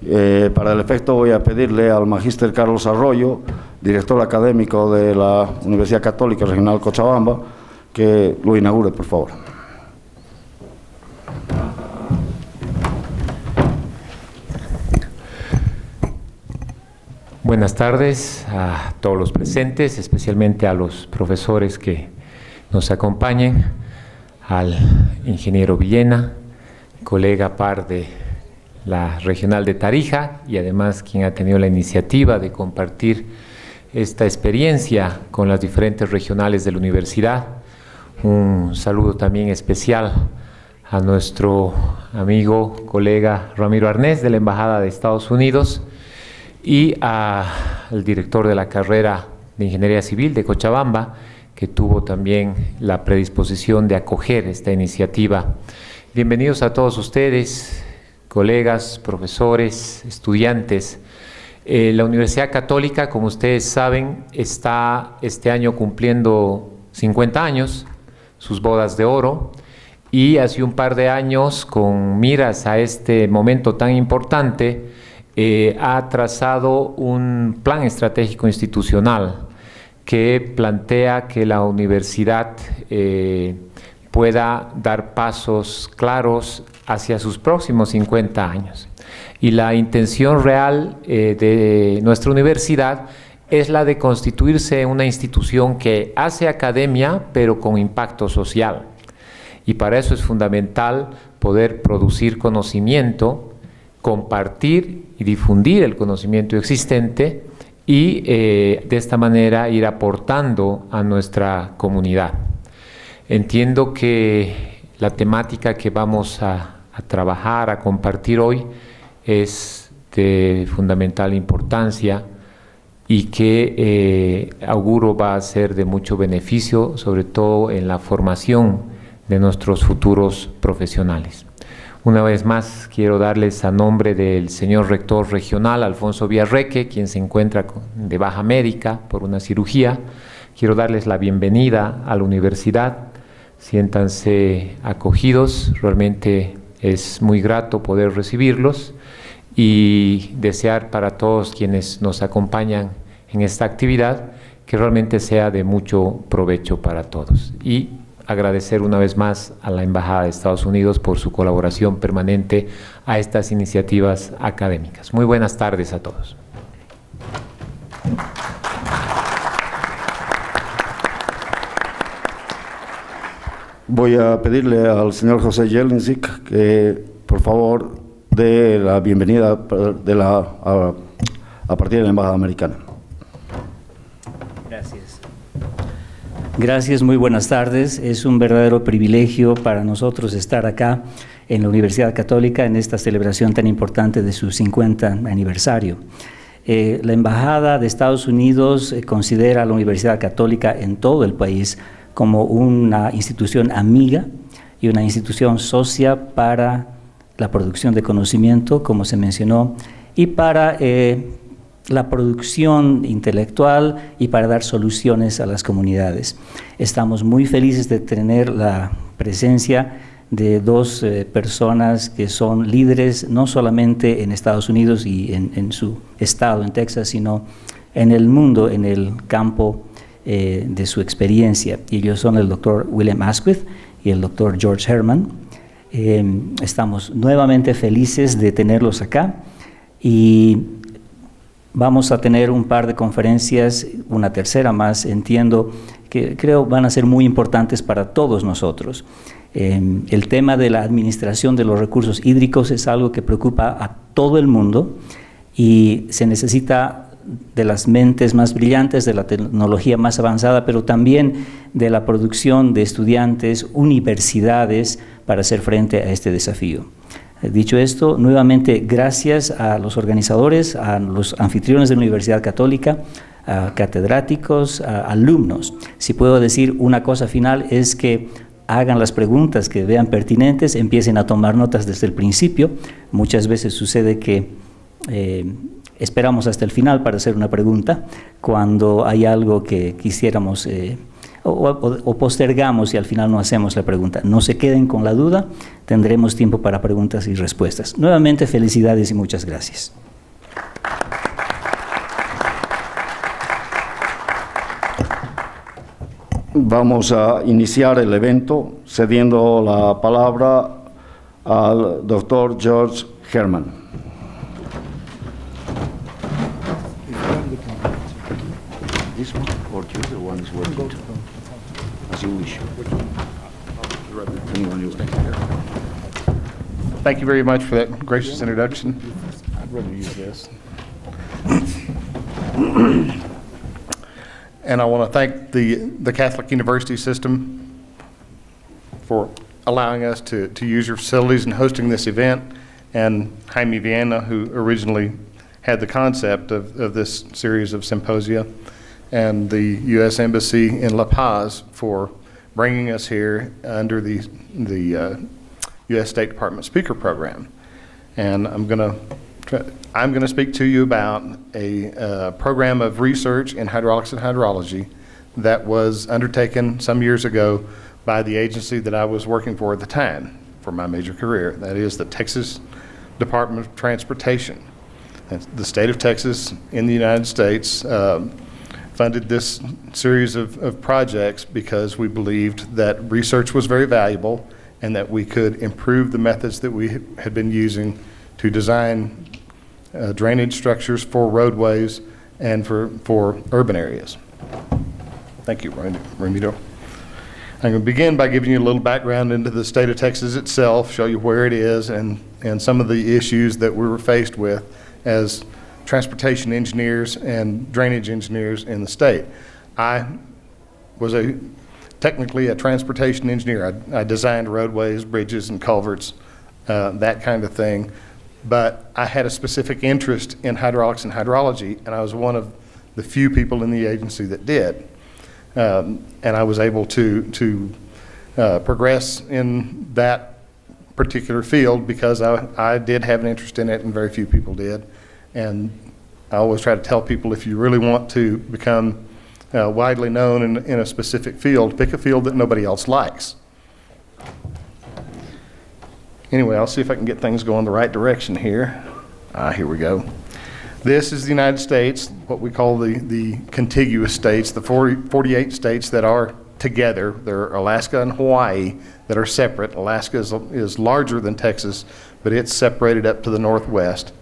Para el efecto voy a pedirle al magíster Carlos Arroyo, director académico de la Universidad Católica Regional Cochabamba, que lo inaugure, por favor. Buenas tardes a todos los presentes, especialmente a los profesores que nos acompañen, al ingeniero Villena, colega par de la Regional de Tarija y además quien ha tenido la iniciativa de compartir esta experiencia con las diferentes regionales de la universidad. Un saludo también especial a nuestro amigo, colega Ramiro Arnés de la Embajada de Estados Unidos y al director de la carrera de Ingeniería Civil de Cochabamba, que tuvo también la predisposición de acoger esta iniciativa. Bienvenidos a todos ustedes, colegas, profesores, estudiantes. La Universidad Católica, como ustedes saben, está este año cumpliendo 50 años, sus bodas de oro, y hace un par de años, con miras a este momento tan importante, ha trazado un plan estratégico institucional que plantea que la universidad pueda dar pasos claros hacia sus próximos 50 años. Y la intención real de nuestra universidad es la de constituirse una institución que hace academia, pero con impacto social. Y para eso es fundamental poder producir conocimiento, compartir y difundir el conocimiento existente y de esta manera ir aportando a nuestra comunidad. Entiendo que la temática que vamos a trabajar, a compartir hoy, es de fundamental importancia y que auguro va a ser de mucho beneficio, sobre todo en la formación de nuestros futuros profesionales. Una vez más, quiero darles a nombre del señor rector regional, Alfonso Villarreque, quien se encuentra de baja médica por una cirugía, quiero darles la bienvenida a la universidad. Siéntanse acogidos, realmente es muy grato poder recibirlos y desear para todos quienes nos acompañan en esta actividad que realmente sea de mucho provecho para todos. Y agradecer una vez más a la Embajada de Estados Unidos por su colaboración permanente a estas iniciativas académicas. Muy buenas tardes a todos. Voy a pedirle al señor José Jelinzik que, por favor, dé la bienvenida a partir de la Embajada Americana. Gracias. Gracias, muy buenas tardes. Es un verdadero privilegio para nosotros estar acá en la Universidad Católica en esta celebración tan importante de su 50 aniversario. La Embajada de Estados Unidos considera a la Universidad Católica en todo el país como una institución amiga y una institución socia para la producción de conocimiento, como se mencionó, y para la producción intelectual y para dar soluciones a las comunidades. Estamos muy felices de tener la presencia de dos personas que son líderes no solamente en Estados Unidos y en su estado, en Texas, sino en el mundo, en el campo de su experiencia. Y ellos son el doctor William Asquith y el doctor George Herman. Estamos nuevamente felices de tenerlos acá y vamos a tener un par de conferencias, una tercera más, entiendo, que creo van a ser muy importantes para todos nosotros. El tema de la administración de los recursos hídricos es algo que preocupa a todo el mundo y se necesita de las mentes más brillantes, de la tecnología más avanzada, pero también de la producción de estudiantes, universidades, para hacer frente a este desafío. Dicho esto, nuevamente gracias a los organizadores, a los anfitriones de la Universidad Católica, a catedráticos, a alumnos. Si puedo decir una cosa final es que hagan las preguntas que vean pertinentes, empiecen a tomar notas desde el principio. Muchas veces sucede que esperamos hasta el final para hacer una pregunta cuando hay algo que quisiéramos o postergamos y al final no hacemos la pregunta. No se queden con la duda, tendremos tiempo para preguntas y respuestas. Nuevamente, felicidades y muchas gracias. Vamos a iniciar el evento cediendo la palabra al doctor George Herman. Thank you very much for that gracious introduction. I'd rather use this. And I want to thank the Catholic University system for allowing us to use your facilities and hosting this event, and Jaime Viana, who originally had the concept of this series of symposia, and the U.S. Embassy in La Paz for bringing us here under the U.S. State Department Speaker Program. And I'm going to speak to you about a program of research in hydraulics and hydrology that was undertaken some years ago by the agency that I was working for at the time for my major career. That is the Texas Department of Transportation. And the state of Texas in the United States funded this series of projects because we believed that research was very valuable and that we could improve the methods that we had been using to design drainage structures for roadways and for urban areas. Thank you, Ramiro. I'm going to begin by giving you a little background into the state of Texas itself, show you where it is and some of the issues that we were faced with as transportation engineers and drainage engineers in the state. I was technically a transportation engineer. I designed roadways, bridges, and culverts, that kind of thing. But I had a specific interest in hydraulics and hydrology, and I was one of the few people in the agency that did. And I was able to progress in that particular field because I did have an interest in it, and very few people did. And I always try to tell people, if you really want to become widely known in a specific field, pick a field that nobody else likes. Anyway, I'll see if I can get things going the right direction here. Here we go. This is the United States, what we call the contiguous states, the 48 states that are together. There are Alaska and Hawaii that are separate. Alaska is larger than Texas, but it's separated up to the northwest.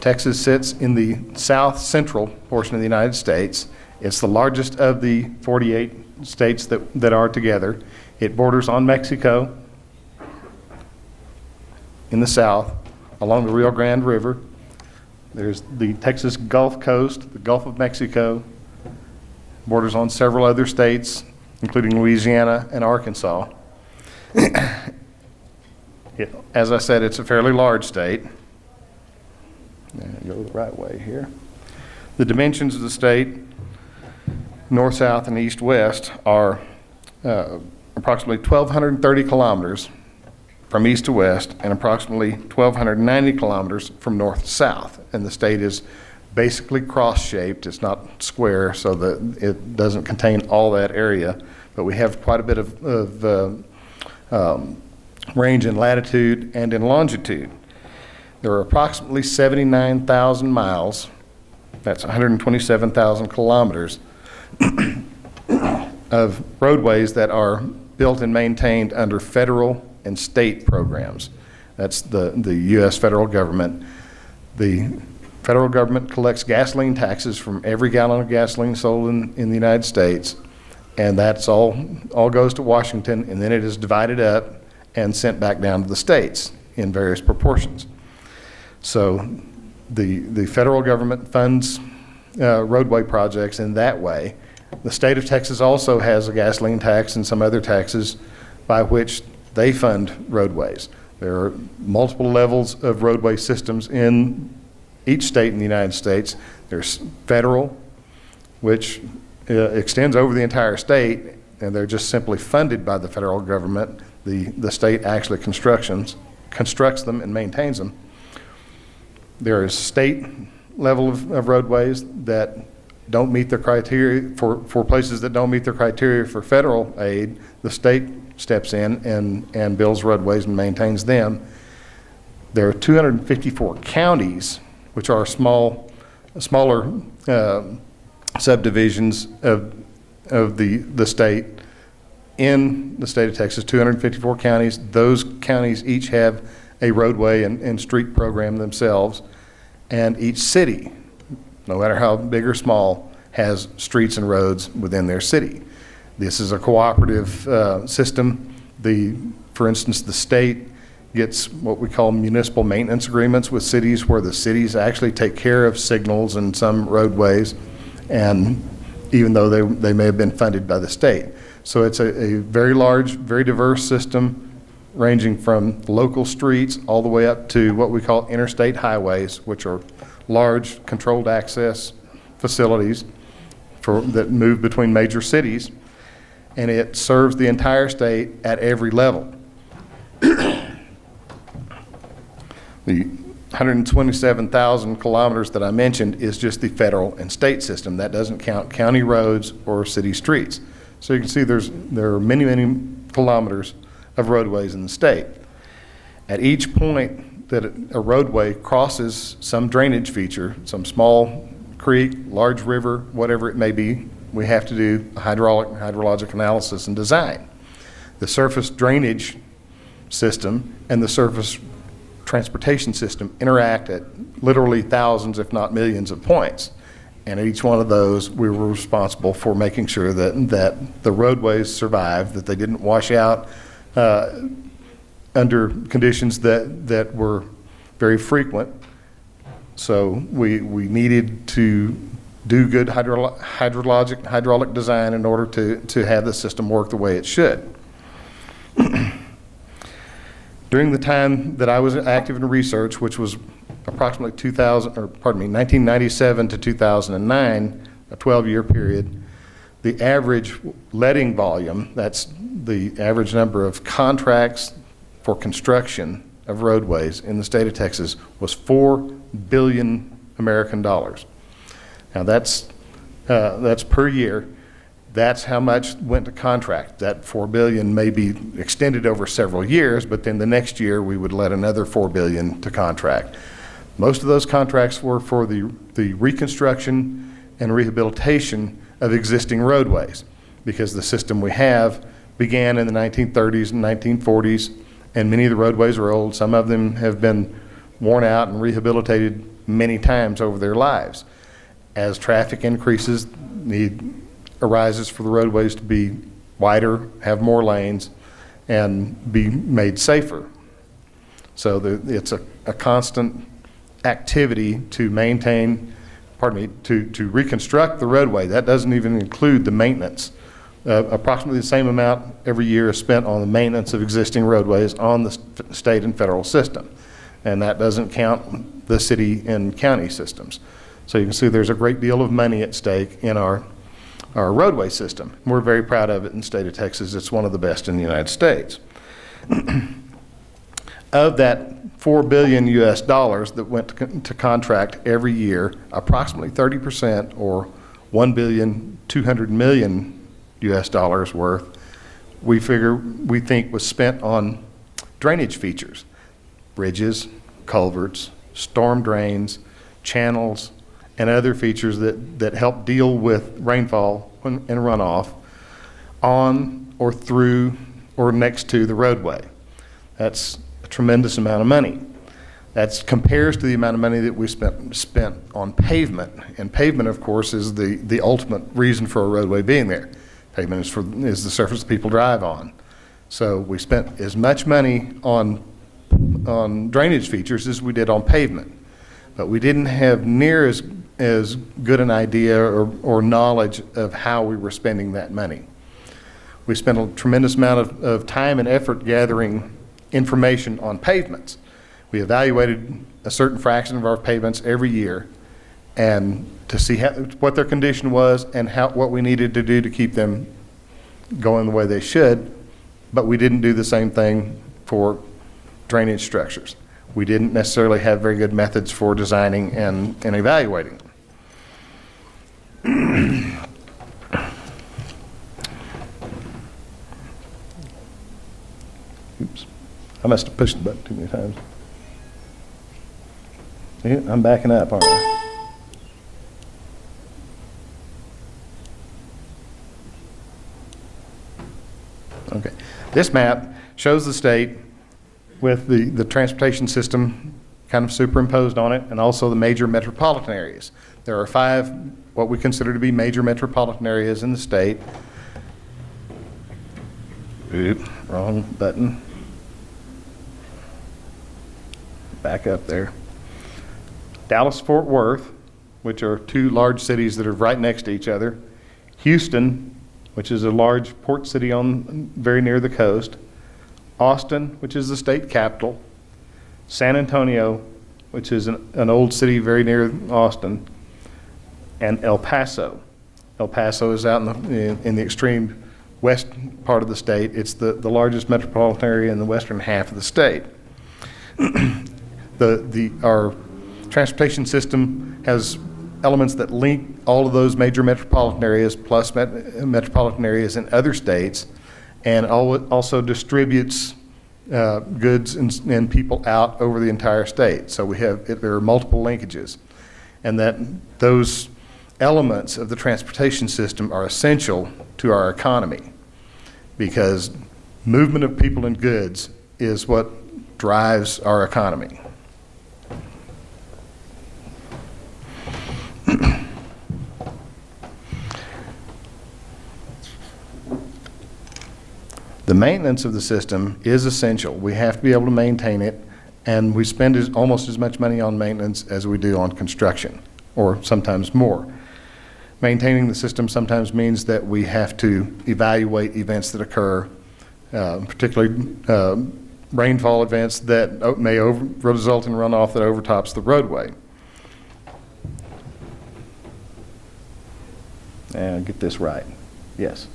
Texas sits in the south central portion of the United States. It's the largest of the 48 states that are together. It borders on Mexico in the south along the Rio Grande River. There's the Texas Gulf Coast, the Gulf of Mexico, borders on several other states, including Louisiana and Arkansas. As I said, it's a fairly large state. Go the right way here. The dimensions of the state, north, south, and east, west, are approximately 1,230 kilometers from east to west and approximately 1,290 kilometers from north to south. And the state is basically cross-shaped. It's not square, so that it doesn't contain all that area. But we have quite a bit of range in latitude and in longitude. There are approximately 79,000 miles, that's 127,000 kilometers, of roadways that are built and maintained under federal and state programs. That's the U.S. federal government. The federal government collects gasoline taxes from every gallon of gasoline sold in the United States, and that's all goes to Washington, and then it is divided up and sent back down to the states in various proportions. So the federal government funds roadway projects in that way. The state of Texas also has a gasoline tax and some other taxes by which they fund roadways. There are multiple levels of roadway systems in each state in the United States. There's federal, which extends over the entire state, and they're just simply funded by the federal government. The state actually constructs them and maintains them. There is state level of roadways that don't meet the criteria, for places that don't meet the criteria for federal aid, the state steps in and builds roadways and maintains them. There are 254 counties, which are smaller subdivisions of the state, in the state of Texas, 254 counties. Those counties each have a roadway and street program themselves, and each city, no matter how big or small, has streets and roads within their city. This is a cooperative system. For instance, the state gets what we call municipal maintenance agreements with cities, where the cities actually take care of signals and some roadways, and even though they may have been funded by the state. So it's a very large, very diverse system, ranging from local streets all the way up to what we call interstate highways, which are large controlled access facilities that move between major cities, and it serves the entire state at every level. The 127,000 kilometers that I mentioned is just the federal and state system. That doesn't count county roads or city streets. So you can see there are many, many kilometers of roadways in the state. At each point that a roadway crosses some drainage feature, some small creek, large river, whatever it may be, we have to do a hydrologic analysis and design. The surface drainage system and the surface transportation system interact at literally thousands, if not millions, of points. And at each one of those, we were responsible for making sure that the roadways survived, that they didn't wash out under conditions that were very frequent. So we needed to do good hydraulic design in order to have the system work the way it should. During the time that I was active in research, which was approximately 1997 to 2009, a 12-year period, the average letting volume, that's the average number of contracts for construction of roadways in the state of Texas, was $4 billion American dollars. Now that's per year. That's how much went to contract. That $4 billion may be extended over several years, but then the next year we would let another $4 billion to contract. Most of those contracts were for the reconstruction and rehabilitation of existing roadways, because the system we have began in the 1930s and 1940s, and many of the roadways are old. Some of them have been worn out and rehabilitated many times over their lives. As traffic increases, need arises for the roadways to be wider, have more lanes, and be made safer. So it's a constant activity to to reconstruct the roadway. That doesn't even include the maintenance. Approximately the same amount every year is spent on the maintenance of existing roadways on the state and federal system. And that doesn't count the city and county systems. So you can see there's a great deal of money at stake in our roadway system. We're very proud of it in the state of Texas. It's one of the best in the United States. Of that $4 billion US that went to contract every year, approximately 30%, or $1.2 billion US worth, we think was spent on drainage features, bridges, culverts, storm drains, channels, and other features that help deal with rainfall and runoff on or through or next to the roadway. That's a tremendous amount of money. That compares to the amount of money that we spent on pavement. And pavement, of course, is the ultimate reason for a roadway being there. Pavement is the surface people drive on. So we spent as much money on drainage features as we did on pavement. But we didn't have near as good an idea or knowledge of how we were spending that money. We spent a tremendous amount of time and effort gathering information on pavements. We evaluated a certain fraction of our pavements every year, and to see what their condition was and what we needed to do to keep them going the way they should, but we didn't do the same thing for drainage structures. We didn't necessarily have very good methods for designing and evaluating them. Oops, I must have pushed the button too many times. See, I'm backing up, aren't I? Okay, this map shows the state with the transportation system kind of superimposed on it, and also the major metropolitan areas. There are 5 what we consider to be major metropolitan areas in the state. Oop, wrong button. Back up there. Dallas-Fort Worth, which are 2 large cities that are right next to each other. Houston, which is a large port city very near the coast. Austin, which is the state capital. San Antonio, which is an old city very near Austin. And El Paso. El Paso is out in the extreme west part of the state. It's the largest metropolitan area in the western half of the state. Our transportation system has elements that link all of those major metropolitan areas plus metropolitan areas in other states, and also distributes goods and people out over the entire state. So there are multiple linkages, and that those elements of the transportation system are essential to our economy, because movement of people and goods is what drives our economy. The maintenance of the system is essential. We have to be able to maintain it, and we spend almost as much money on maintenance as we do on construction, or sometimes more. Maintaining the system sometimes means that we have to evaluate events that occur, particularly rainfall events that may result in runoff that overtops the roadway. And get this right. Yes.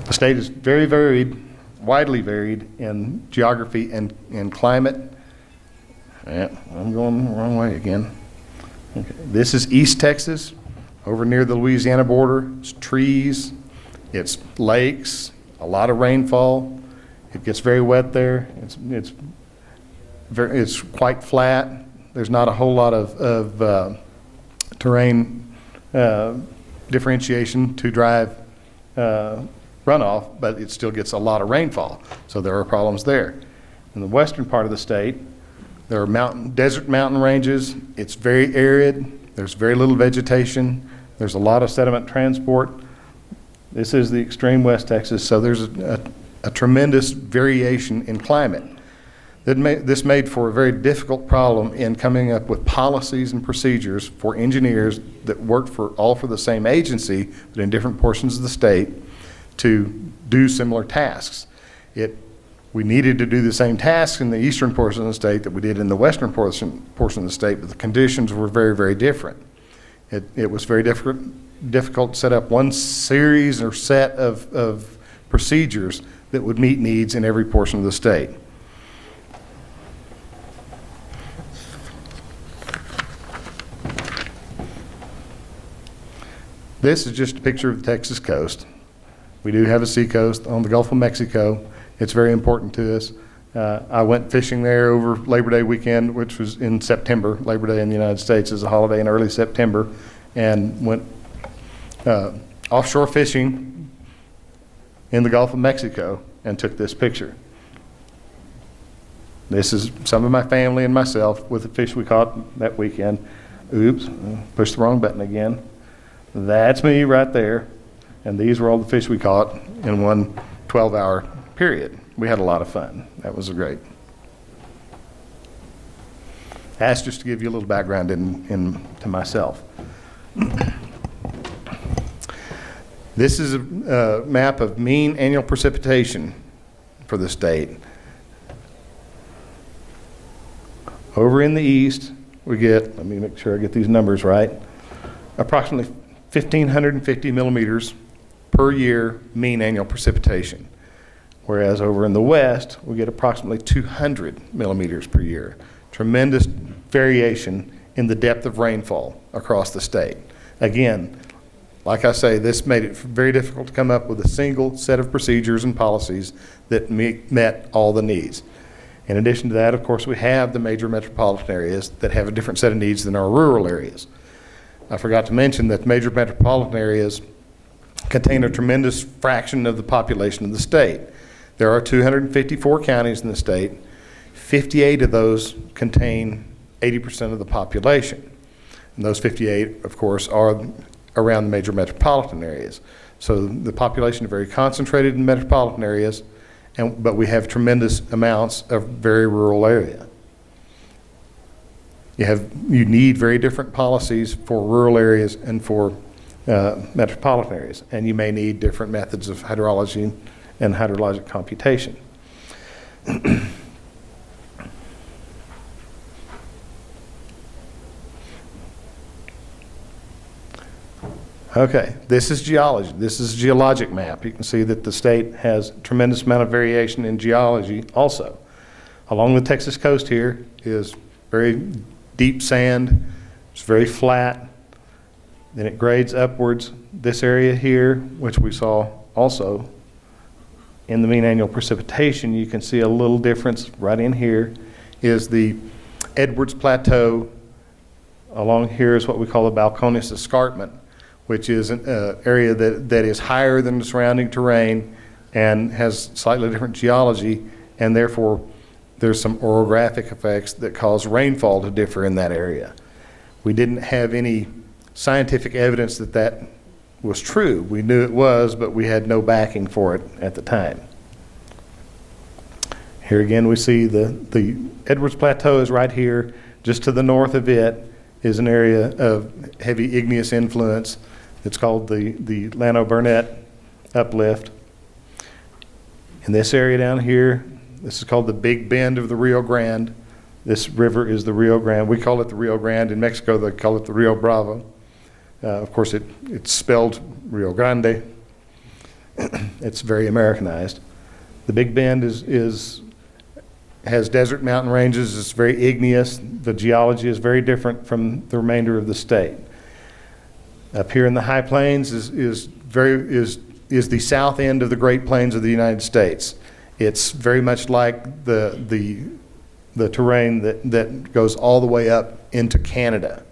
The state is very varied, widely varied in geography and climate. Yeah, I'm going the wrong way again. Okay. This is East Texas, over near the Louisiana border. It's trees, it's lakes, a lot of rainfall. It gets very wet there. It's quite flat. There's not a whole lot of terrain differentiation to drive runoff, but it still gets a lot of rainfall. So there are problems there. In the western part of the state, there are desert mountain ranges. It's very arid. There's very little vegetation. There's a lot of sediment transport. This is the extreme West Texas, so there's a tremendous variation in climate. This made for a very difficult problem in coming up with policies and procedures for engineers that worked all for the same agency, but in different portions of the state, to do similar tasks. We needed to do the same tasks in the eastern portion of the state that we did in the western portion of the state, but the conditions were very, very different. It was very difficult to set up one series or set of procedures that would meet needs in every portion of the state. This is just a picture of the Texas coast. We do have a seacoast on the Gulf of Mexico. It's very important to us. I went fishing there over Labor Day weekend, which was in September. Labor Day in the United States is a holiday in early September, and went offshore fishing in the Gulf of Mexico and took this picture. This is some of my family and myself with the fish we caught that weekend. Oops, pushed the wrong button again. That's me right there. And these were all the fish we caught in one 12-hour period. We had a lot of fun. That was great. That's just to give you a little background to myself. This is a map of mean annual precipitation for the state. Over in the east, we get, let me make sure I get these numbers right, approximately 1,550 millimeters per year mean annual precipitation. Whereas over in the west, we get approximately 200 millimeters per year. Tremendous variation in the depth of rainfall across the state. Again, Like I say, this made it very difficult to come up with a single set of procedures and policies that met all the needs. In addition to that, of course, we have the major metropolitan areas that have a different set of needs than our rural areas. I forgot to mention that major metropolitan areas contain a tremendous fraction of the population of the state. There are 254 counties in the state. 58 of those contain 80% of the population. And those 58, of course, are around the major metropolitan areas. So the population is very concentrated in metropolitan areas, but we have tremendous amounts of very rural area. You need very different policies for rural areas and for metropolitan areas, and you may need different methods of hydrology and hydrologic computation. Okay, this is geology. This is a geologic map. You can see that the state has a tremendous amount of variation in geology also. Along the Texas coast here is very deep sand. It's very flat. Then it grades upwards. This area here, which we saw also in the mean annual precipitation, you can see a little difference right in here, is the Edwards Plateau. Along here is what we call the Balcones Escarpment, which is an area that is higher than the surrounding terrain and has slightly different geology, and therefore there's some orographic effects that cause rainfall to differ in that area. We didn't have any scientific evidence that that was true. We knew it was, but we had no backing for it at the time. Here again we see the Edwards Plateau is right here. Just to the north of it is an area of heavy igneous influence. It's called the Llano Burnett uplift. In this area down here, this is called the Big Bend of the Rio Grande. This river is the Rio Grande. We call it the Rio Grande. In Mexico, they call it the Rio Bravo. Of course, it's spelled Rio Grande. It's very Americanized. The Big Bend has desert mountain ranges. It's very igneous. The geology is very different from the remainder of the state. Up here in the high plains is the south end of the Great Plains of the United States. It's very much like the terrain that goes all the way up into Canada.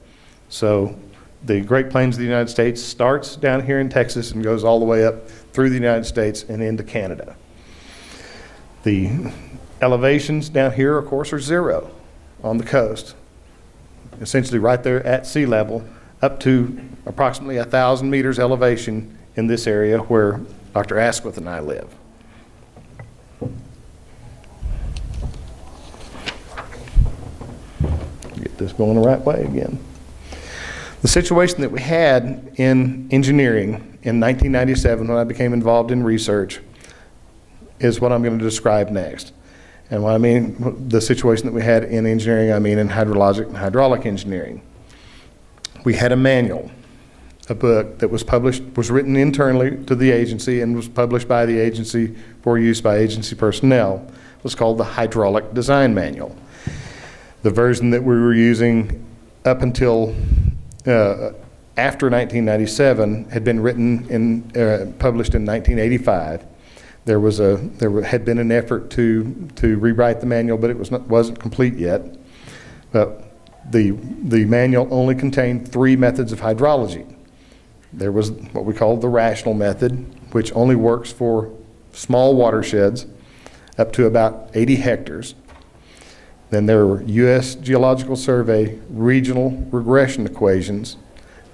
So the Great Plains of the United States starts down here in Texas and goes all the way up through the United States and into Canada. The elevations down here, of course, are zero on the coast, essentially right there at sea level, up to approximately 1,000 meters elevation in this area where Dr. Asquith and I live. Get this going the right way again. The situation that we had in engineering in 1997 when I became involved in research is what I'm going to describe next. And what I mean, the situation that we had in engineering, I mean in hydrologic and hydraulic engineering. We had a manual, a book that was written internally to the agency and was published by the agency for use by agency personnel. It was called the Hydraulic Design Manual. The version that we were using up until after 1997 had been written and published in 1985. There had been an effort to rewrite the manual, but it wasn't complete yet. The manual only contained 3 methods of hydrology. There was what we call the rational method, which only works for small watersheds up to about 80 hectares. Then there were U.S. Geological Survey regional regression equations.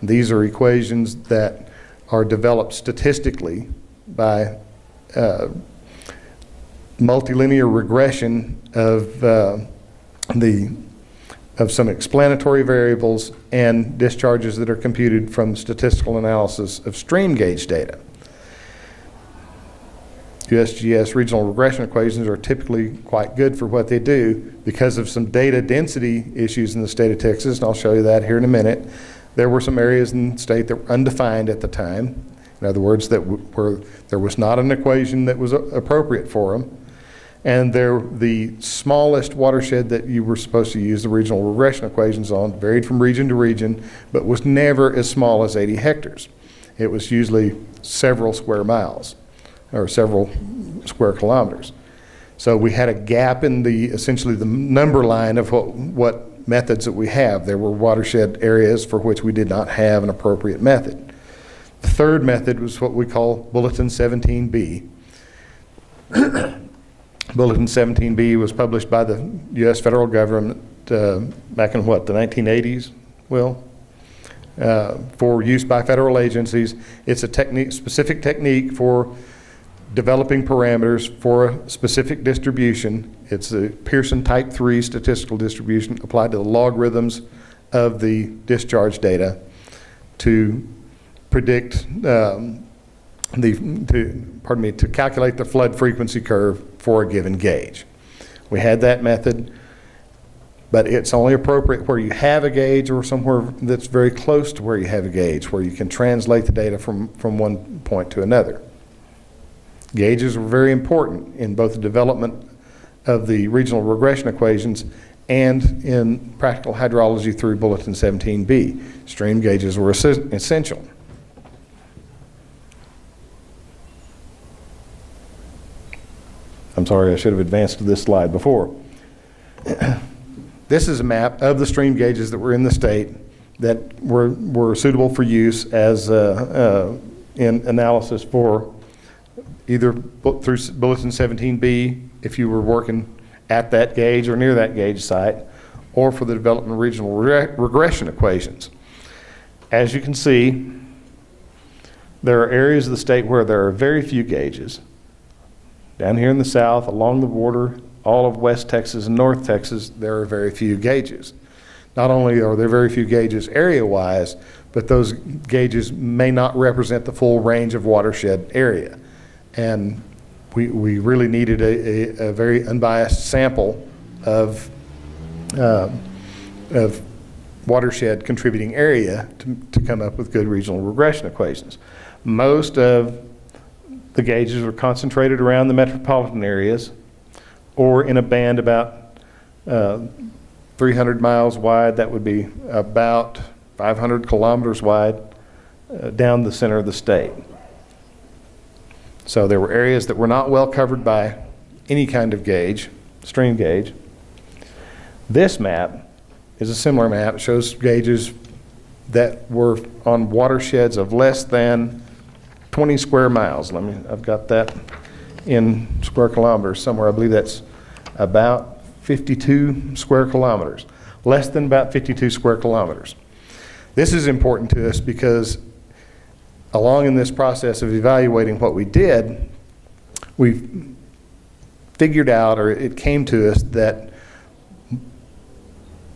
These are equations that are developed statistically by multilinear regression of some explanatory variables and discharges that are computed from statistical analysis of stream gauge data. USGS regional regression equations are typically quite good for what they do because of some data density issues in the state of Texas, and I'll show you that here in a minute. There were some areas in the state that were undefined at the time. In other words, there was not an equation that was appropriate for them. And the smallest watershed that you were supposed to use the regional regression equations on varied from region to region, but was never as small as 80 hectares. It was usually several square miles or several square kilometers. So we had a gap in essentially the number line of what methods that we have. There were watershed areas for which we did not have an appropriate method. The third method was what we call Bulletin 17B. Bulletin 17B was published by the U.S. federal government back in the 1980s, for use by federal agencies. It's a specific technique for developing parameters for a specific distribution. It's a Pearson type 3 statistical distribution applied to the logarithms of the discharge data to predict to calculate the flood frequency curve for a given gauge. We had that method, but it's only appropriate where you have a gauge or somewhere that's very close to where you have a gauge, where you can translate the data from one point to another. Gauges were very important in both the development of the regional regression equations and in practical hydrology through Bulletin 17B. Stream gauges were essential. I'm sorry, I should have advanced to this slide before. This is a map of the stream gauges that were in the state that were suitable for use as in analysis for either through Bulletin 17B, if you were working at that gauge or near that gauge site, or for the development of regional regression equations. As you can see, there are areas of the state where there are very few gauges. Down here in the south, along the border, all of West Texas and North Texas, there are very few gauges. Not only are there very few gauges area-wise, but those gauges may not represent the full range of watershed area. And we really needed a very unbiased sample of watershed contributing area to come up with good regional regression equations. Most of the gauges were concentrated around the metropolitan areas or in a band about 300 miles wide. That would be about 500 kilometers wide down the center of the state. So there were areas that were not well covered by any kind of gauge, stream gauge. This map is a similar map. It shows gauges that were on watersheds of less than 20 square miles. I've got that in square kilometers somewhere. I believe that's about 52 square kilometers, less than about 52 square kilometers. This is important to us because along in this process of evaluating what we did, we figured out, or it came to us, that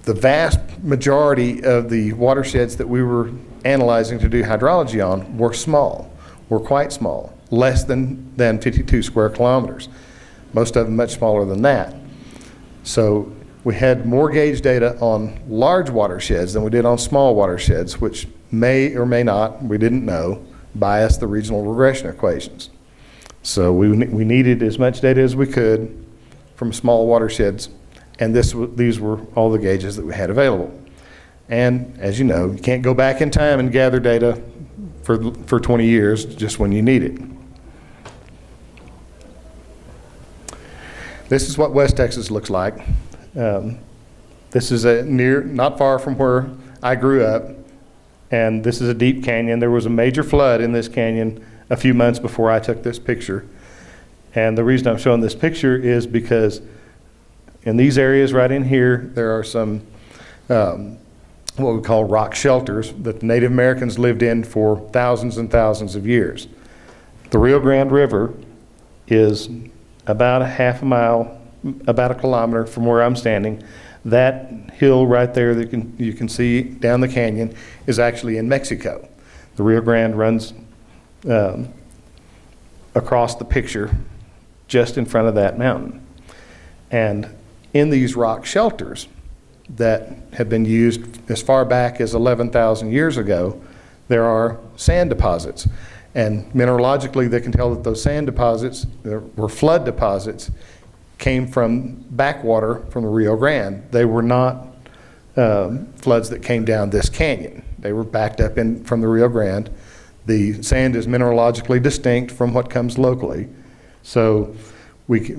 the vast majority of the watersheds that we were analyzing to do hydrology on were quite small, less than 52 square kilometers. Most of them much smaller than that. So we had more gauge data on large watersheds than we did on small watersheds, which may or may not, we didn't know, bias the regional regression equations. So we needed as much data as we could from small watersheds, and these were all the gauges that we had available. And as you know, you can't go back in time and gather data for 20 years just when you need it. This is what West Texas looks like. This is not far from where I grew up, and this is a deep canyon. There was a major flood in this canyon a few months before I took this picture. And the reason I'm showing this picture is because in these areas right in here, there are some what we call rock shelters that the Native Americans lived in for thousands and thousands of years. The Rio Grande River is about a half a mile, about a kilometer from where I'm standing. That hill right there that you can see down the canyon is actually in Mexico. The Rio Grande runs across the picture just in front of that mountain. And in these rock shelters that have been used as far back as 11,000 years ago, there are sand deposits. And mineralogically, they can tell that those sand deposits were flood deposits, came from backwater from the Rio Grande. They were not floods that came down this canyon. They were backed up from the Rio Grande. The sand is mineralogically distinct from what comes locally. So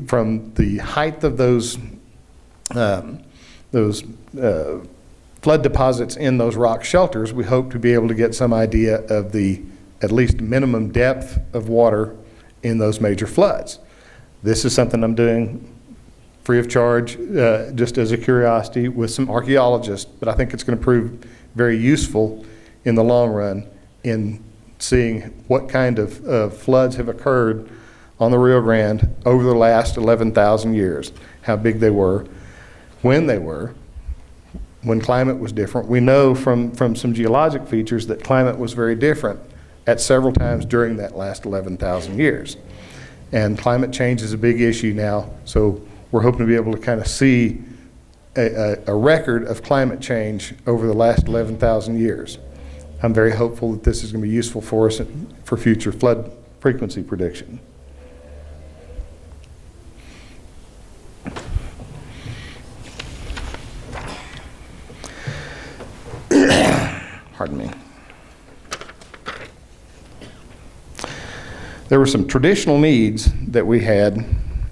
from the height of those flood deposits in those rock shelters, we hope to be able to get some idea of the at least minimum depth of water in those major floods. This is something I'm doing free of charge, just as a curiosity with some archaeologists, but I think it's going to prove very useful in the long run in seeing what kind of floods have occurred on the Rio Grande over the last 11,000 years, how big they were, when climate was different. We know from some geologic features that climate was very different at several times during that last 11,000 years. And climate change is a big issue now, so we're hoping to be able to kind of see a record of climate change over the last 11,000 years. I'm very hopeful that this is going to be useful for us for future flood frequency prediction. Pardon me. There were some traditional needs that we had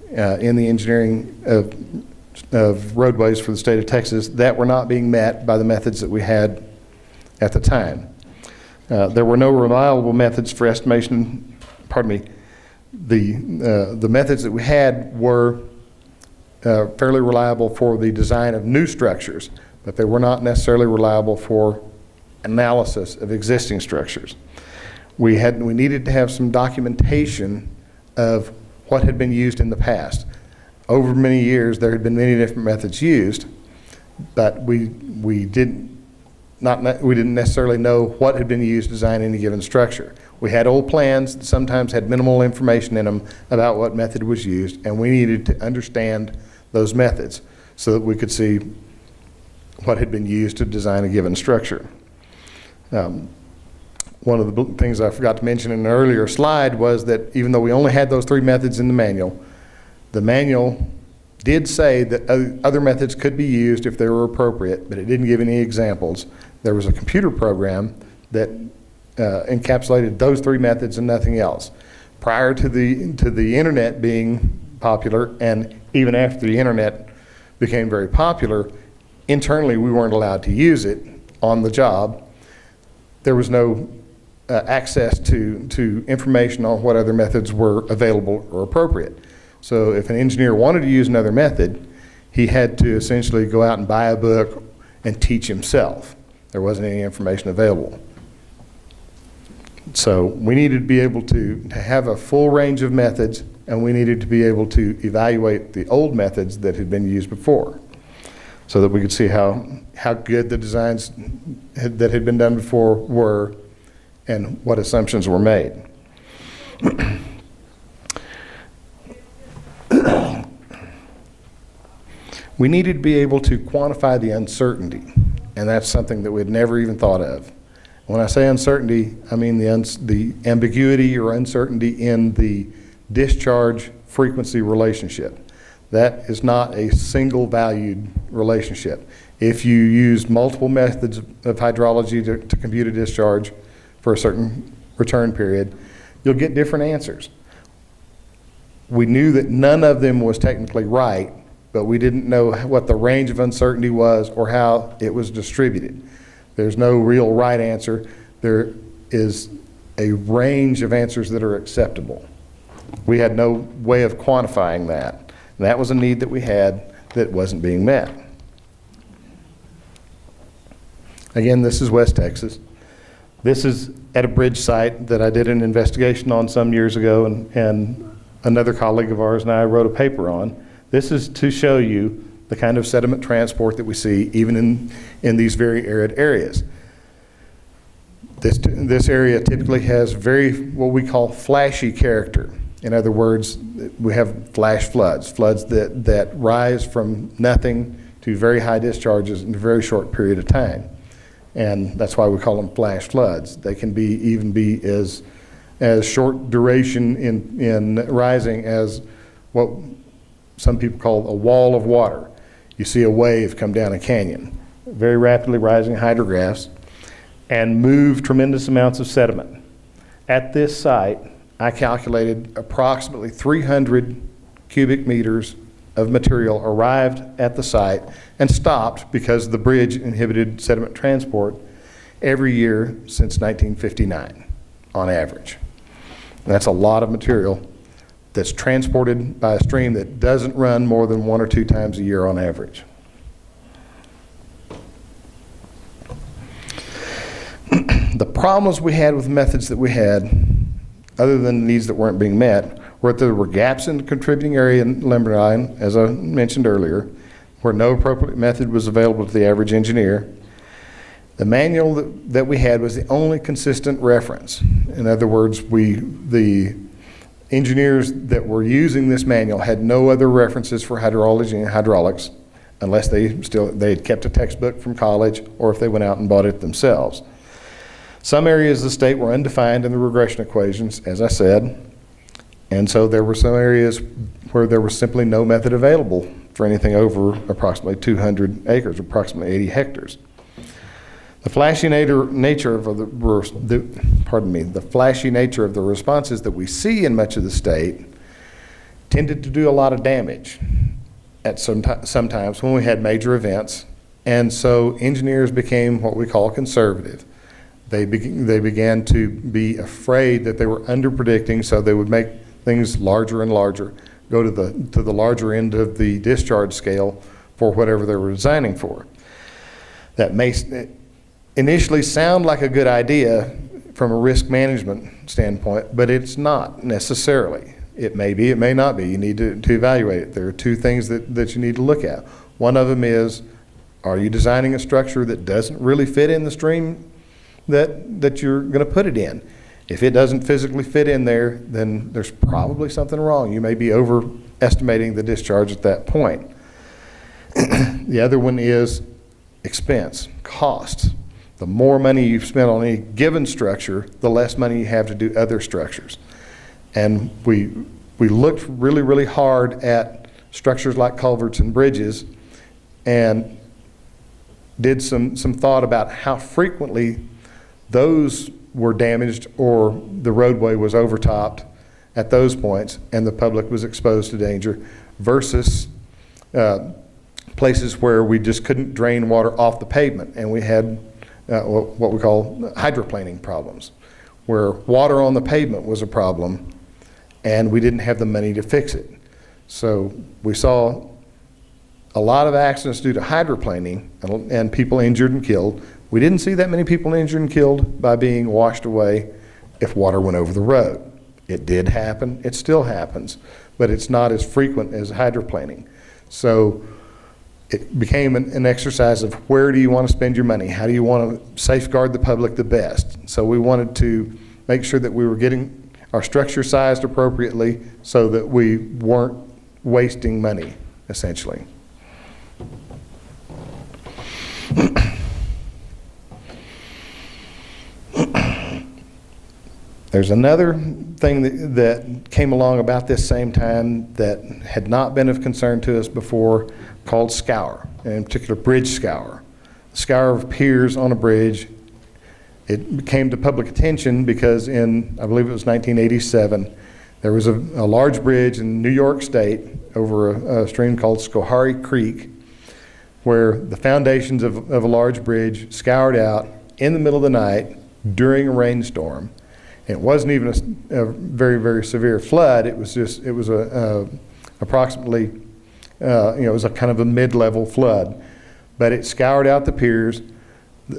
in the engineering of roadways for the state of Texas that were not being met by the methods that we had at the time. There were no reliable methods for estimation. Pardon me. The methods that we had were fairly reliable for the design of new structures, but they were not necessarily reliable for analysis of existing structures. We needed to have some documentation of what had been used in the past. Over many years, there had been many different methods used, but we didn't necessarily know what had been used to design any given structure. We had old plans that sometimes had minimal information in them about what method was used, and we needed to understand those methods so that we could see what had been used to design a given structure. One of the things I forgot to mention in an earlier slide was that even though we only had those three methods in the manual did say that other methods could be used if they were appropriate, but it didn't give any examples. There was a computer program that encapsulated those three methods and nothing else. Prior to the internet being popular, and even after the internet became very popular, internally we weren't allowed to use it on the job. There was no access to information on what other methods were available or appropriate. So if an engineer wanted to use another method, he had to essentially go out and buy a book and teach himself. There wasn't any information available. So we needed to be able to have a full range of methods, and we needed to be able to evaluate the old methods that had been used before so that we could see how good the designs that had been done before were and what assumptions were made. We needed to be able to quantify the uncertainty, and that's something that we'd never even thought of. When I say uncertainty, I mean the ambiguity or uncertainty in the discharge frequency relationship. That is not a single valued relationship. If you use multiple methods of hydrology to compute a discharge for a certain return period, you'll get different answers. We knew that none of them was technically right, but we didn't know what the range of uncertainty was or how it was distributed. There's no real right answer. There is a range of answers that are acceptable. We had no way of quantifying that. And that was a need that we had that wasn't being met. Again, this is West Texas. This is at a bridge site that I did an investigation on some years ago, and another colleague of ours and I wrote a paper on. This is to show you the kind of sediment transport that we see even in these very arid areas. This area typically has what we call flashy character. In other words, we have flash floods that rise from nothing to very high discharges in a very short period of time. And that's why we call them flash floods. They can even be as short duration in rising as what some people call a wall of water. You see a wave come down a canyon, very rapidly rising hydrographs, and move tremendous amounts of sediment. At this site, I calculated approximately 300 cubic meters of material arrived at the site and stopped because the bridge inhibited sediment transport every year since 1959 on average. And that's a lot of material that's transported by a stream that doesn't run more than 1 or 2 times a year on average. The problems we had with methods that we had, other than the needs that weren't being met, were that there were gaps in the contributing area in Limberline, as I mentioned earlier, where no appropriate method was available to the average engineer. The manual that we had was the only consistent reference. In other words, the engineers that were using this manual had no other references for hydrology and hydraulics unless they had kept a textbook from college or if they went out and bought it themselves. Some areas of the state were undefined in the regression equations, as I said, and so there were some areas where there was simply no method available for anything over approximately 200 acres, approximately 80 hectares. The flashy nature of the flashy nature of the responses that we see in much of the state tended to do a lot of damage at sometimes when we had major events, and so engineers became what we call conservative. They began to be afraid that they were under-predicting, so they would make things larger and larger, go to the larger end of the discharge scale for whatever they were designing for. That may initially sound like a good idea from a risk management standpoint, but it's not necessarily. It may be, it may not be. You need to evaluate it. There are 2 things that you need to look at. One of them is, are you designing a structure that doesn't really fit in the stream that you're going to put it in? If it doesn't physically fit in there, then there's probably something wrong. You may be overestimating the discharge at that point. The other one is expense, costs. The more money you've spent on any given structure, the less money you have to do other structures. And we looked really, really hard at structures like culverts and bridges and did some thought about how frequently those were damaged or the roadway was overtopped at those points and the public was exposed to danger versus places where we just couldn't drain water off the pavement and we had what we call hydroplaning problems, where water on the pavement was a problem and we didn't have the money to fix it. So we saw a lot of accidents due to hydroplaning and people injured and killed. We didn't see that many people injured and killed by being washed away if water went over the road. It did happen, it still happens, but it's not as frequent as hydroplaning. So it became an exercise of where do you want to spend your money? How do you want to safeguard the public the best? So we wanted to make sure that we were getting our structure sized appropriately so that we weren't wasting money, essentially. There's another thing that came along about this same time that had not been of concern to us before, called scour, and in particular bridge scour. Scour of piers on a bridge. It came to public attention because in, I believe it was 1987, there was a large bridge in New York State over a stream called Schoharie Creek, where the foundations of a large bridge scoured out in the middle of the night during a rainstorm. It wasn't even a very, very severe flood. It was just, it was approximately, it was a kind of a mid-level flood. But it scoured out the piers,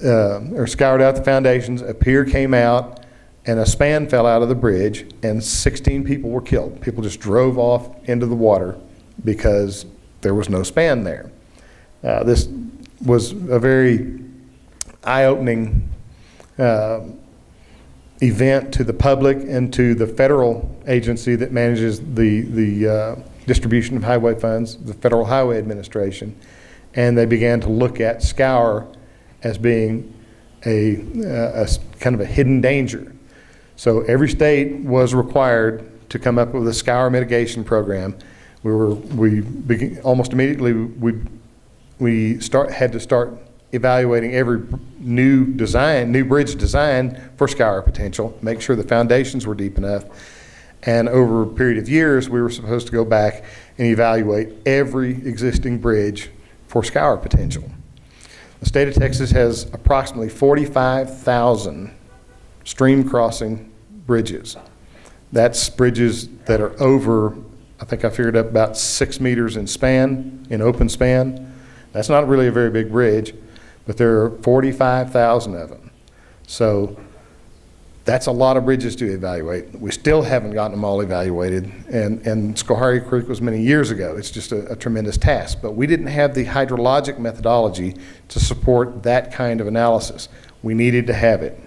or scoured out the foundations. A pier came out, and a span fell out of the bridge, and 16 people were killed. People just drove off into the water because there was no span there. This was a very eye-opening event to the public and to the federal agency that manages the distribution of highway funds, the Federal Highway Administration, and they began to look at scour as being a kind of a hidden danger. So every state was required to come up with a scour mitigation program. Almost immediately we had to start evaluating every new bridge design for scour potential, make sure the foundations were deep enough. And over a period of years, we were supposed to go back and evaluate every existing bridge for scour potential. The state of Texas has approximately 45,000 stream crossing bridges. That's bridges that are over, I think I figured up about 6 meters in span, in open span. That's not really a very big bridge, but there are 45,000 of them. So that's a lot of bridges to evaluate. We still haven't gotten them all evaluated, and Schoharie Creek was many years ago. It's just a tremendous task, but we didn't have the hydrologic methodology to support that kind of analysis. We needed to have it.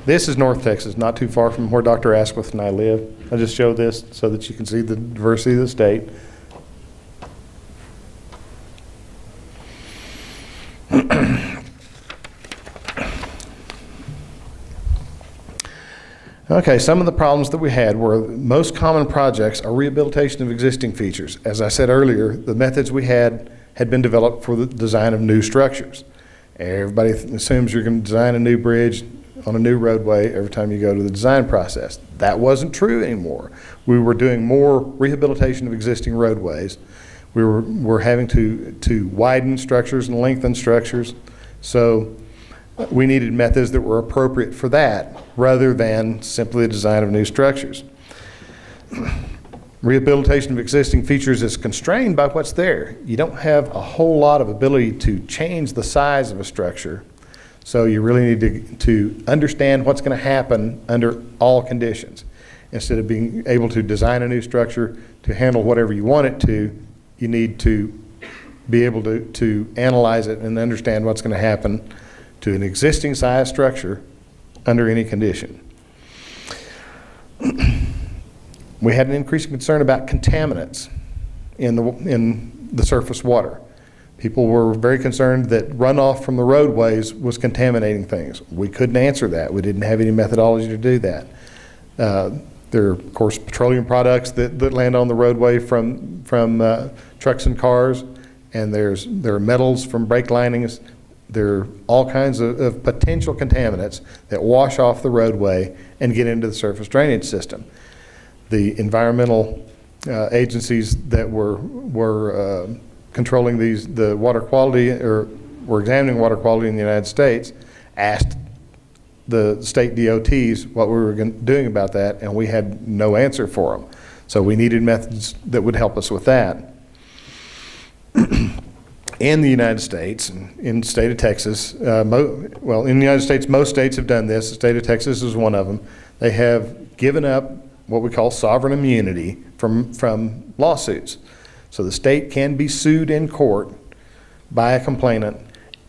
This is North Texas, not too far from where Dr. Asquith and I live. I just show this so that you can see the diversity of the state. Okay, some of the problems that we had were most common projects are rehabilitation of existing features. As I said earlier, the methods we had been developed for the design of new structures. Everybody assumes you're going to design a new bridge on a new roadway every time you go to the design process. That wasn't true anymore. We were doing more rehabilitation of existing roadways. We were having to widen structures and lengthen structures. So we needed methods that were appropriate for that rather than simply the design of new structures. Rehabilitation of existing features is constrained by what's there. You don't have a whole lot of ability to change the size of a structure. So you really need to understand what's going to happen under all conditions. Instead of being able to design a new structure to handle whatever you want it to, you need to be able to analyze it and understand what's going to happen to an existing size structure under any condition. We had an increasing concern about contaminants in the surface water. People were very concerned that runoff from the roadways was contaminating things. We couldn't answer that. We didn't have any methodology to do that. There are, of course, petroleum products that land on the roadway from trucks and cars, and there are metals from brake linings. There are all kinds of potential contaminants that wash off the roadway and get into the surface drainage system. The environmental agencies that were controlling the water quality, or were examining water quality in the United States, asked the state DOTs what we were doing about that, and we had no answer for them. So we needed methods that would help us with that. In the United States, in the state of Texas, in the United States, most states have done this. The state of Texas is one of them. They have given up what we call sovereign immunity from lawsuits. So the state can be sued in court by a complainant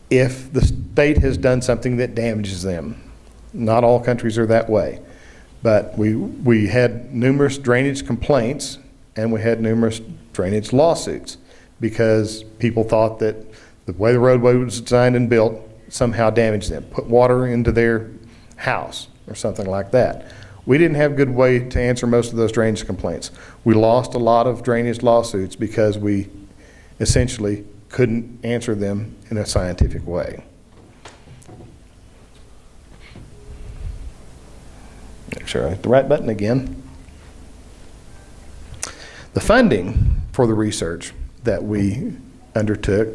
if the state has done something that damages them. Not all countries are that way. But we had numerous drainage complaints and we had numerous drainage lawsuits because people thought that the way the roadway was designed and built somehow damaged them, put water into their house or something like that. We didn't have a good way to answer most of those drainage complaints. We lost a lot of drainage lawsuits because we essentially couldn't answer them in a scientific way. Make sure I hit the right button again. The funding for the research that we undertook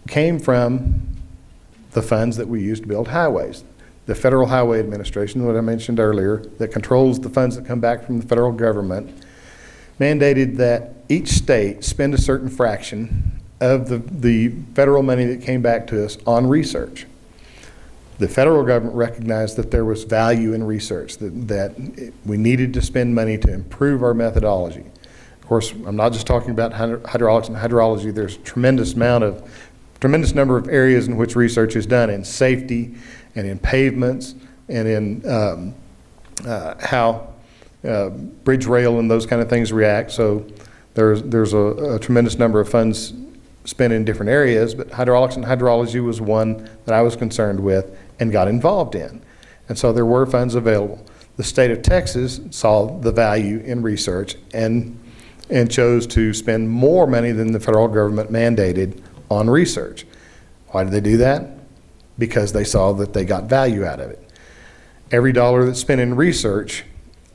came from the funds that we used to build highways. The Federal Highway Administration, what I mentioned earlier, that controls the funds that come back from the federal government, mandated that each state spend a certain fraction of the federal money that came back to us on research. The federal government recognized that there was value in research, that we needed to spend money to improve our methodology. Of course, I'm not just talking about hydraulics and hydrology. There's a tremendous number of areas in which research is done in safety and in pavements and in how bridge rail and those kind of things react. So there's a tremendous number of funds spent in different areas, but hydraulics and hydrology was one that I was concerned with and got involved in. And so there were funds available. The state of Texas saw the value in research and and chose to spend more money than the federal government mandated on research. Why did they do that? Because they saw that they got value out of it. Every dollar that's spent in research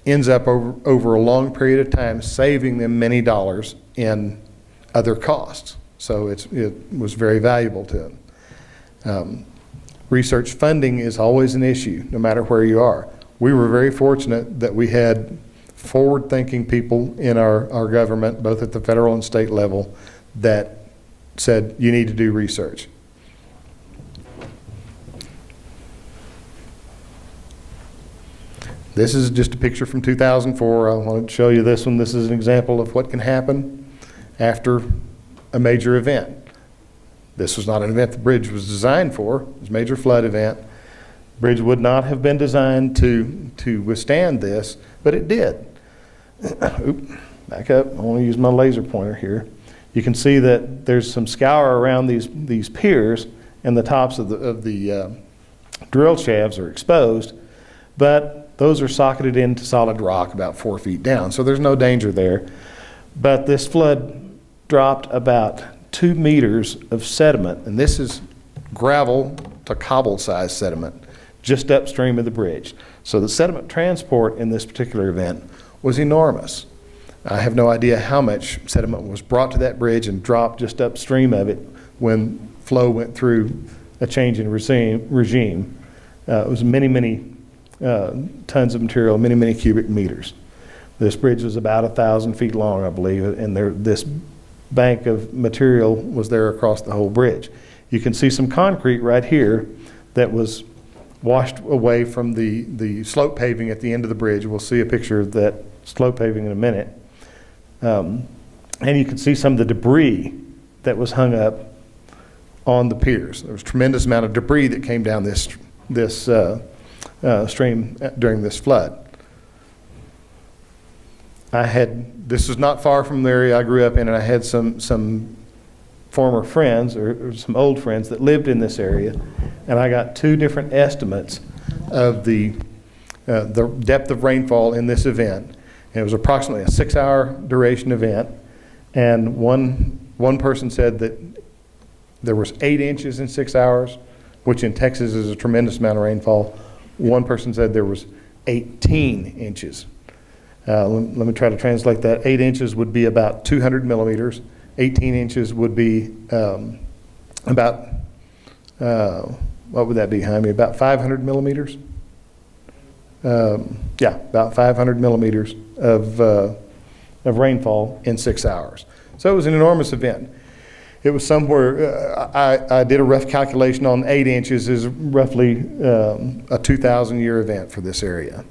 ends up over a long period of time saving them many dollars in other costs. So it was very valuable to them. Research funding is always an issue, no matter where you are. We were very fortunate that we had forward-thinking people in our government, both at the federal and state level, that said, you need to do research. This is just a picture from 2004. I wanted to show you this one. This is an example of what can happen after a major event. This was not an event the bridge was designed for. It was a major flood event. The bridge would not have been designed to withstand this, but it did. Oop, back up. I want to use my laser pointer here. You can see that there's some scour around these piers, and the tops of the drill shafts are exposed, but those are socketed into solid rock about 4 feet down, so there's no danger there. But this flood dropped about 2 meters of sediment, and this is gravel to cobble-sized sediment just upstream of the bridge. So the sediment transport in this particular event was enormous. I have no idea how much sediment was brought to that bridge and dropped just upstream of it when flow went through a change in regime. It was many tons of material, many cubic meters. This bridge was about 1,000 feet long, I believe, and this bank of material was there across the whole bridge. You can see some concrete right here that was washed away from the slope paving at the end of the bridge. We'll see a picture of that slope paving in a minute. And you can see some of the debris that was hung up on the piers. There was a tremendous amount of debris that came down this stream during this flood. This was not far from the area I grew up in, and I had some former friends or some old friends that lived in this area, and I got 2 different estimates of the depth of rainfall in this event. And it was approximately a 6-hour duration event, and one person said that there was 8 inches in 6 hours, which in Texas is a tremendous amount of rainfall. One person said there was 18 inches. Let me try to translate that. 8 inches would be about 200 millimeters. 18 inches would be about, what would that be, Jaime? About 500 millimeters? Yeah, about 500 millimeters of rainfall in 6 hours. So it was an enormous event. It was somewhere, I did a rough calculation on 8 inches is roughly a 2,000-year event for this area.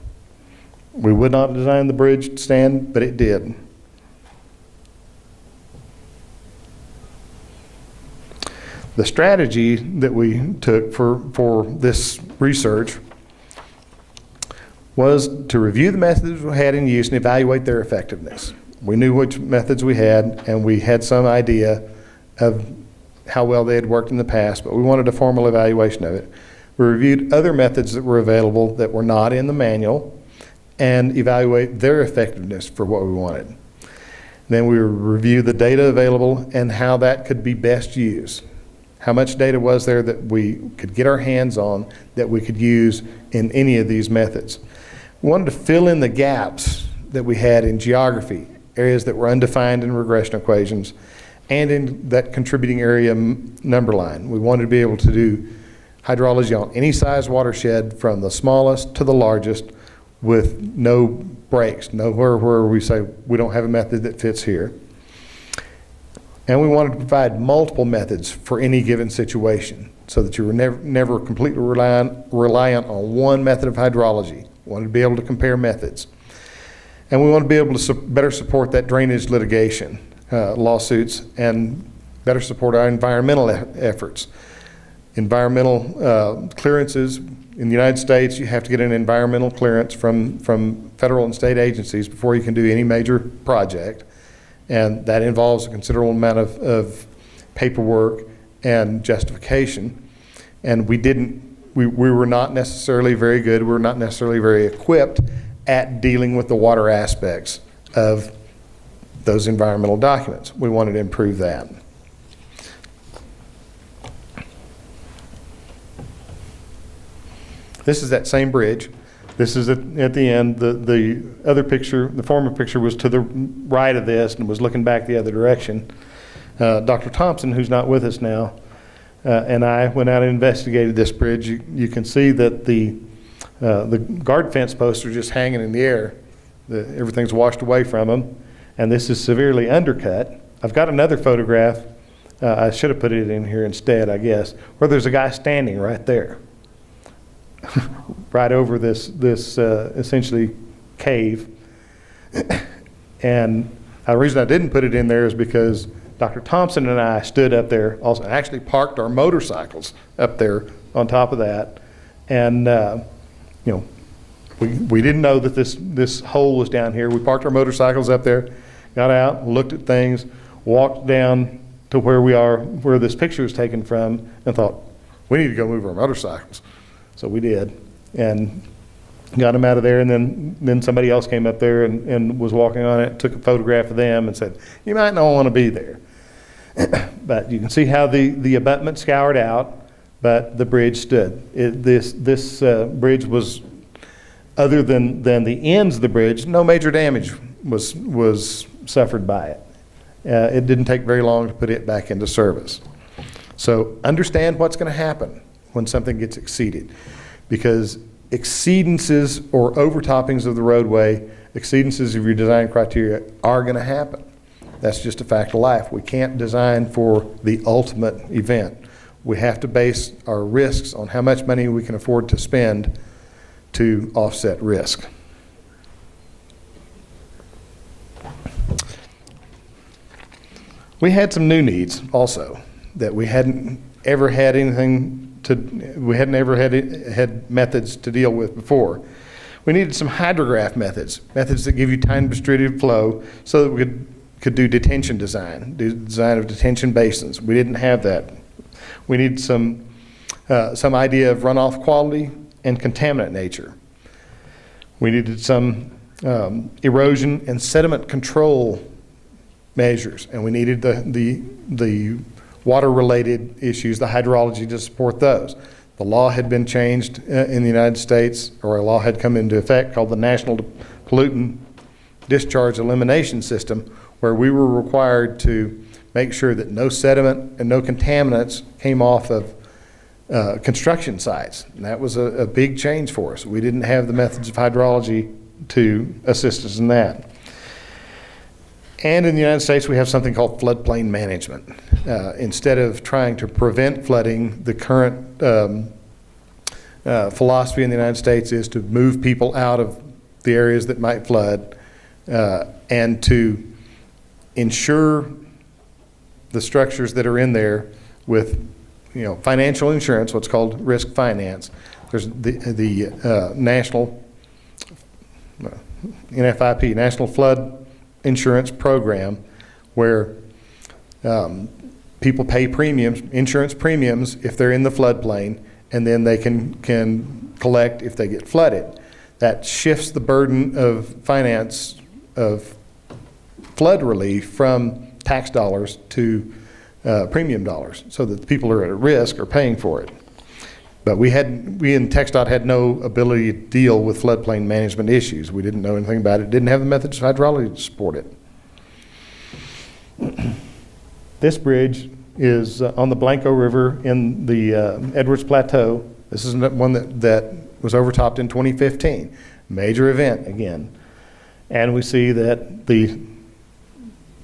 We would not design the bridge to stand, but it did. The strategy that we took for this research was to review the methods we had in use and evaluate their effectiveness. We knew which methods we had, and we had some idea of how well they had worked in the past, but we wanted a formal evaluation of it. We reviewed other methods that were available that were not in the manual and evaluate their effectiveness for what we wanted. Then we reviewed the data available and how that could be best used. How much data was there that we could get our hands on that we could use in any of these methods. We wanted to fill in the gaps that we had in geography, areas that were undefined in regression equations, and in that contributing area number line. We wanted to be able to do hydrology on any size watershed from the smallest to the largest with no breaks, nowhere where we say we don't have a method that fits here. And we wanted to provide multiple methods for any given situation so that you were never completely reliant on one method of hydrology. We wanted to be able to compare methods. And we wanted to be able to better support that drainage litigation, lawsuits, and better support our environmental efforts. Environmental clearances in the United States, you have to get an environmental clearance from federal and state agencies before you can do any major project. And that involves a considerable amount of paperwork and justification. And we were not necessarily very good, we were not necessarily very equipped at dealing with the water aspects of those environmental documents. We wanted to improve that. This is that same bridge. This is at the end. The other picture, the former picture, was to the right of this and was looking back the other direction. Dr. Thompson, who's not with us now, and I went out and investigated this bridge. You can see that the guard fence posts are just hanging in the air. Everything's washed away from them, and this is severely undercut. I've got another photograph. I should have put it in here instead, I guess, where there's a guy standing right there, right over this essentially cave. And the reason I didn't put it in there is because Dr. Thompson and I stood up there, also actually parked our motorcycles up there on top of that, and you know, we didn't know that this hole was down here. We parked our motorcycles up there, got out, looked at things, walked down to where we are, where this picture is taken from, and thought, we need to go move our motorcycles. So we did, and got them out of there, and then somebody else came up there and was walking on it, took a photograph of them and said, you might not want to be there. But you can see how the abutment scoured out, but the bridge stood. This bridge was, other than the ends of the bridge, no major damage was suffered by it. It didn't take very long to put it back into service. So understand what's going to happen when something gets exceeded, because exceedances or overtoppings of the roadway, exceedances of your design criteria are going to happen. That's just a fact of life. We can't design for the ultimate event. We have to base our risks on how much money we can afford to spend to offset risk. We had some new needs also that we hadn't ever had had methods to deal with before. We needed some hydrograph methods that give you time distributed flow so that we could do detention design of detention basins. We didn't have that. We need some idea of runoff quality and contaminant nature. We needed some erosion and sediment control measures, and we needed the water-related issues, the hydrology, to support those. The law had been changed in the United States, or a law had come into effect called the National Pollutant Discharge Elimination System, where we were required to make sure that no sediment and no contaminants came off of construction sites. And that was a big change for us. We didn't have the methods of hydrology to assist us in that. And in the United States, we have something called floodplain management. Instead of trying to prevent flooding, the current philosophy in the United States is to move people out of the areas that might flood and to ensure the structures that are in there with, financial insurance, what's called risk finance. There's the national NFIP, National Flood Insurance Program, where people pay premiums, insurance premiums, if they're in the floodplain, and then they can collect if they get flooded. That shifts the burden of finance of flood relief from tax dollars to premium dollars, so that the people who are at risk are paying for it. But we in TxDOT had no ability to deal with floodplain management issues. We didn't know anything about it, didn't have the methods of hydrology to support it. This bridge is on the Blanco River in the Edwards Plateau. This is one that was overtopped in 2015. Major event again. And we see that the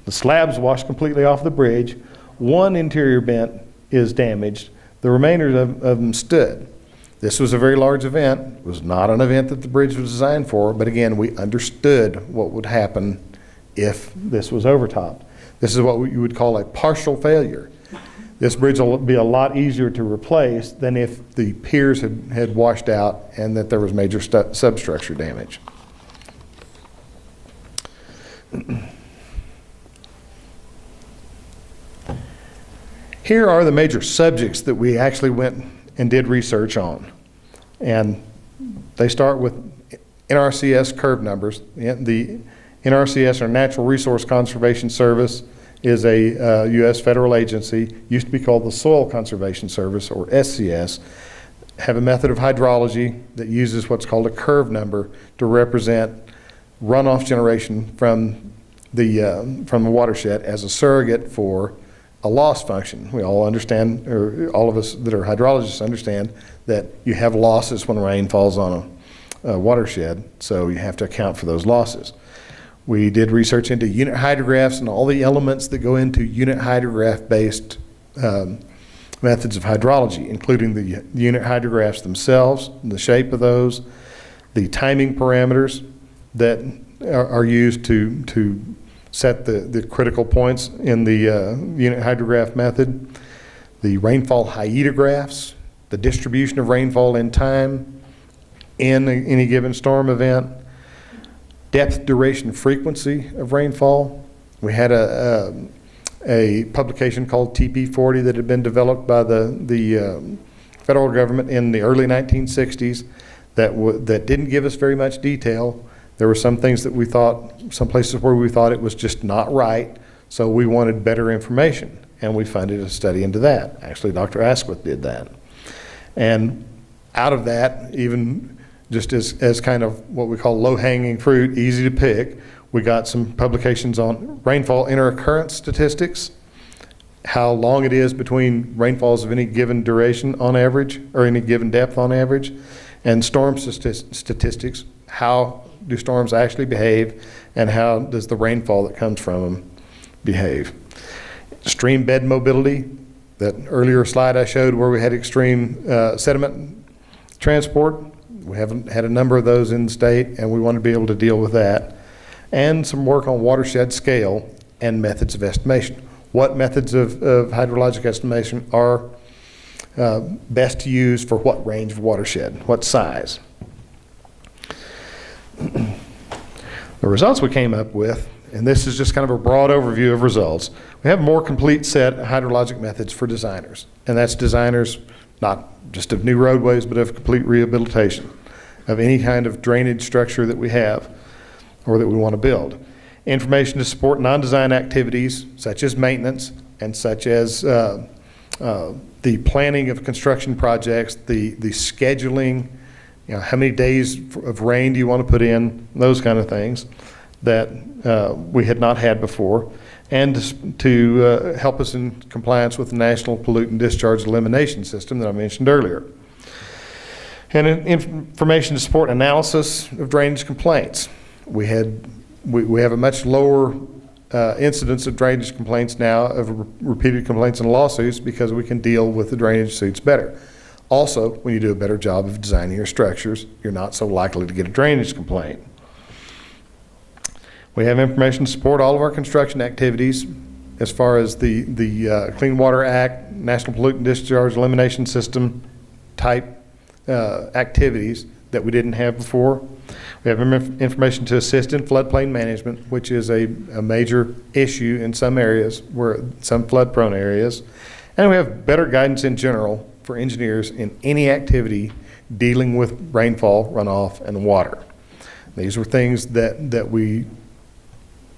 slabs washed completely off the bridge. One interior bent is damaged. The remainder of them stood. This was a very large event. It was not an event that the bridge was designed for, but again, we understood what would happen if this was overtopped. This is what you would call a partial failure. This bridge will be a lot easier to replace than if the piers had washed out and that there was major substructure damage. Here are the major subjects that we actually went and did research on. And they start with NRCS curve numbers. The NRCS, or Natural Resource Conservation Service, is a U.S. federal agency, used to be called the Soil Conservation Service, or SCS, have a method of hydrology that uses what's called a curve number to represent runoff generation from the watershed as a surrogate for a loss function. We all understand, or all of us that are hydrologists understand, that you have losses when rain falls on a watershed, so you have to account for those losses. We did research into unit hydrographs and all the elements that go into unit hydrograph-based methods of hydrology, including the unit hydrographs themselves, the shape of those, the timing parameters that are used to set the critical points in the unit hydrograph method, the rainfall hyedographs, the distribution of rainfall in time in any given storm event, depth, duration, frequency of rainfall. We had a publication called TP40 that had been developed by the federal government in the early 1960s that didn't give us very much detail. There were some things that we thought, some places where we thought it was just not right, so we wanted better information, and we funded a study into that. Actually, Dr. Asquith did that. And out of that, even just as kind of what we call low-hanging fruit, easy to pick, we got some publications on rainfall interoccurrence statistics, how long it is between rainfalls of any given duration on average, or any given depth on average, and storm statistics, how do storms actually behave, and how does the rainfall that comes from them behave. Stream bed mobility, that earlier slide I showed where we had extreme sediment transport, we haven't had a number of those in the state, and we want to be able to deal with that. And some work on watershed scale and methods of estimation. What methods of hydrologic estimation are best to use for what range of watershed, what size? The results we came up with, and this is just kind of a broad overview of results, we have a more complete set of hydrologic methods for designers. And that's designers not just of new roadways, but of complete rehabilitation of any kind of drainage structure that we have or that we want to build. Information to support non-design activities such as maintenance and such as the planning of construction projects, the scheduling, how many days of rain do you want to put in, those kind of things that we had not had before, and to help us in compliance with the National Pollutant Discharge Elimination System that I mentioned earlier. And information to support analysis of drainage complaints. We have a much lower incidence of drainage complaints now, of repeated complaints and lawsuits, because we can deal with the drainage suits better. Also, when you do a better job of designing your structures, you're not so likely to get a drainage complaint. We have information to support all of our construction activities as far as the Clean Water Act, National Pollutant Discharge Elimination System type activities that we didn't have before. We have information to assist in floodplain management, which is a major issue in some areas, some flood-prone areas. And we have better guidance in general for engineers in any activity dealing with rainfall, runoff, and water. These were things that we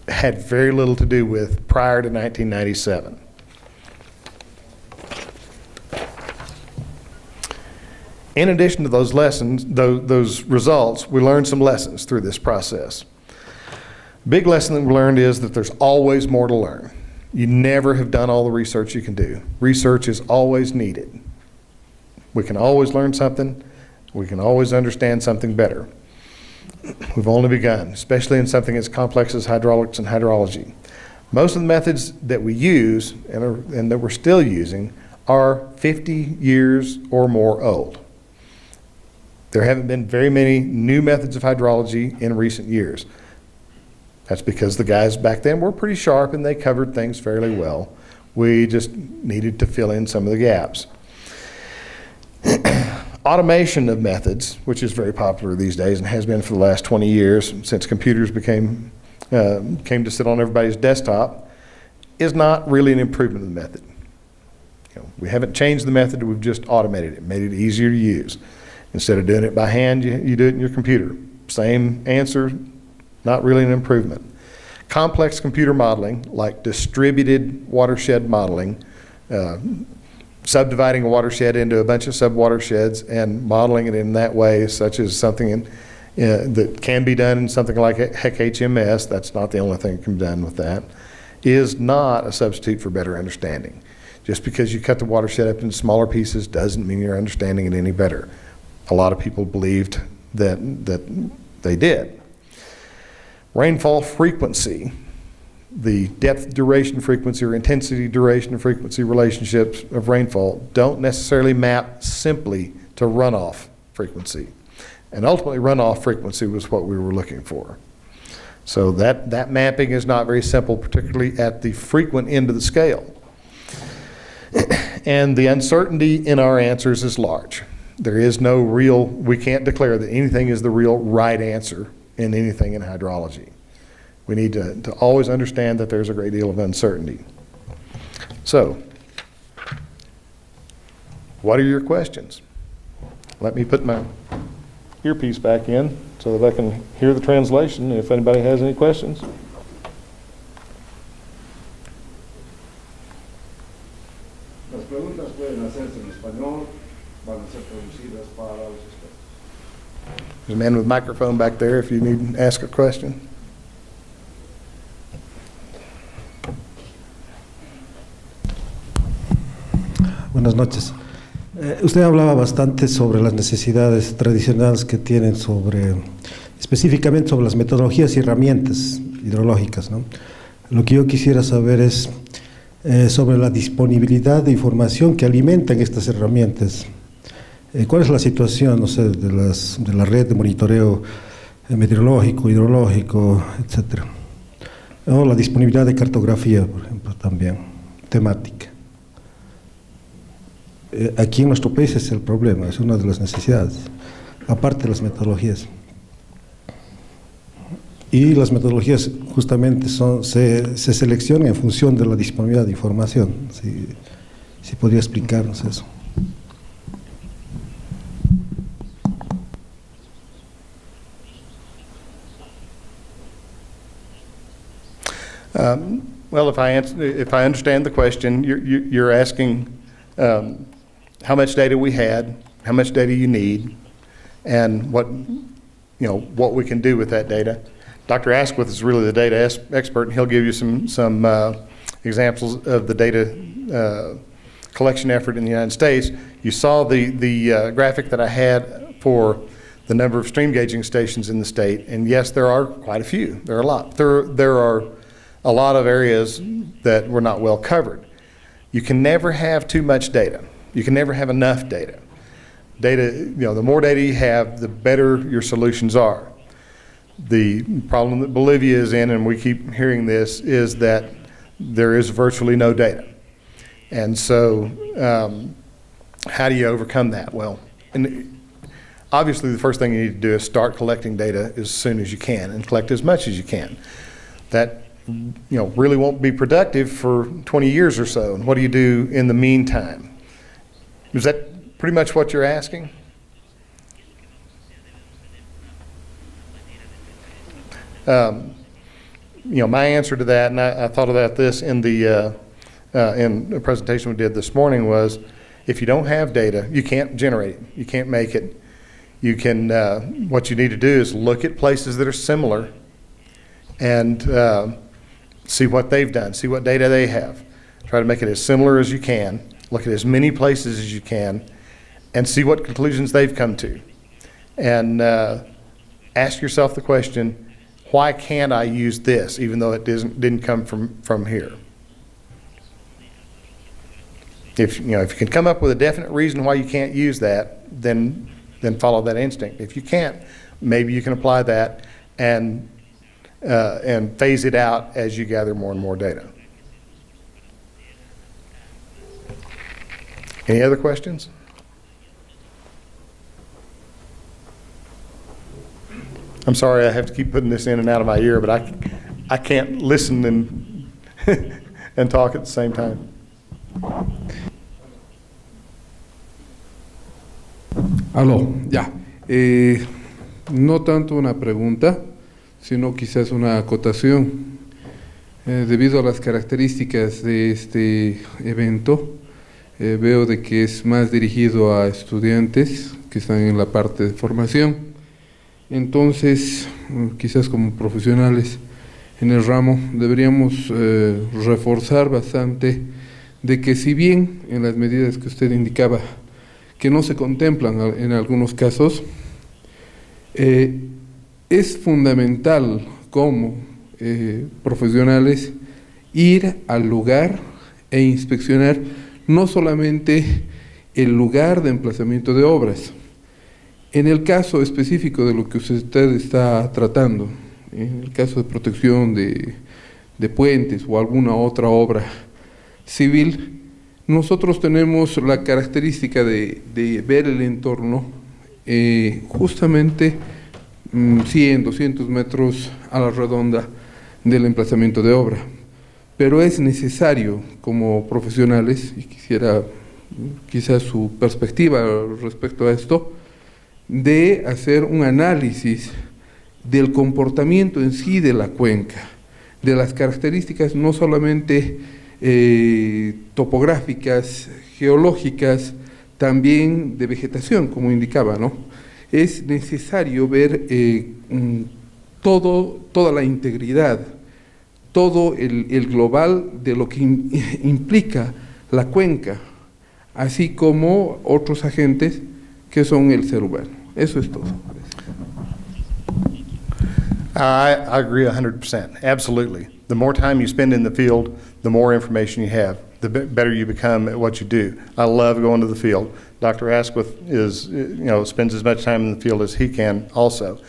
had very little to do with prior to 1997. In addition to those lessons, those results, we learned some lessons through this process. Big lesson that we learned is that there's always more to learn. You never have done all the research you can do. Research is always needed. We can always learn something. We can always understand something better. We've only begun, especially in something as complex as hydraulics and hydrology. Most of the methods that we use and that we're still using are 50 years or more old. There haven't been very many new methods of hydrology in recent years. That's because the guys back then were pretty sharp and they covered things fairly well. We just needed to fill in some of the gaps. Automation of methods, which is very popular these days and has been for the last 20 years since computers came to sit on everybody's desktop, is not really an improvement of the method. We haven't changed the method, we've just automated it, made it easier to use. Instead of doing it by hand, you do it in your computer. Same answer, not really an improvement. Complex computer modeling, like distributed watershed modeling, subdividing a watershed into a bunch of sub-watersheds and modeling it in that way, such as something that can be done in something like HEC-HMS, that's not the only thing that can be done with that, is not a substitute for better understanding. Just because you cut the watershed up into smaller pieces doesn't mean you're understanding it any better. A lot of people believed that they did. Rainfall frequency, the depth duration frequency or intensity duration frequency relationships of rainfall don't necessarily map simply to runoff frequency. And ultimately runoff frequency was what we were looking for. So that mapping is not very simple, particularly at the frequent end of the scale. And the uncertainty in our answers is large. There is no real, we can't declare that anything is the real right answer in anything in hydrology. We need to always understand that there's a great deal of uncertainty. So, what are your questions? Let me put my earpiece back in so that I can hear the translation if anybody has any questions. Las preguntas pueden hacerse en español, van a ser traducidas para los expertos. There's a man with a microphone back there if you need to ask a question. Buenas noches. Usted hablaba bastante sobre las necesidades tradicionales que tienen específicamente sobre las metodologías y herramientas hidrológicas, ¿no? Lo que yo quisiera saber es sobre la disponibilidad de información que alimentan estas herramientas. ¿Cuál es la situación, no sé, de la red de monitoreo meteorológico, hidrológico, etcétera? O la disponibilidad de cartografía, por ejemplo, también, temática. Aquí en nuestro país es el problema, es una de las necesidades, aparte de las metodologías. Y las metodologías justamente se seleccionan en función de la disponibilidad de información. Si podría explicarnos eso. Well, if I understand the question, you're asking how much data we had, how much data you need, and what we can do with that data. Dr. Asquith is really the data expert, and he'll give you some examples of the data collection effort in the United States. You saw the graphic that I had for the number of stream gauging stations in the state, and yes, there are quite a few. There are a lot. There are a lot of areas that were not well covered. You can never have too much data. You can never have enough data. The more data you have, the better your solutions are. The problem that Bolivia is in, and we keep hearing this, is that there is virtually no data. And so how do you overcome that? Well, and obviously the first thing you need to do is start collecting data as soon as you can and collect as much as you can. That really won't be productive for 20 years or so. And what do you do in the meantime? Is that pretty much what you're asking? My answer to that, and I thought about this in the presentation we did this morning, was if you don't have data, you can't generate it. You can't make it. You can. What you need to do is look at places that are similar and see what they've done, see what data they have. Try to make it as similar as you can. Look at as many places as you can and see what conclusions they've come to. And ask yourself the question, why can't I use this even though it didn't come from here? If you can come up with a definite reason why you can't use that, then follow that instinct. If you can't, maybe you can apply that and phase it out as you gather more and more data. Any other questions? I'm sorry I have to keep putting this in and out of my ear, but I can't listen and talk at the same time. Aló, ya. No tanto una pregunta, sino quizás una acotación. Debido a las características de este evento, veo de que es más dirigido a estudiantes que están en la parte de formación. Entonces, quizás como profesionales en el ramo, deberíamos reforzar bastante de que, si bien en las medidas que usted indicaba que no se contemplan en algunos casos, es fundamental como profesionales ir al lugar e inspeccionar no solamente el lugar de emplazamiento de obras. En el caso específico de lo que usted está tratando, en el caso de protección de puentes o alguna otra obra civil, nosotros tenemos la característica de ver el entorno justamente 100, 200 metros a la redonda del emplazamiento de obra. Pero es necesario, como profesionales, y quisiera quizás su perspectiva respecto a esto, de hacer un análisis del comportamiento en sí de la cuenca, de las características no solamente topográficas, geológicas, también de vegetación, como indicaba, ¿no? Es necesario ver toda la integridad, todo el global de lo que implica la cuenca, así como otros agentes que son el ser humano. Eso es todo. I agree 100%. Absolutely. The more time you spend in the field, the more information you have, the better you become at what you do. I love going to the field. Dr. Asquith spends as much time in the field as he can also.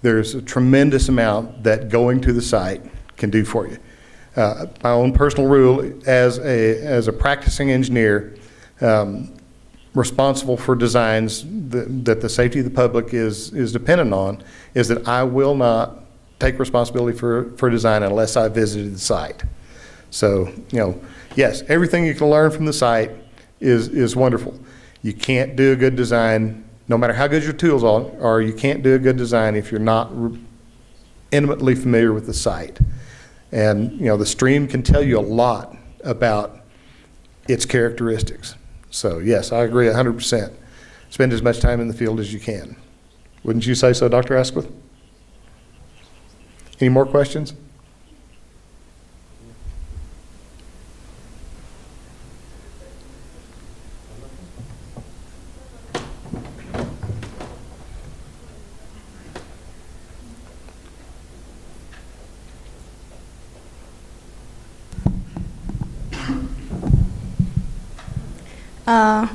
There's a tremendous amount that going to the site can do for you. My own personal rule as a practicing engineer, responsible for designs that the safety of the public is dependent on, is that I will not take responsibility for design unless I visited the site. So, yes, everything you can learn from the site is wonderful. You can't do a good design, no matter how good your tools are, you can't do a good design if you're not intimately familiar with the site. And, the stream can tell you a lot about its characteristics. So, yes, I agree 100%. Spend as much time in the field as you can. Wouldn't you say so, Dr. Asquith? Any more questions?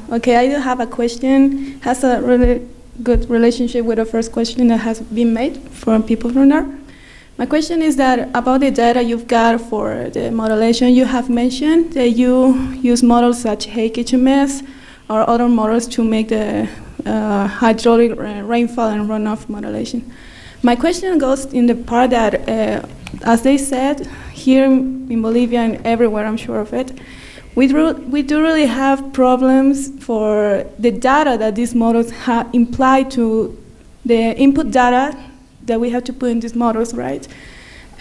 Okay, I do have a question. Has a really good relationship with the first question that has been made from people from there. My question is that about the data you've got for the modulation, you have mentioned that you use models such as HMS or other models to make the hydraulic rainfall and runoff modulation. My question goes in the part that, as they said, here in Bolivia and everywhere, I'm sure of it, we do really have problems for the data that these models imply to the input data that we have to put in these models, right?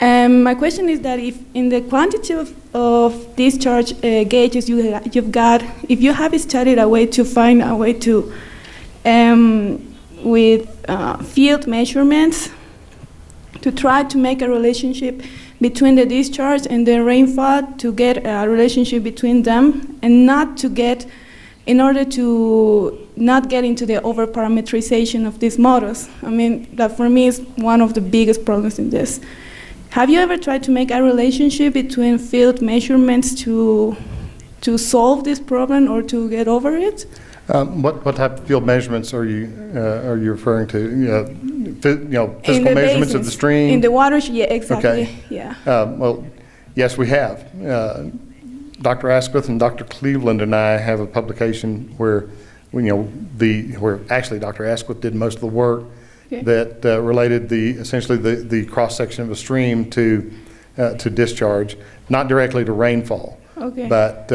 My question is that if in the quantity of discharge gauges you've got, if you have studied a way to find a way to, with field measurements, to try to make a relationship between the discharge and the rainfall, to get a relationship between them, and not to get, in order to not get into the over-parameterization of these models. I mean, that for me is one of the biggest problems in this. Have you ever tried to make a relationship between field measurements to solve this problem or to get over it? What type of field measurements are you referring to? Physical measurements of the stream? In the watershed, yeah, exactly. Okay. Yeah. Well, yes, we have. Dr. Asquith and Dr. Cleveland and I have a publication where, where actually Dr. Asquith did most of the work, okay, that related essentially the cross section of a stream to discharge, not directly to rainfall. Okay. But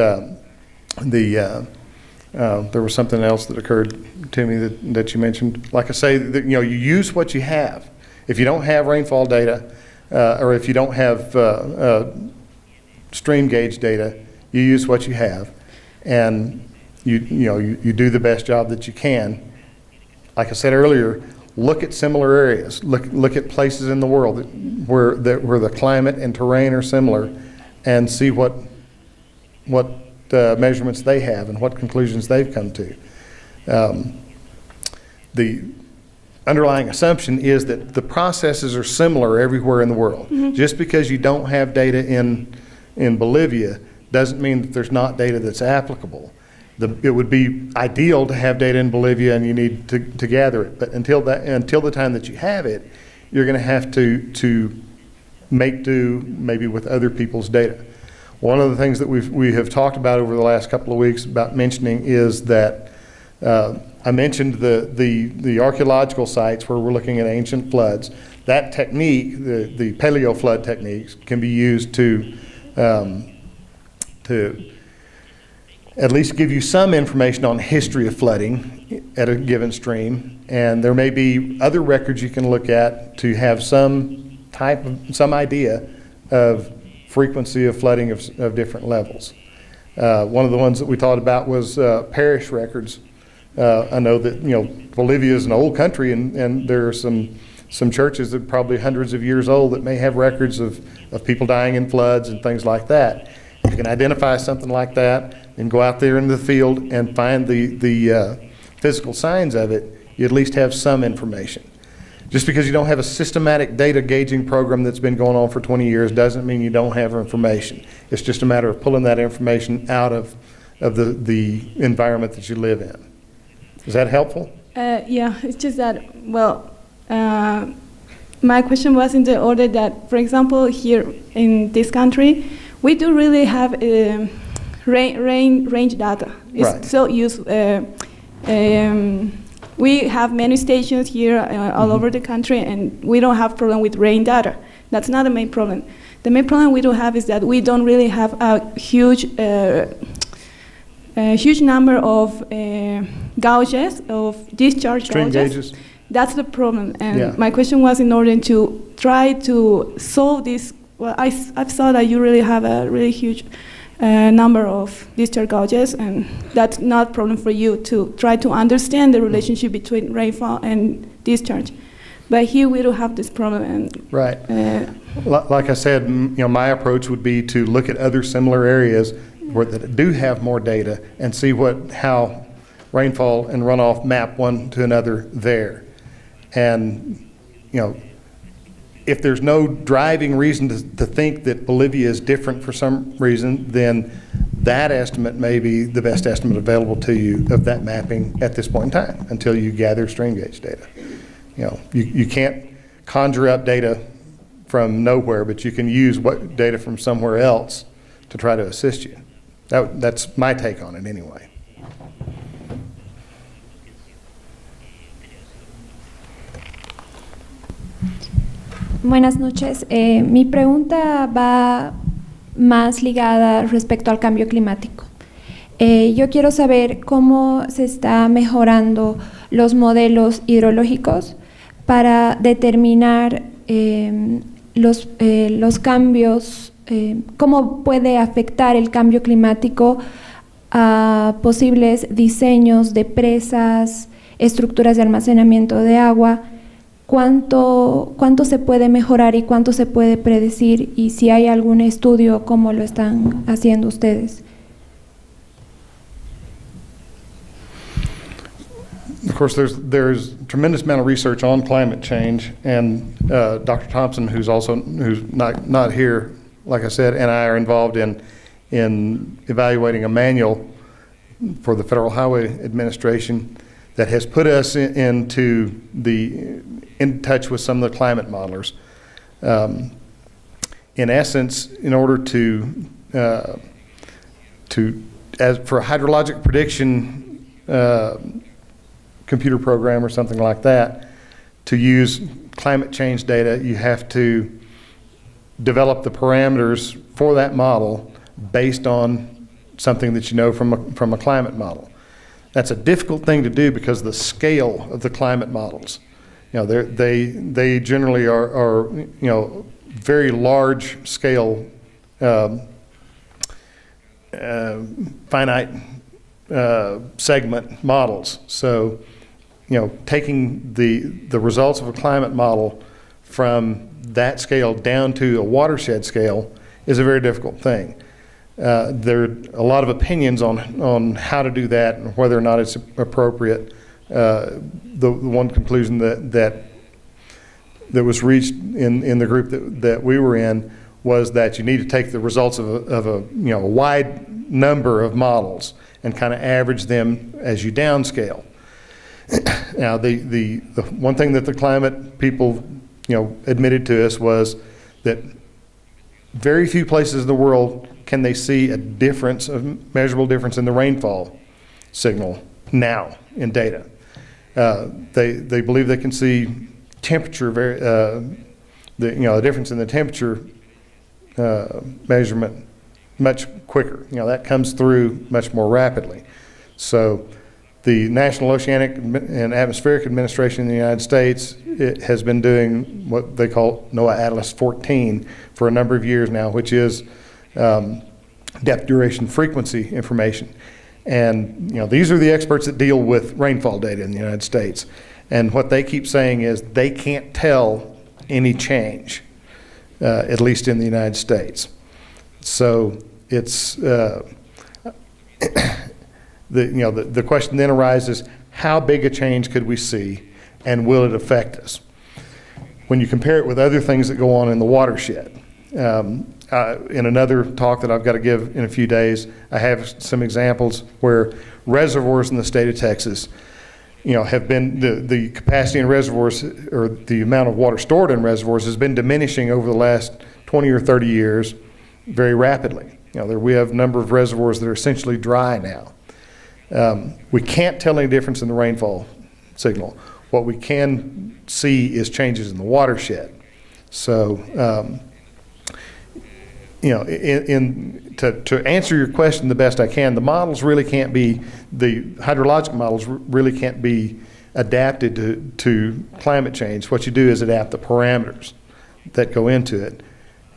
there was something else that occurred to me that you mentioned. Like I say, you use what you have. If you don't have rainfall data, or if you don't have stream gauge data, you use what you have, and you do the best job that you can. Like I said earlier, look at similar areas. Look at places in the world where the climate and terrain are similar, and see what measurements they have and what conclusions they've come to. The underlying assumption is that the processes are similar everywhere in the world. Mm-hmm. Just because you don't have data in Bolivia doesn't mean that there's not data that's applicable. It would be ideal to have data in Bolivia, and you need to gather it. But until the time that you have it, you're going to have to make do maybe with other people's data. One of the things that we have talked about over the last couple of weeks about mentioning is that I mentioned the archaeological sites where we're looking at ancient floods. That technique, the paleo flood techniques, can be used to at least give you some information on history of flooding at a given stream, and there may be other records you can look at to have some idea of frequency of flooding of different levels. One of the ones that we thought about was parish records. I know that Bolivia is an old country, and there are some churches that are probably hundreds of years old that may have records of people dying in floods and things like that. You can identify something like that and go out there into the field and find the physical signs of it. You at least have some information. Just because you don't have a systematic data gauging program that's been going on for 20 years doesn't mean you don't have information. It's just a matter of pulling that information out of the environment that you live in. Is that helpful? Yeah, it's just that, my question was in the order that, for example, here in this country, we do really have range data. It's right. still used. We have many stations here all over the country, and we don't have problem with rain data. That's not the main problem. The main problem we do have is that we don't really have a huge number of gauges, of discharge Stream gauges. gauges. That's the problem. And Yeah. my question was in order to try to solve this. Well, I saw that you really have a really huge number of discharge gauges, and that's not a problem for you to try to understand the relationship between rainfall and discharge. But here we don't have this problem. And, right. Like I said, my approach would be to look at other similar areas that do have more data and see how rainfall and runoff map one to another there. And if there's no driving reason to think that Bolivia is different for some reason, then that estimate may be the best estimate available to you of that mapping at this point in time until you gather stream gauge data. You can't conjure up data from nowhere, but you can use data from somewhere else to try to assist you. That's my take on it anyway. Buenas noches. Mi pregunta va más ligada respecto al cambio climático. Yo quiero saber cómo se está mejorando los modelos hidrológicos para determinar los cambios, cómo puede afectar el cambio climático a posibles diseños de presas, estructuras de almacenamiento de agua. ¿Cuánto se puede mejorar y cuánto se puede predecir? Y si hay algún estudio, ¿cómo lo están haciendo ustedes? Of course, there's a tremendous amount of research on climate change, and Dr. Thompson, who's not here, like I said, and I are involved in evaluating a manual for the Federal Highway Administration that has put us in touch with some of the climate modelers. In essence, in order for a hydrologic prediction computer program or something like that, to use climate change data, you have to develop the parameters for that model based on something that you know from a climate model. That's a difficult thing to do because of the scale of the climate models. They generally are very large scale finite segment models. So, taking the results of a climate model from that scale down to a watershed scale is a very difficult thing. There are a lot of opinions on how to do that and whether or not it's appropriate. The one conclusion that was reached in the group that we were in was that you need to take the results of a wide number of models and kind of average them as you downscale. Now, the one thing that the climate people admitted to us was that very few places in the world can they see a measurable difference in the rainfall signal now in data. They believe they can see temperature, the difference in the temperature measurement much quicker. That comes through much more rapidly. So the National Oceanic and Atmospheric Administration in the United States has been doing what they call NOAA Atlas 14 for a number of years now, which is depth, duration, frequency information. And these are the experts that deal with rainfall data in the United States. And what they keep saying is they can't tell any change, at least in the United States. So it's the question then arises: how big a change could we see, and will it affect us? When you compare it with other things that go on in the watershed. In another talk that I've got to give in a few days, I have some examples where reservoirs in the state of Texas, have been, the capacity in reservoirs, or the amount of water stored in reservoirs, has been diminishing over the last 20 or 30 years very rapidly. We have a number of reservoirs that are essentially dry now. We can't tell any difference in the rainfall signal. What we can see is changes in the watershed. So, to answer your question the best I can, the models really can't be, the hydrologic models really can't be adapted to climate change. What you do is adapt the parameters that go into it.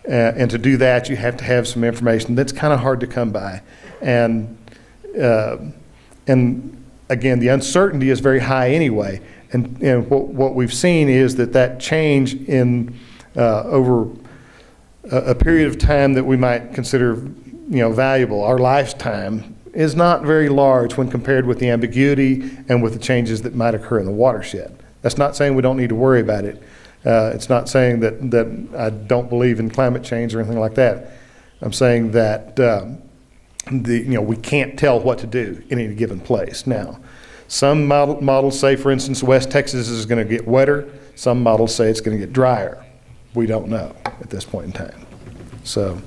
And to do that, you have to have some information that's kind of hard to come by. And again, the uncertainty is very high anyway. And what we've seen is that change in over a period of time that we might consider valuable, our lifetime, is not very large when compared with the ambiguity and with the changes that might occur in the watershed. That's not saying we don't need to worry about it. It's not saying that I don't believe in climate change or anything like that. I'm saying that we can't tell what to do in any given place. Now, some models say, for instance, West Texas is going to get wetter. Some models say it's going to get drier. We don't know at this point in time. So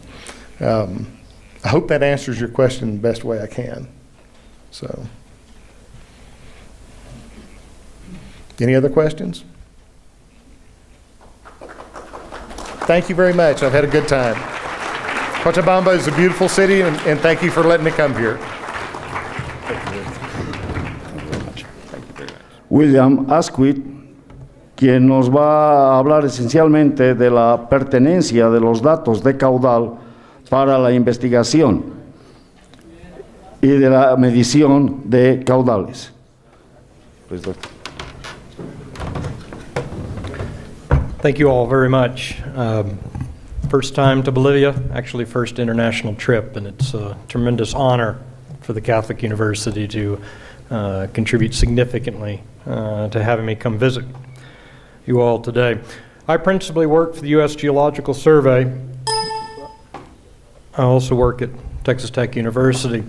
I hope that answers your question the best way I can. So, any other questions? Thank you very much. I've had a good time. Cochabamba is a beautiful city, and thank you for letting me come here. William Asquith, quien nos va a hablar esencialmente de la pertenencia de los datos de caudal para la investigación y de la medición de caudales. Please, Doctor. Thank you all very much. First time to Bolivia, actually first international trip, and it's a tremendous honor for the Catholic University to contribute significantly to having me come visit you all today. I principally work for the U.S. Geological Survey. I also work at Texas Tech University. I'm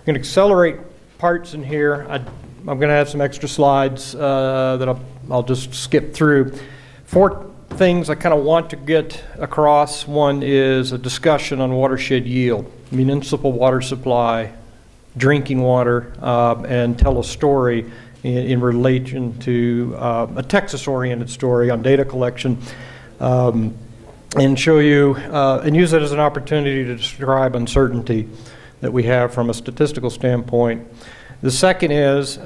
going to accelerate parts in here. I'm going to have some extra slides that I'll just skip through. 4 things I kind of want to get across. One is a discussion on watershed yield, municipal water supply, drinking water, and tell a story in relation to a Texas-oriented story on data collection, and show you and use it as an opportunity to describe uncertainty that we have from a statistical standpoint. The second is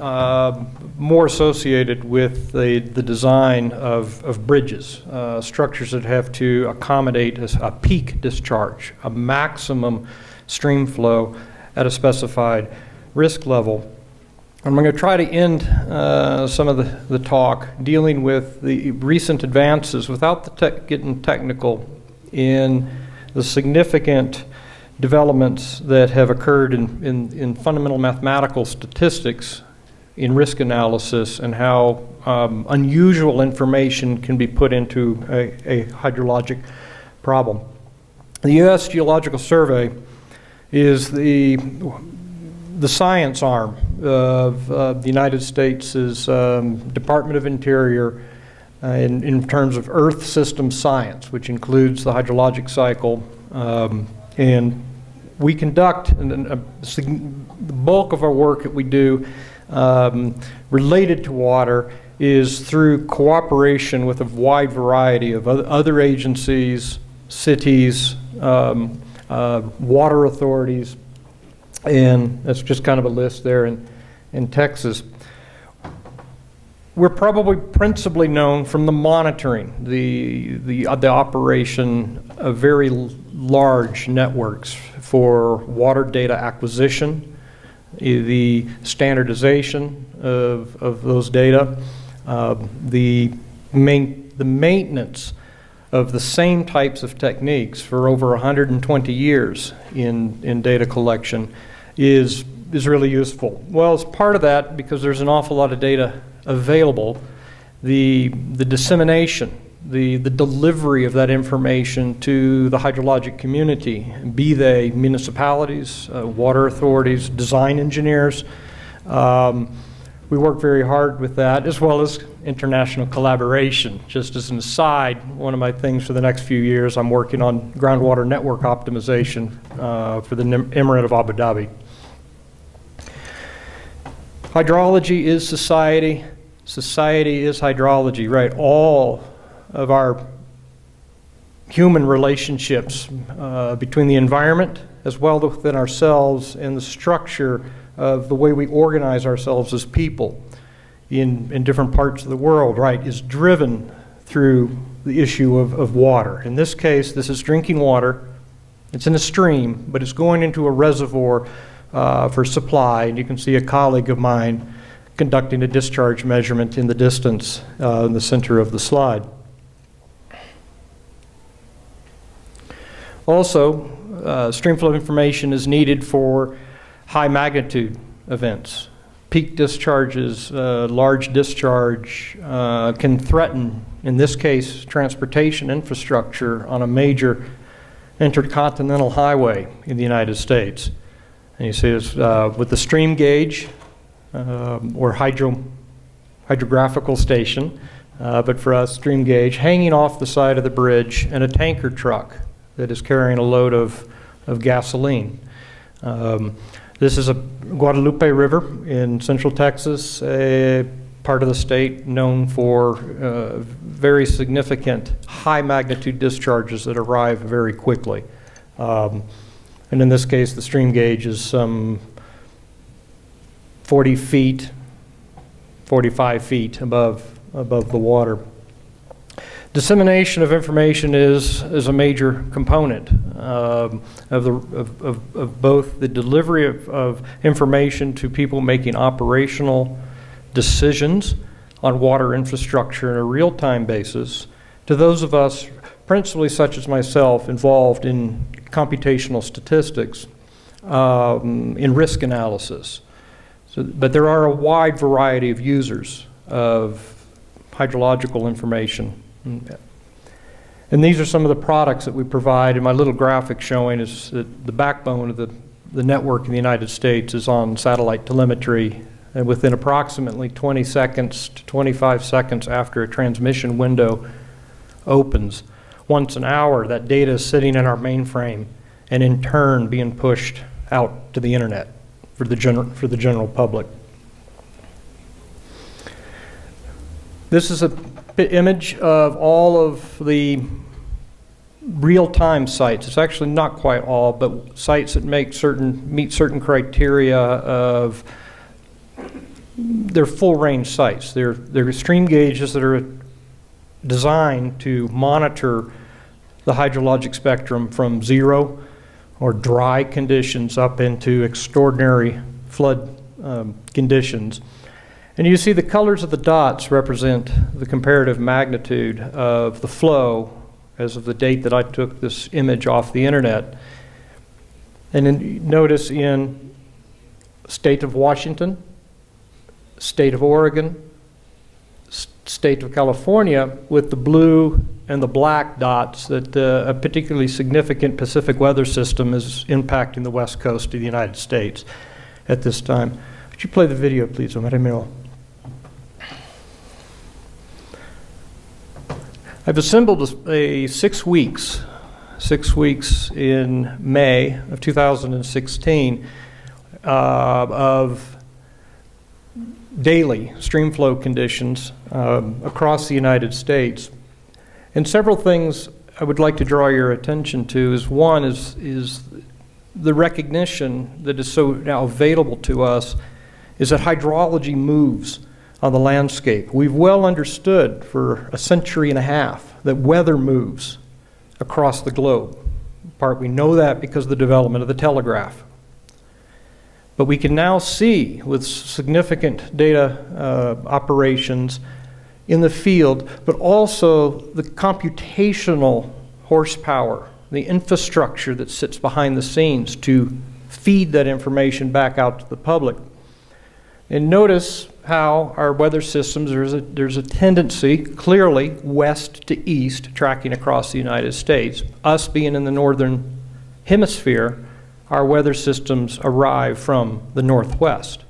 more associated with the design of bridges, structures that have to accommodate a peak discharge, a maximum stream flow, at a specified risk level. I'm going to try to end some of the talk dealing with the recent advances without getting technical in the significant developments that have occurred in fundamental mathematical statistics in risk analysis and how unusual information can be put into a hydrologic problem. The U.S. Geological Survey is the science arm of the United States' Department of Interior in terms of Earth system science, which includes the hydrologic cycle. And we conduct the bulk of our work that we do related to water is through cooperation with a wide variety of other agencies, cities, water authorities, and that's just kind of a list there in Texas. We're probably principally known from the monitoring, the operation of very large networks for water data acquisition, the standardization of those data, the maintenance of the same types of techniques for over 120 years in data collection is really useful. Well, as part of that, because there's an awful lot of data available, the dissemination, the delivery of that information to the hydrologic community, be they municipalities, water authorities, design engineers. We work very hard with that, as well as international collaboration. Just as an aside, one of my things for the next few years, I'm working on groundwater network optimization for the Emirate of Abu Dhabi. Hydrology is society. Society is hydrology, right? All of our human relationships between the environment as well as within ourselves and the structure of the way we organize ourselves as people in different parts of the world, right, is driven through the issue of water. In this case, this is drinking water. It's in a stream, but it's going into a reservoir for supply, and you can see a colleague of mine conducting a discharge measurement in the distance in the center of the slide. Also, streamflow information is needed for high magnitude events. Peak discharges, large discharge can threaten, in this case, transportation infrastructure on a major intercontinental highway in the United States. And you see this with the stream gauge or hydrographical station, but for us, stream gauge, hanging off the side of the bridge, and a tanker truck that is carrying a load of gasoline. This is a Guadalupe River in central Texas, a part of the state known for very significant high magnitude discharges that arrive very quickly. And in this case, the stream gauge is some 40 feet, 45 feet above the water. Dissemination of information is a major component of both the delivery of information to people making operational decisions on water infrastructure on a real-time basis, to those of us, principally such as myself, involved in computational statistics, in risk analysis. But there are a wide variety of users of hydrological information. And these are some of the products that we provide. And my little graphic showing is that the backbone of the network in the United States is on satellite telemetry. And within approximately 20 seconds to 25 seconds after a transmission window opens, once an hour, that data is sitting in our mainframe and in turn being pushed out to the internet for the general public. This is an image of all of the real-time sites. It's actually not quite all, but sites that meet certain criteria of they're full-range sites. They're stream gauges that are designed to monitor the hydrologic spectrum from 0 or dry conditions up into extraordinary flood conditions. And you see the colors of the dots represent the comparative magnitude of the flow as of the date that I took this image off the internet. And then notice in state of Washington, state of Oregon, state of California, with the blue and the black dots, that a particularly significant Pacific weather system is impacting the west coast of the United States at this time. Would you play the video, please, Manejo? I've assembled a 6 weeks in May of 2016 of daily stream flow conditions across the United States. And several things I would like to draw your attention to is one is the recognition that is so now available to us is that hydrology moves on the landscape. We've well understood for a century and a half that weather moves across the globe. In part, we know that because of the development of the telegraph. But we can now see with significant data operations in the field, but also the computational horsepower, the infrastructure that sits behind the scenes to feed that information back out to the public. And notice how our weather systems, there's a tendency clearly west to east tracking across the United States. Us being in the northern hemisphere, our weather systems arrive from the northwest.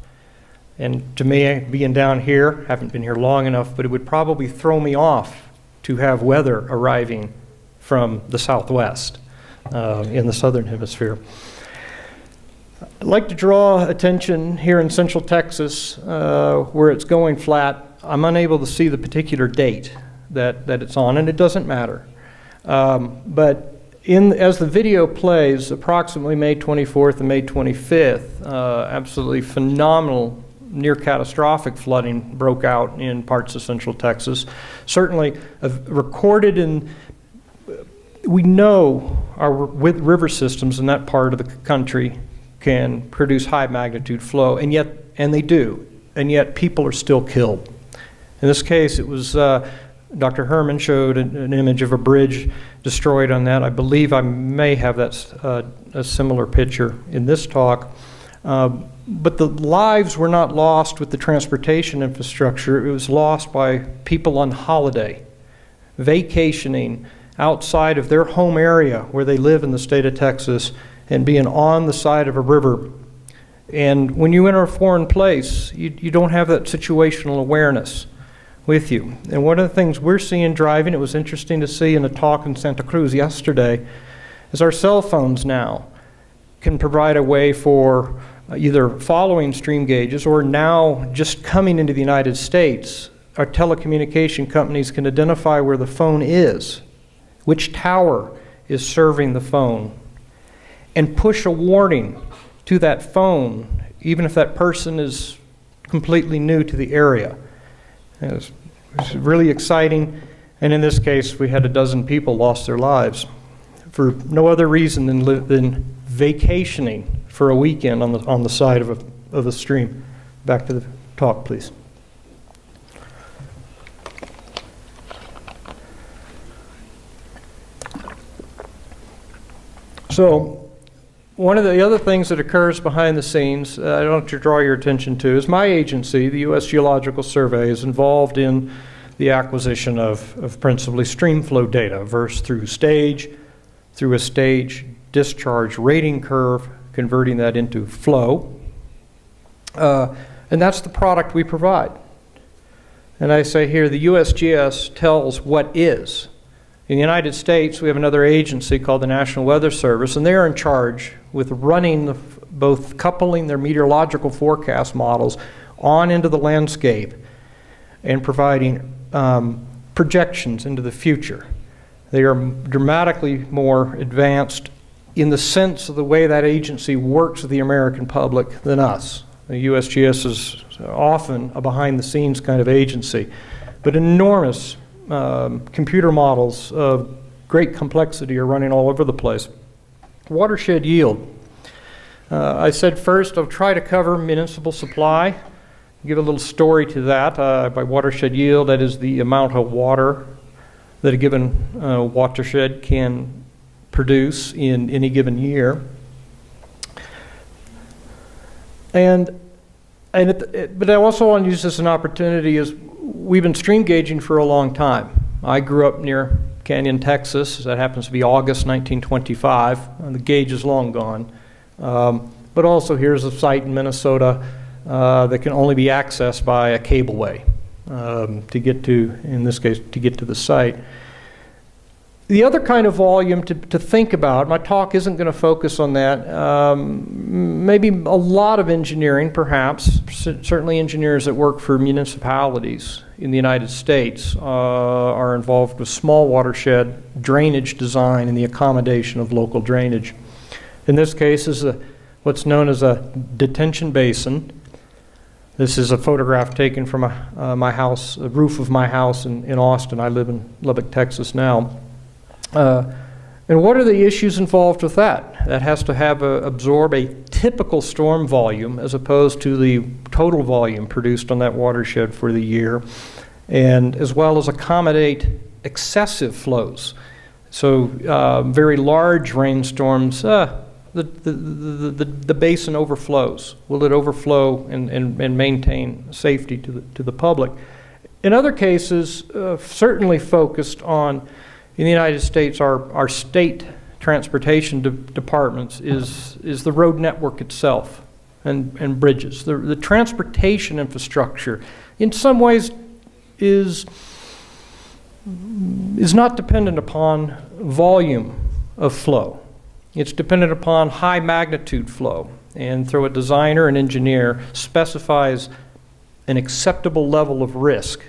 And to me, being down here, haven't been here long enough, but it would probably throw me off to have weather arriving from the southwest in the southern hemisphere. I'd like to draw attention here in central Texas where it's going flat. I'm unable to see the particular date that it's on, and it doesn't matter. But as the video plays, approximately May 24th and May 25th, absolutely phenomenal, near catastrophic flooding broke out in parts of central Texas. Certainly recorded in, we know our river systems in that part of the country can produce high magnitude flow, and they do, and yet people are still killed. In this case, it was Dr. Herman showed an image of a bridge destroyed on that. I believe I may have that a similar picture in this talk. But the lives were not lost with the transportation infrastructure. It was lost by people on holiday, vacationing outside of their home area where they live in the state of Texas, and being on the side of a river. And when you enter a foreign place, you don't have that situational awareness with you. And one of the things we're seeing driving, it was interesting to see in a talk in Santa Cruz yesterday, is our cell phones now can provide a way for either following stream gauges or now just coming into the United States. Our telecommunication companies can identify where the phone is, which tower is serving the phone, and push a warning to that phone, even if that person is completely new to the area. It's really exciting, and in this case, we had 12 people lost their lives for no other reason than vacationing for a weekend on the side of a stream. Back to the talk, please. So, one of the other things that occurs behind the scenes, I want to draw your attention to, is my agency, the U.S. Geological Survey, is involved in the acquisition of principally stream flow data, verse through a stage, discharge rating curve, converting that into flow. And that's the product we provide. And I say here, the USGS tells what is. In the United States, we have another agency called the National Weather Service, and they're in charge with running both coupling their meteorological forecast models on into the landscape and providing projections into the future. They are dramatically more advanced in the sense of the way that agency works with the American public than us. The USGS is often a behind-the-scenes kind of agency, but enormous computer models of great complexity are running all over the place. Watershed yield. I said first I'll try to cover municipal supply, give a little story to that. By watershed yield, that is the amount of water that a given watershed can produce in any given year. But I also want to use this as an opportunity is we've been stream gauging for a long time. I grew up near Canyon, Texas. That happens to be August 1925. And the gauge is long gone. But also here's a site in Minnesota that can only be accessed by a cableway to get to, in this case, to get to the site. The other kind of volume to think about, my talk isn't going to focus on that. Maybe a lot of engineering, perhaps, certainly engineers that work for municipalities in the United States are involved with small watershed drainage design and the accommodation of local drainage. In this case is what's known as a detention basin. This is a photograph taken from my house, the roof of my house in Austin. I live in Lubbock, Texas now. And what are the issues involved with that? That has to absorb a typical storm volume as opposed to the total volume produced on that watershed for the year, and as well as accommodate excessive flows. So very large rainstorms, the basin overflows. Will it overflow and maintain safety to the public? In other cases, certainly focused on, in the United States, our state transportation departments is the road network itself and bridges. The transportation infrastructure, in some ways, is not dependent upon volume of flow. It's dependent upon high magnitude flow. And through a designer and engineer specifies an acceptable level of risk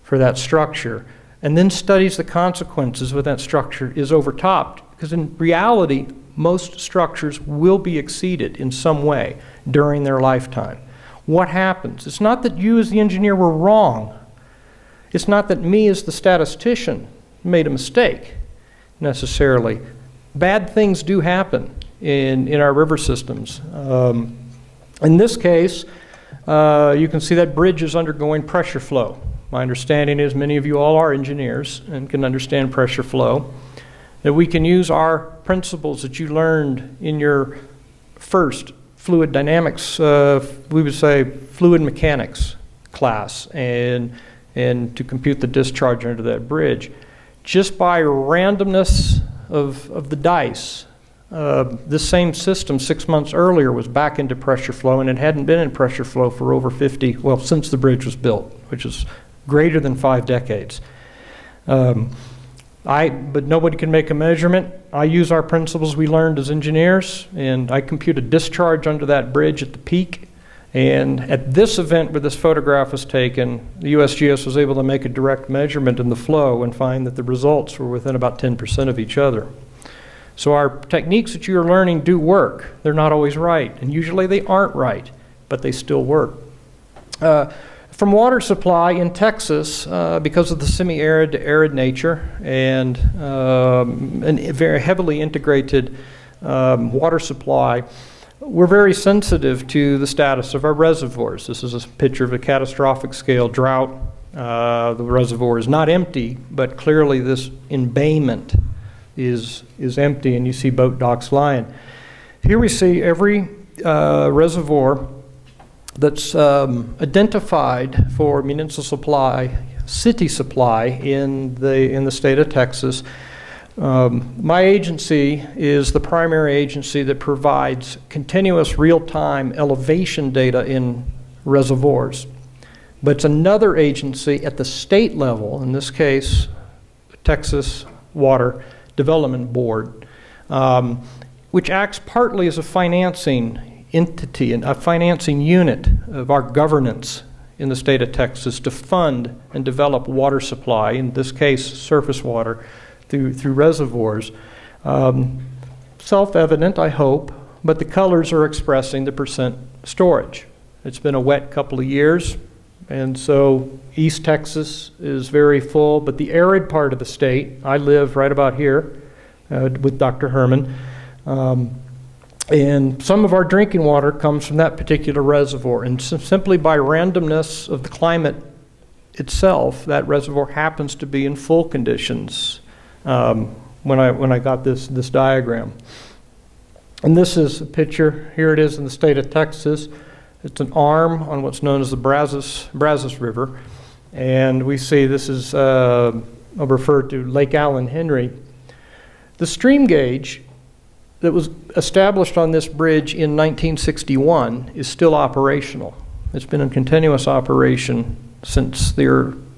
for that structure, and then studies the consequences when that structure is overtopped. Because in reality, most structures will be exceeded in some way during their lifetime. What happens? It's not that you as the engineer were wrong. It's not that me as the statistician made a mistake, necessarily. Bad things do happen in our river systems. In this case, you can see that bridge is undergoing pressure flow. My understanding is many of you all are engineers and can understand pressure flow, that we can use our principles that you learned in your first fluid dynamics, we would say fluid mechanics class, and to compute the discharge under that bridge. Just by randomness of the dice, this same system 6 months earlier was back into pressure flow, and it hadn't been in pressure flow for over 50, well, since the bridge was built, which is greater than 5 decades. But nobody can make a measurement. I use our principles we learned as engineers, and I compute a discharge under that bridge at the peak. And at this event where this photograph was taken, the USGS was able to make a direct measurement in the flow and find that the results were within about 10% of each other. So our techniques that you're learning do work. They're not always right, and usually they aren't right, but they still work. From water supply in Texas, because of the semi-arid to arid nature and a very heavily integrated water supply, we're very sensitive to the status of our reservoirs. This is a picture of a catastrophic scale drought. The reservoir is not empty, but clearly this embayment is empty, and you see boat docks lying. Here we see every reservoir that's identified for municipal supply, city supply in the state of Texas. My agency is the primary agency that provides continuous real-time elevation data in reservoirs. But it's another agency at the state level, in this case, Texas Water Development Board, which acts partly as a financing entity and a financing unit of our governance in the state of Texas to fund and develop water supply, in this case surface water, through reservoirs. Self-evident, I hope, but the colors are expressing the percent storage. It's been a wet couple of years, and so East Texas is very full, but the arid part of the state, I live right about here with Dr. Herman, And some of our drinking water comes from that particular reservoir. And simply by randomness of the climate itself, that reservoir happens to be in full conditions when I got this diagram. And this is a picture. Here it is in the state of Texas. It's an arm on what's known as the Brazos River. And we see this is referred to Lake Allen Henry. The stream gauge that was established on this bridge in 1961 is still operational. It's been in continuous operation since the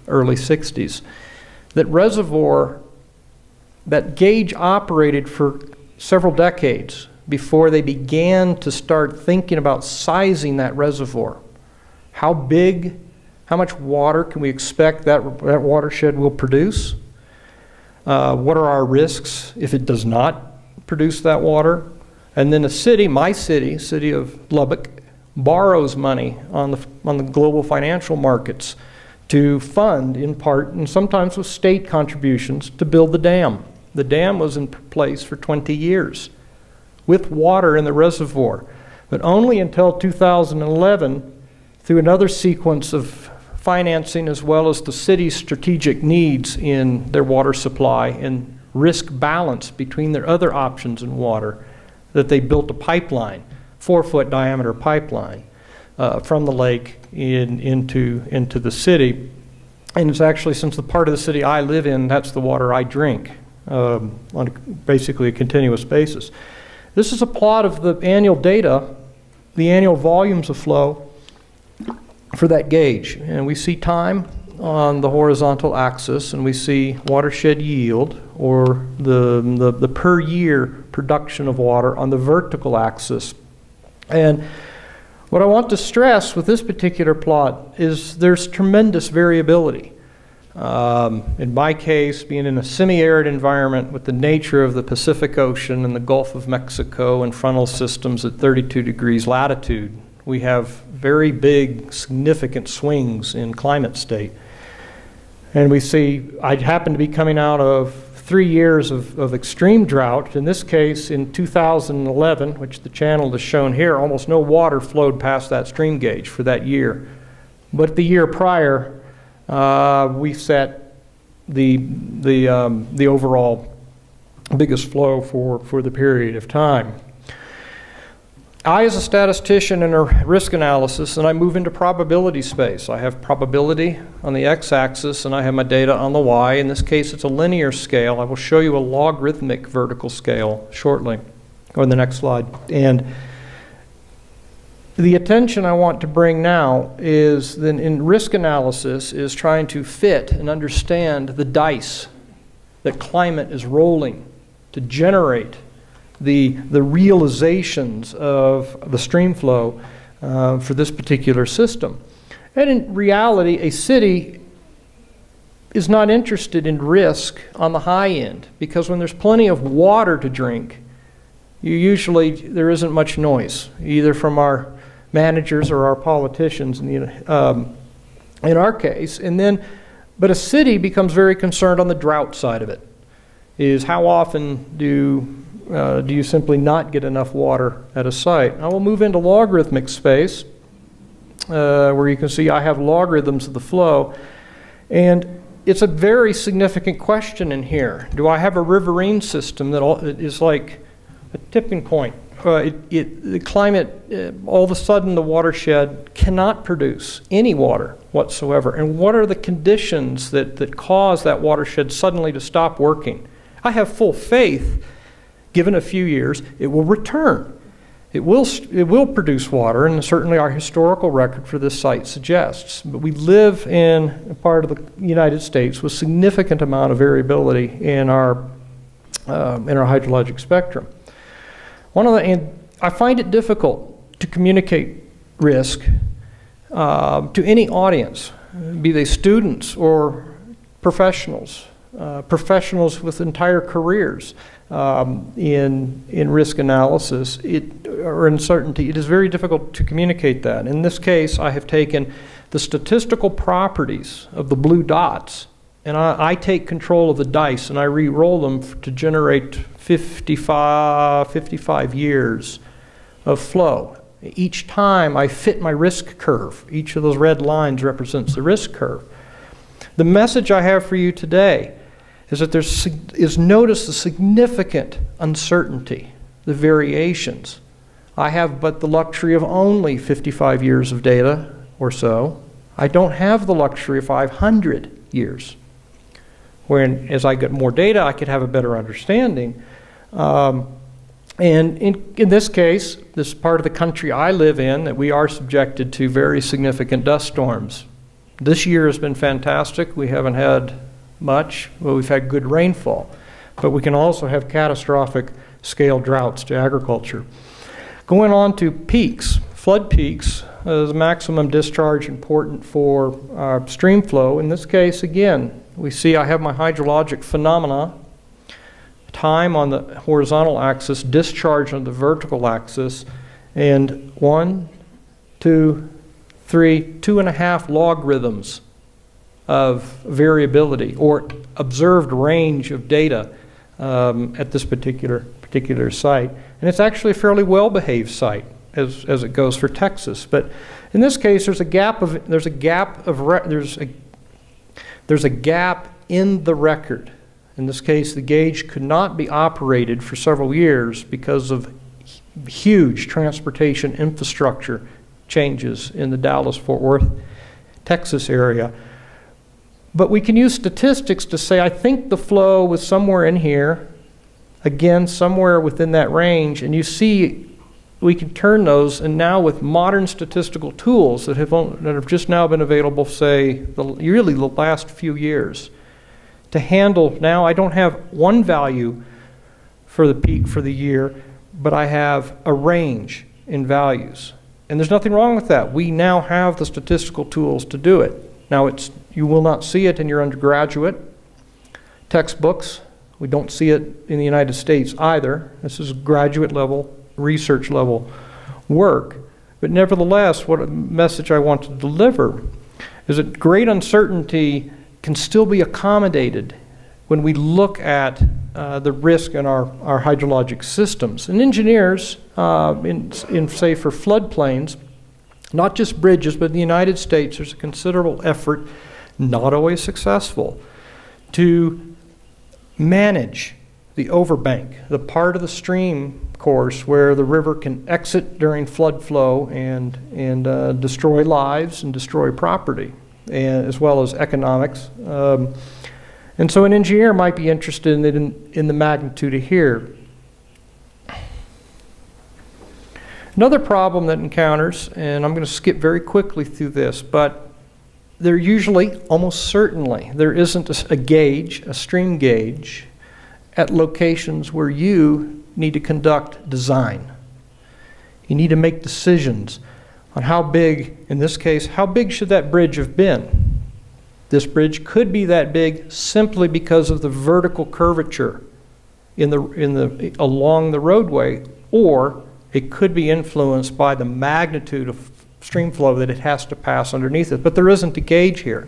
early 60s. That reservoir, that gauge operated for several decades before they began to start thinking about sizing that reservoir. How big, how much water can we expect that watershed will produce? What are our risks if it does not produce that water? And then the city, my city, city of Lubbock, borrows money on the global financial markets to fund, in part, and sometimes with state contributions, to build the dam. The dam was in place for 20 years with water in the reservoir, but only until 2011, through another sequence of financing as well as the city's strategic needs in their water supply and risk balance between their other options in water, that they built a pipeline, 4-foot diameter pipeline, from the lake into the city. And it's actually, since the part of the city I live in, that's the water I drink on basically a continuous basis. This is a plot of the annual data, the annual volumes of flow for that gauge. And we see time on the horizontal axis, and we see watershed yield, or the per year production of water, on the vertical axis. And what I want to stress with this particular plot is there's tremendous variability. In my case, being in a semi-arid environment with the nature of the Pacific Ocean and the Gulf of Mexico and frontal systems at 32 degrees latitude, we have very big, significant swings in climate state. And we see, I happen to be coming out of 3 years of extreme drought. In this case, in 2011, which the channel is shown here, almost no water flowed past that stream gauge for that year. But the year prior, we set the overall biggest flow for the period of time. I, as a statistician in a risk analysis, and I move into probability space. I have probability on the x-axis, and I have my data on the y. In this case, it's a linear scale. I will show you a logarithmic vertical scale shortly, or in the next slide. And the attention I want to bring now is then in risk analysis is trying to fit and understand the dice that climate is rolling to generate the realizations of the stream flow for this particular system. And in reality, a city is not interested in risk on the high end, because when there's plenty of water to drink, there isn't much noise, either from our managers or our politicians in our case. But a city becomes very concerned on the drought side of it, is how often do you simply not get enough water at a site? I will move into logarithmic space, where you can see I have logarithms of the flow. And it's a very significant question in here. Do I have a riverine system that is like a tipping point? The climate, all of a sudden the watershed cannot produce any water whatsoever. And what are the conditions that cause that watershed suddenly to stop working? I have full faith, given a few years, it will return. It will produce water, and certainly our historical record for this site suggests. But we live in a part of the United States with significant amount of variability in our hydrologic spectrum. I find it difficult to communicate risk to any audience, be they students or professionals, professionals with entire careers in risk analysis or uncertainty. It is very difficult to communicate that. In this case, I have taken the statistical properties of the blue dots and I take control of the dice and I re-roll them to generate 55 years of flow. Each time I fit my risk curve. Each of those red lines represents the risk curve. The message I have for you today is that notice the significant uncertainty, the variations. I have but the luxury of only 55 years of data or so. I don't have the luxury of 500 years. When, as I get more data, I could have a better understanding. And in this case, this part of the country I live in, that we are subjected to very significant dust storms. This year has been fantastic. We haven't had much, but we've had good rainfall. But we can also have catastrophic scale droughts to agriculture. Going on to peaks, flood peaks is maximum discharge important for stream flow. In this case, again, we see I have my hydrologic phenomena, time on the horizontal axis, discharge on the vertical axis, and 1, 2, 3, 2.5 logarithms of variability or observed range of data at this particular site. And it's actually a fairly well-behaved site as it goes for Texas. But in this case, there's a gap in the record. In this case, the gauge could not be operated for several years because of huge transportation infrastructure changes in the Dallas-Fort Worth, Texas area. But we can use statistics to say, I think the flow was somewhere in here, again, somewhere within that range, and you see we can turn those, and now with modern statistical tools that have just now been available, say, really the last few years, to handle, now I don't have one value for the peak for the year, but I have a range in values. And there's nothing wrong with that. We now have the statistical tools to do it. Now, you will not see it in your undergraduate textbooks. We don't see it in the United States either. This is graduate level, research level work. But nevertheless, what a message I want to deliver is that great uncertainty can still be accommodated when we look at the risk in our hydrologic systems. And engineers, say for floodplains, not just bridges, but in the United States, there's a considerable effort, not always successful, to manage the overbank, the part of the stream course where the river can exit during flood flow and destroy lives and destroy property, and as well as economics. And so an engineer might be interested in the magnitude of here. Another problem that encounters, and I'm going to skip very quickly through this, but there usually, almost certainly, there isn't a gauge, a stream gauge, at locations where you need to conduct design. You need to make decisions on how big, in this case, how big should that bridge have been? This bridge could be that big simply because of the vertical curvature along the roadway, or it could be influenced by the magnitude of stream flow that it has to pass underneath it. But there isn't a gauge here.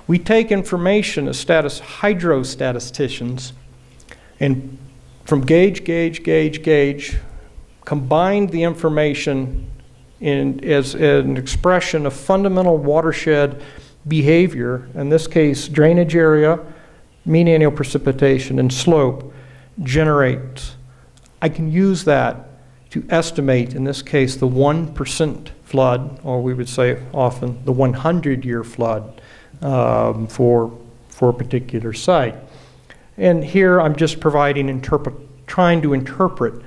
We take information as hydrostatisticians, and from gauge, combine the information as an expression of fundamental watershed behavior, in this case drainage area, mean annual precipitation, and slope, generates. I can use that to estimate, in this case, the 1% flood, or we would say often the 100-year flood for a particular site. And here I'm just trying to interpret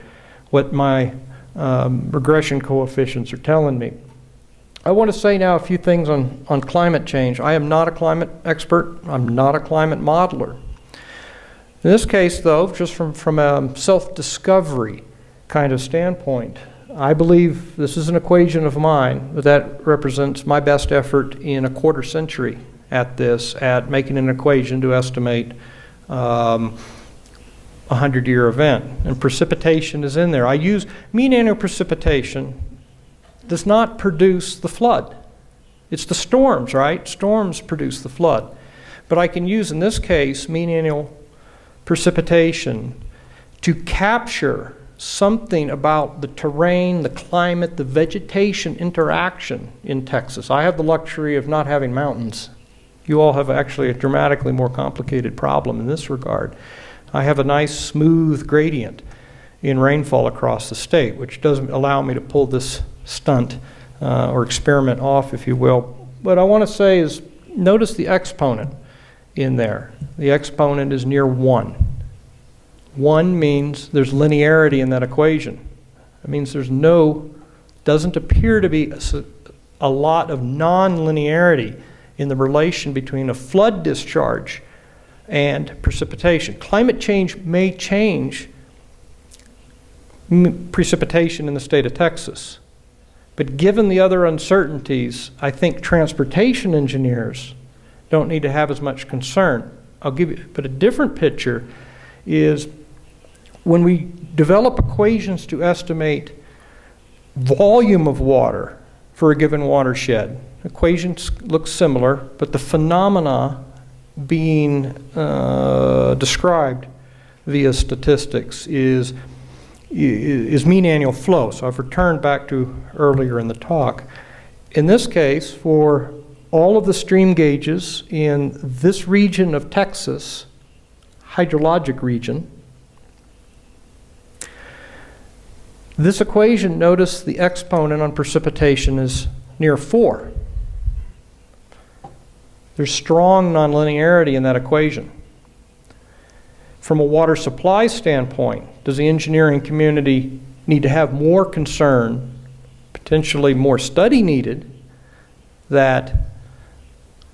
what my regression coefficients are telling me. I want to say now a few things on climate change. I am not a climate expert. I'm not a climate modeler. In this case, though, just from a self-discovery kind of standpoint, I believe this is an equation of mine that represents my best effort in a quarter century at making an equation to estimate a 100-year event. And precipitation is in there. I use mean annual precipitation does not produce the flood. It's the storms, right? Storms produce the flood. But I can use, in this case, mean annual precipitation to capture something about the terrain, the climate, the vegetation interaction in Texas. I have the luxury of not having mountains. You all have actually a dramatically more complicated problem in this regard. I have a nice smooth gradient in rainfall across the state, which doesn't allow me to pull this stunt or experiment off, if you will. What I want to say is, notice the exponent in there. The exponent is near 1. 1 means there's linearity in that equation. It means doesn't appear to be a lot of non-linearity in the relation between a flood discharge and precipitation. Climate change may change precipitation in the state of Texas. But given the other uncertainties, I think transportation engineers don't need to have as much concern. But a different picture is when we develop equations to estimate volume of water for a given watershed. Equations look similar, but the phenomena being described via statistics is mean annual flow. So I've returned back to earlier in the talk. In this case, for all of the stream gauges in this region of Texas, hydrologic region, this equation, notice the exponent on precipitation is near 4. There's strong nonlinearity in that equation. From a water supply standpoint, does the engineering community need to have more concern, potentially more study needed, that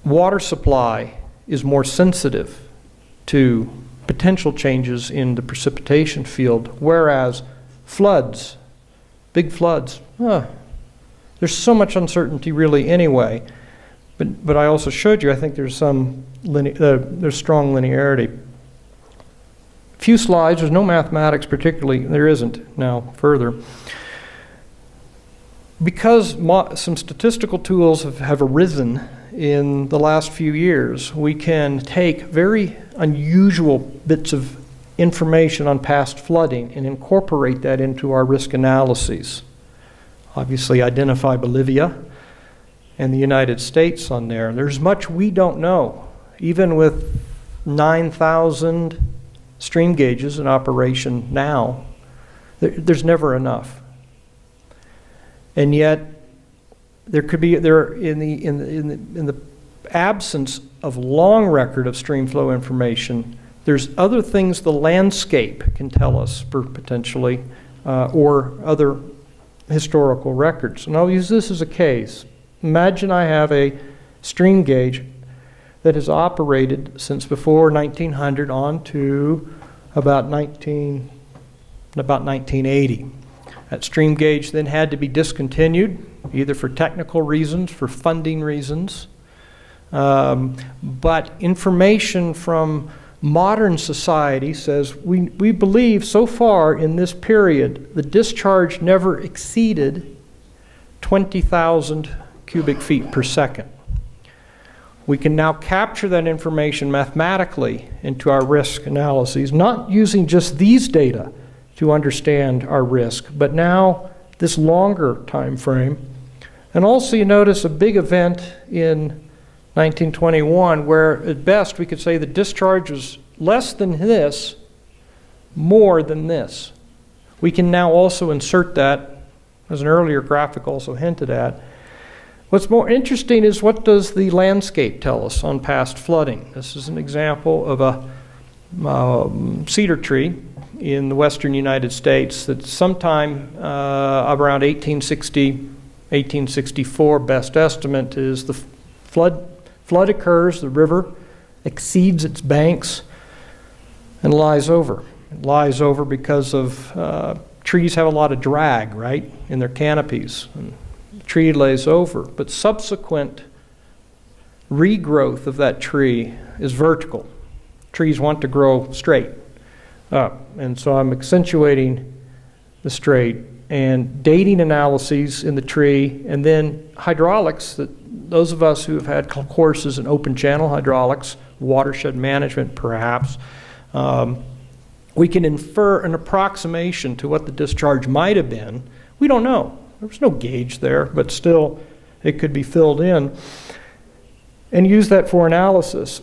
water supply is more sensitive to potential changes in the precipitation field, whereas floods, big floods, there's so much uncertainty really anyway. But I also showed you, I think there's strong linearity. Few slides, there's no mathematics particularly, there isn't now further. Because some statistical tools have arisen in the last few years, we can take very unusual bits of information on past flooding and incorporate that into our risk analyses. Obviously identify Bolivia and the United States on there. There's much we don't know. Even with 9,000 stream gauges in operation now, there's never enough. And yet, in the absence of long record of stream flow information, there's other things the landscape can tell us potentially, or other historical records. And I'll use this as a case. Imagine I have a stream gauge that has operated since before 1900 on to about 1980. That stream gauge then had to be discontinued, either for technical reasons, for funding reasons. But information from modern society says we believe so far in this period the discharge never exceeded 20,000 cubic feet per second. We can now capture that information mathematically into our risk analyses, not using just these data to understand our risk, but now this longer time frame. And also you notice a big event in 1921 where at best we could say the discharge was less than this, more than this. We can now also insert that, as an earlier graphic also hinted at. What's more interesting is what does the landscape tell us on past flooding. This is an example of a cedar tree in the western United States that sometime around 1860, 1864, best estimate is the flood occurs, the river exceeds its banks and lies over. It lies over because of trees have a lot of drag, right, in their canopies. And the tree lays over, but subsequent regrowth of that tree is vertical. Trees want to grow straight up, and so I'm accentuating the straight and dating analyses in the tree, and then hydraulics that those of us who have had courses in open channel hydraulics, watershed management perhaps, we can infer an approximation to what the discharge might have been. We don't know. There was no gauge there, but still it could be filled in, and use that for analysis.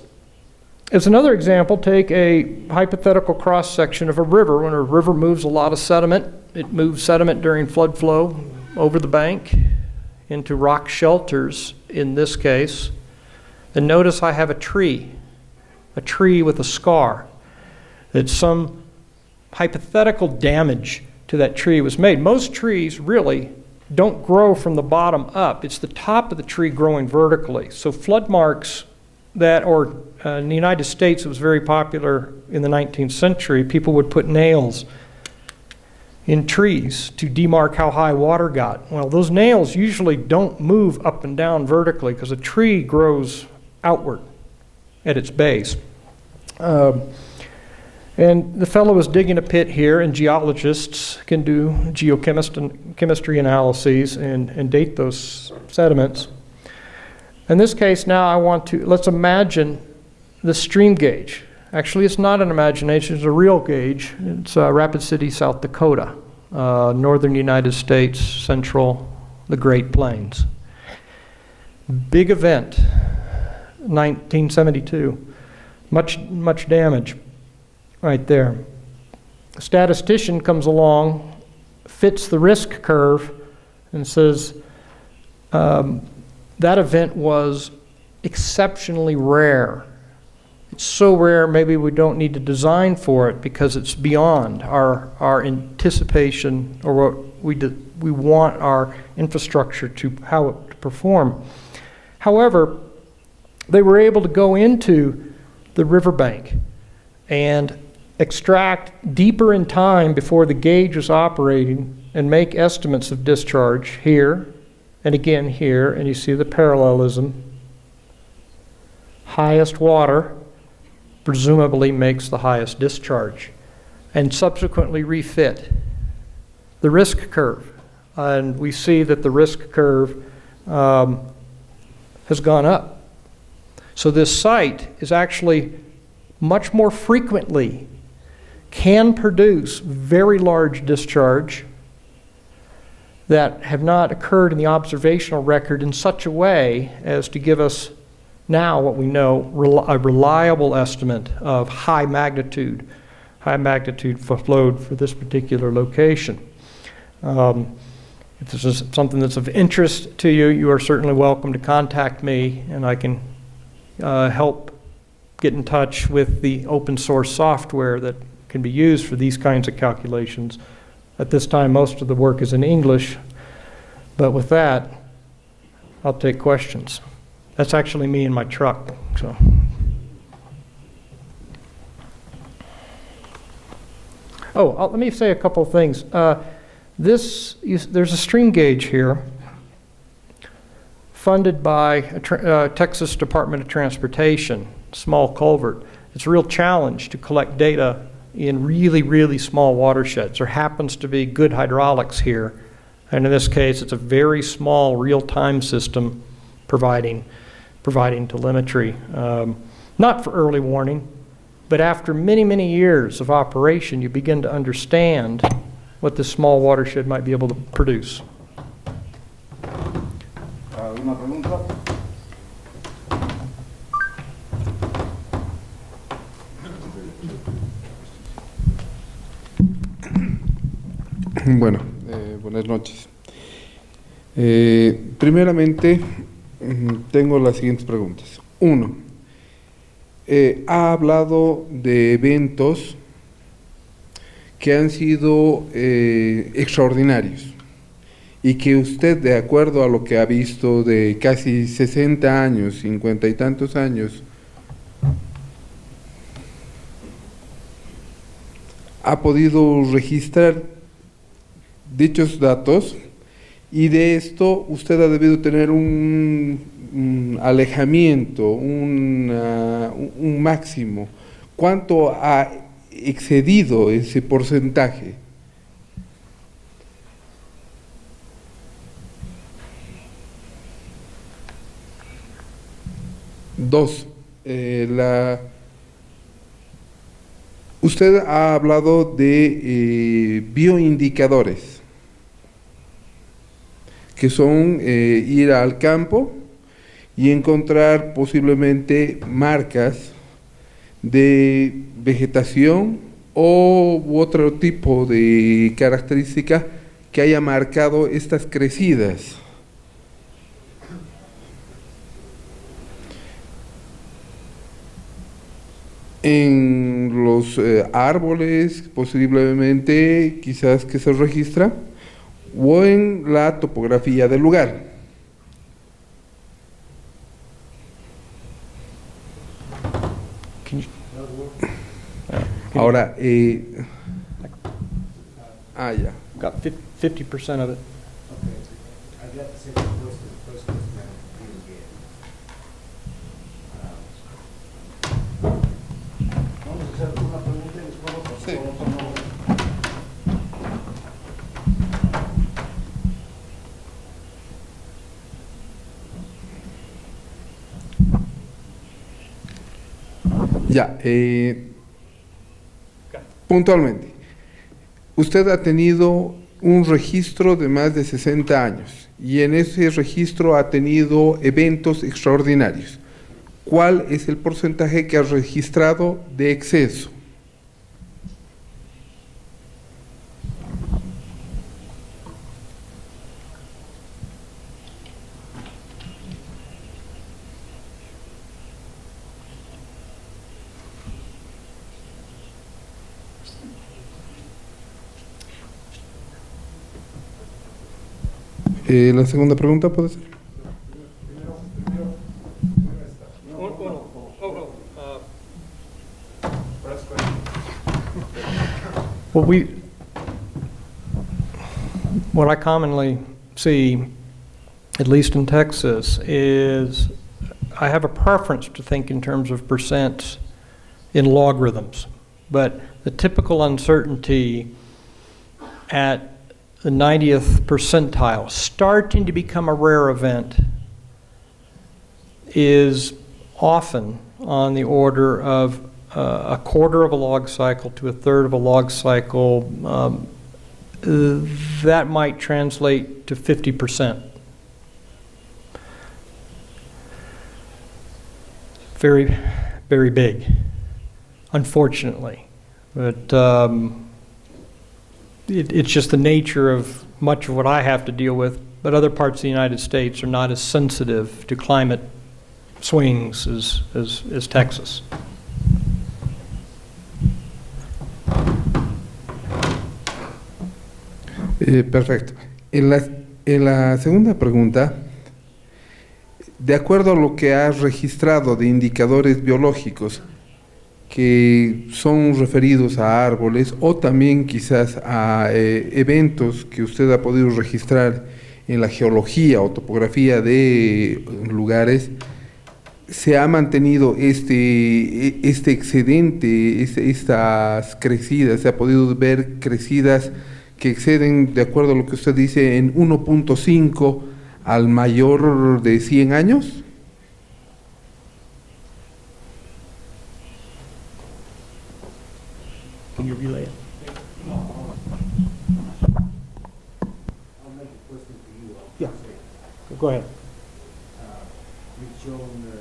As another example, take a hypothetical cross-section of a river. When a river moves a lot of sediment, it moves sediment during flood flow over the bank into rock shelters in this case. And notice I have a tree with a scar, that some hypothetical damage to that tree was made. Most trees really don't grow from the bottom up. It's the top of the tree growing vertically. So flood marks that, or in the United States, it was very popular in the 19th century. People would put nails in trees to demark how high water got. Well, those nails usually don't move up and down vertically because a tree grows outward at its base. And the fellow was digging a pit here, and geologists can do geochemistry analyses and date those sediments. In this case now let's imagine the stream gauge. Actually, it's not an imagination, it's a real gauge. It's Rapid City, South Dakota, northern United States, central, the Great Plains. Big event, 1972. Much damage right there. A statistician comes along, fits the risk curve, and says that event was exceptionally rare. It's so rare maybe we don't need to design for it because it's beyond our anticipation or what we want our infrastructure how it to perform. However, they were able to go into the riverbank and extract deeper in time before the gauge was operating and make estimates of discharge here and again here, and you see the parallelism. Highest water presumably makes the highest discharge, and subsequently refit the risk curve. And we see that the risk curve has gone up. So this site is actually much more frequently can produce very large discharge that have not occurred in the observational record in such a way as to give us now what we know, a reliable estimate of high magnitude flowed for this particular location. If this is something that's of interest to you, you are certainly welcome to contact me, and I can help get in touch with the open source software that can be used for these kinds of calculations. At this time, most of the work is in English, but with that, I'll take questions. That's actually me in my truck. So, let me say a couple of things. There's a stream gauge here funded by Texas Department of Transportation, small culvert. It's a real challenge to collect data in really, really small watersheds. There happens to be good hydraulics here, and in this case, it's a very small real-time system providing telemetry, not for early warning, but after many, many years of operation, you begin to understand what this small watershed might be able to produce. ¿Alguna pregunta? Bueno, buenas noches. Primeramente, tengo las siguientes preguntas. Uno, ha hablado de eventos que han sido extraordinarios y que usted, de acuerdo a lo que ha visto de casi 60 años, 50 y tantos años, ha podido registrar dichos datos, y de esto usted ha debido tener un alejamiento, un máximo. ¿Cuánto ha excedido ese porcentaje? Dos, usted ha hablado de bioindicadores, que son ir al campo y encontrar posiblemente marcas de vegetación u otro tipo de característica que haya marcado estas crecidas. En los árboles, posiblemente, quizás que se registra, o en la topografía del lugar. Ahora, ya. Got 50% of it. Ya, puntualmente, usted ha tenido un registro de más de 60 años y en ese registro ha tenido eventos extraordinarios. ¿Cuál es el porcentaje que ha registrado de exceso? La segunda pregunta puede ser. Well, what I commonly see, at least in Texas, is I have a preference to think in terms of percents in logarithms, but the typical uncertainty at the 90th percentile, starting to become a rare event, is often on the order of a quarter of a log cycle to a third of a log cycle. That might translate to 50%. Very, very big, unfortunately. But it's just the nature of much of what I have to deal with, but other parts of the United States are not as sensitive to climate swings as Texas. Perfecto. En la segunda pregunta, de acuerdo a lo que has registrado de indicadores biológicos que son referidos a árboles o también quizás a eventos que usted ha podido registrar en la geología o topografía de lugares, ¿se ha mantenido este excedente, estas crecidas? ¿Se ha podido ver crecidas que exceden, de acuerdo a lo que usted dice, en 1.5 al mayor de 100 años? Can you relay it? I'll make a question to you. Yeah. Go ahead. You've shown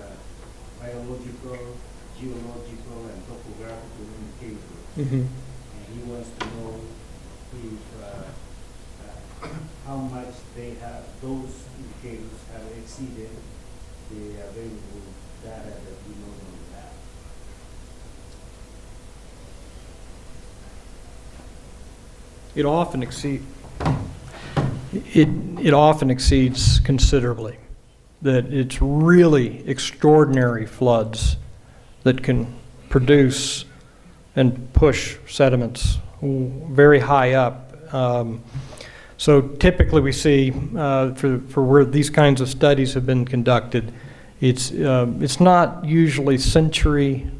biological, geological, and topographical indicators. Mm-hmm. And he wants to know if how much those indicators have exceeded the available data that we normally have. It often exceeds considerably. That it's really extraordinary floods that can produce and push sediments very high up. So typically we see for where these kinds of studies have been conducted, it's not usually century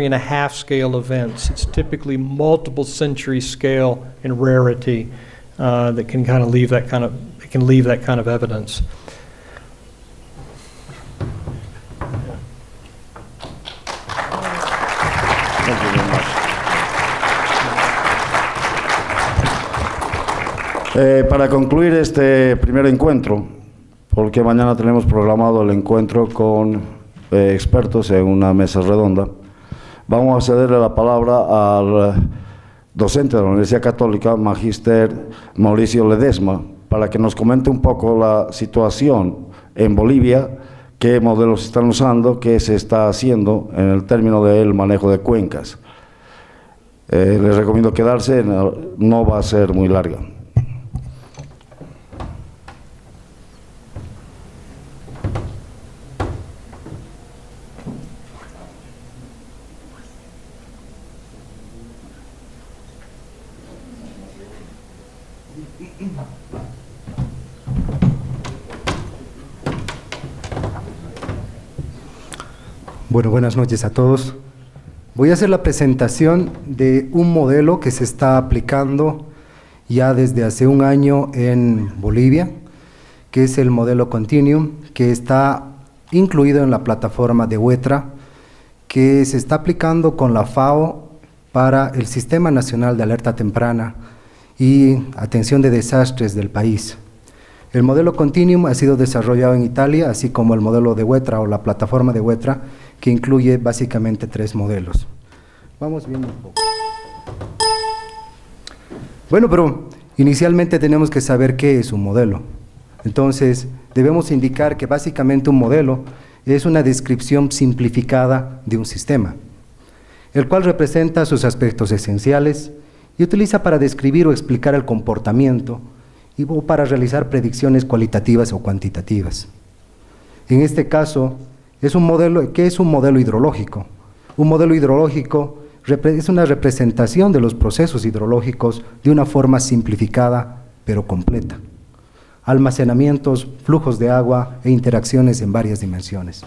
and a half scale events. It's typically multiple century scale in rarity that can kind of leave that kind of evidence. Para concluir este primer encuentro, porque mañana tenemos programado el encuentro con expertos en una mesa redonda, vamos a cederle la palabra al docente de la Universidad Católica, Magíster Mauricio Ledesma, para que nos comente un poco la situación en Bolivia, qué modelos se están usando, qué se está haciendo en el término del manejo de cuencas. Les recomiendo quedarse, no va a ser muy larga. Bueno, buenas noches a todos. Voy a hacer la presentación de un modelo que se está aplicando ya desde hace un año en Bolivia, que es el modelo Continuum, que está incluido en la plataforma de WETRA, que se está aplicando con la FAO para el Sistema Nacional de Alerta Temprana y Atención de Desastres del país. El modelo Continuum ha sido desarrollado en Italia, así como el modelo de WETRA o la plataforma de WETRA, que incluye básicamente 3 modelos. Vamos viendo un poco. Bueno, pero inicialmente tenemos que saber qué es un modelo. Entonces, debemos indicar que básicamente un modelo es una descripción simplificada de un sistema, el cual representa sus aspectos esenciales y utiliza para describir o explicar el comportamiento o para realizar predicciones cualitativas o cuantitativas. En este caso, es un modelo. ¿Qué es un modelo hidrológico? Un modelo hidrológico es una representación de los procesos hidrológicos de una forma simplificada pero completa. Almacenamientos, flujos de agua e interacciones en varias dimensiones.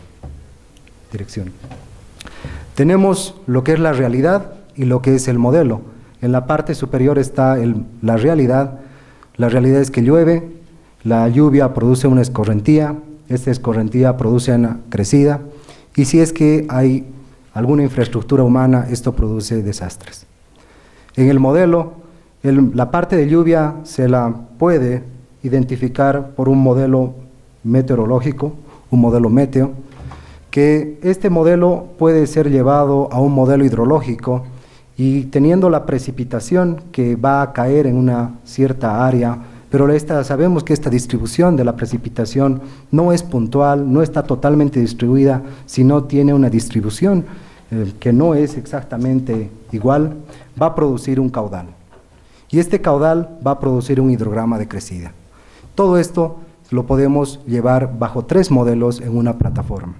Tenemos lo que es la realidad y lo que es el modelo. En la parte superior está la realidad. La realidad es que llueve, la lluvia produce una escorrentía, esta escorrentía produce una crecida, y si es que hay alguna infraestructura humana, esto produce desastres. En el modelo, la parte de lluvia se la puede identificar por un modelo meteorológico, un modelo meteo, que este modelo puede ser llevado a un modelo hidrológico y teniendo la precipitación que va a caer en una cierta área, pero sabemos que esta distribución de la precipitación no es puntual, no está totalmente distribuida, sino tiene una distribución que no es exactamente igual, va a producir un caudal. Y este caudal va a producir un hidrograma de crecida. Todo esto lo podemos llevar bajo 3 modelos en una plataforma.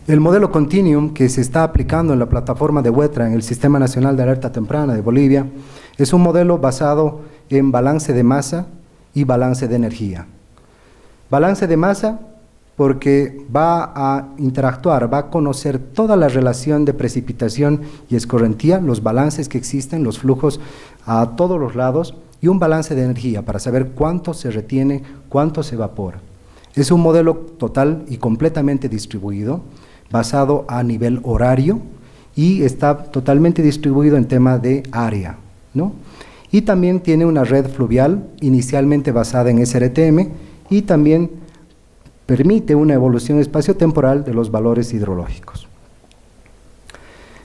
El modelo Continuum que se está aplicando en la plataforma de WETRA en el Sistema Nacional de Alerta Temprana de Bolivia es un modelo basado en balance de masa y balance de energía. Balance de masa porque va a interactuar, va a conocer toda la relación de precipitación y escorrentía, los balances que existen, los flujos a todos los lados, y un balance de energía para saber cuánto se retiene, cuánto se evapora. Es un modelo total y completamente distribuido, basado a nivel horario y está totalmente distribuido en tema de área, ¿no? Y también tiene una red fluvial inicialmente basada en SRTM y también permite una evolución espaciotemporal de los valores hidrológicos.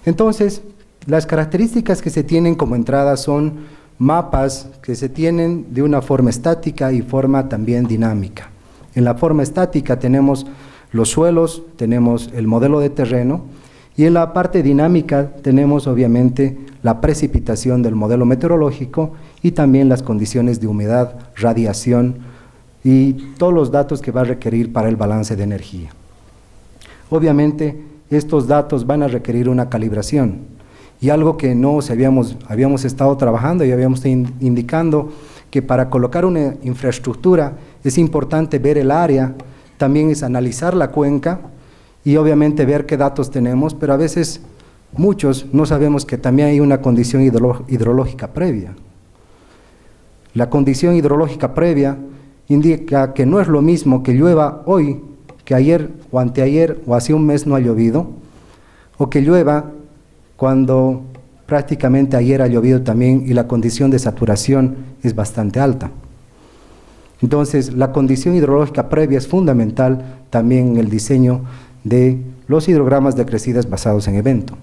Entonces, las características que se tienen como entrada son mapas que se tienen de una forma estática y forma también dinámica. En la forma estática tenemos los suelos, tenemos el modelo de terreno y en la parte dinámica tenemos obviamente la precipitación del modelo meteorológico y también las condiciones de humedad, radiación y todos los datos que va a requerir para el balance de energía. Obviamente estos datos van a requerir una calibración y algo que habíamos estado trabajando y habíamos indicando que para colocar una infraestructura es importante ver el área, también es analizar la cuenca y obviamente ver qué datos tenemos, pero a veces muchos no sabemos que también hay una condición hidrológica previa. La condición hidrológica previa indica que no es lo mismo que llueva hoy, que ayer o anteayer o hace un mes no ha llovido, o que llueva cuando prácticamente ayer ha llovido también y la condición de saturación es bastante alta. Entonces, la condición hidrológica previa es fundamental también en el diseño de los hidrogramas de crecidas basados en evento.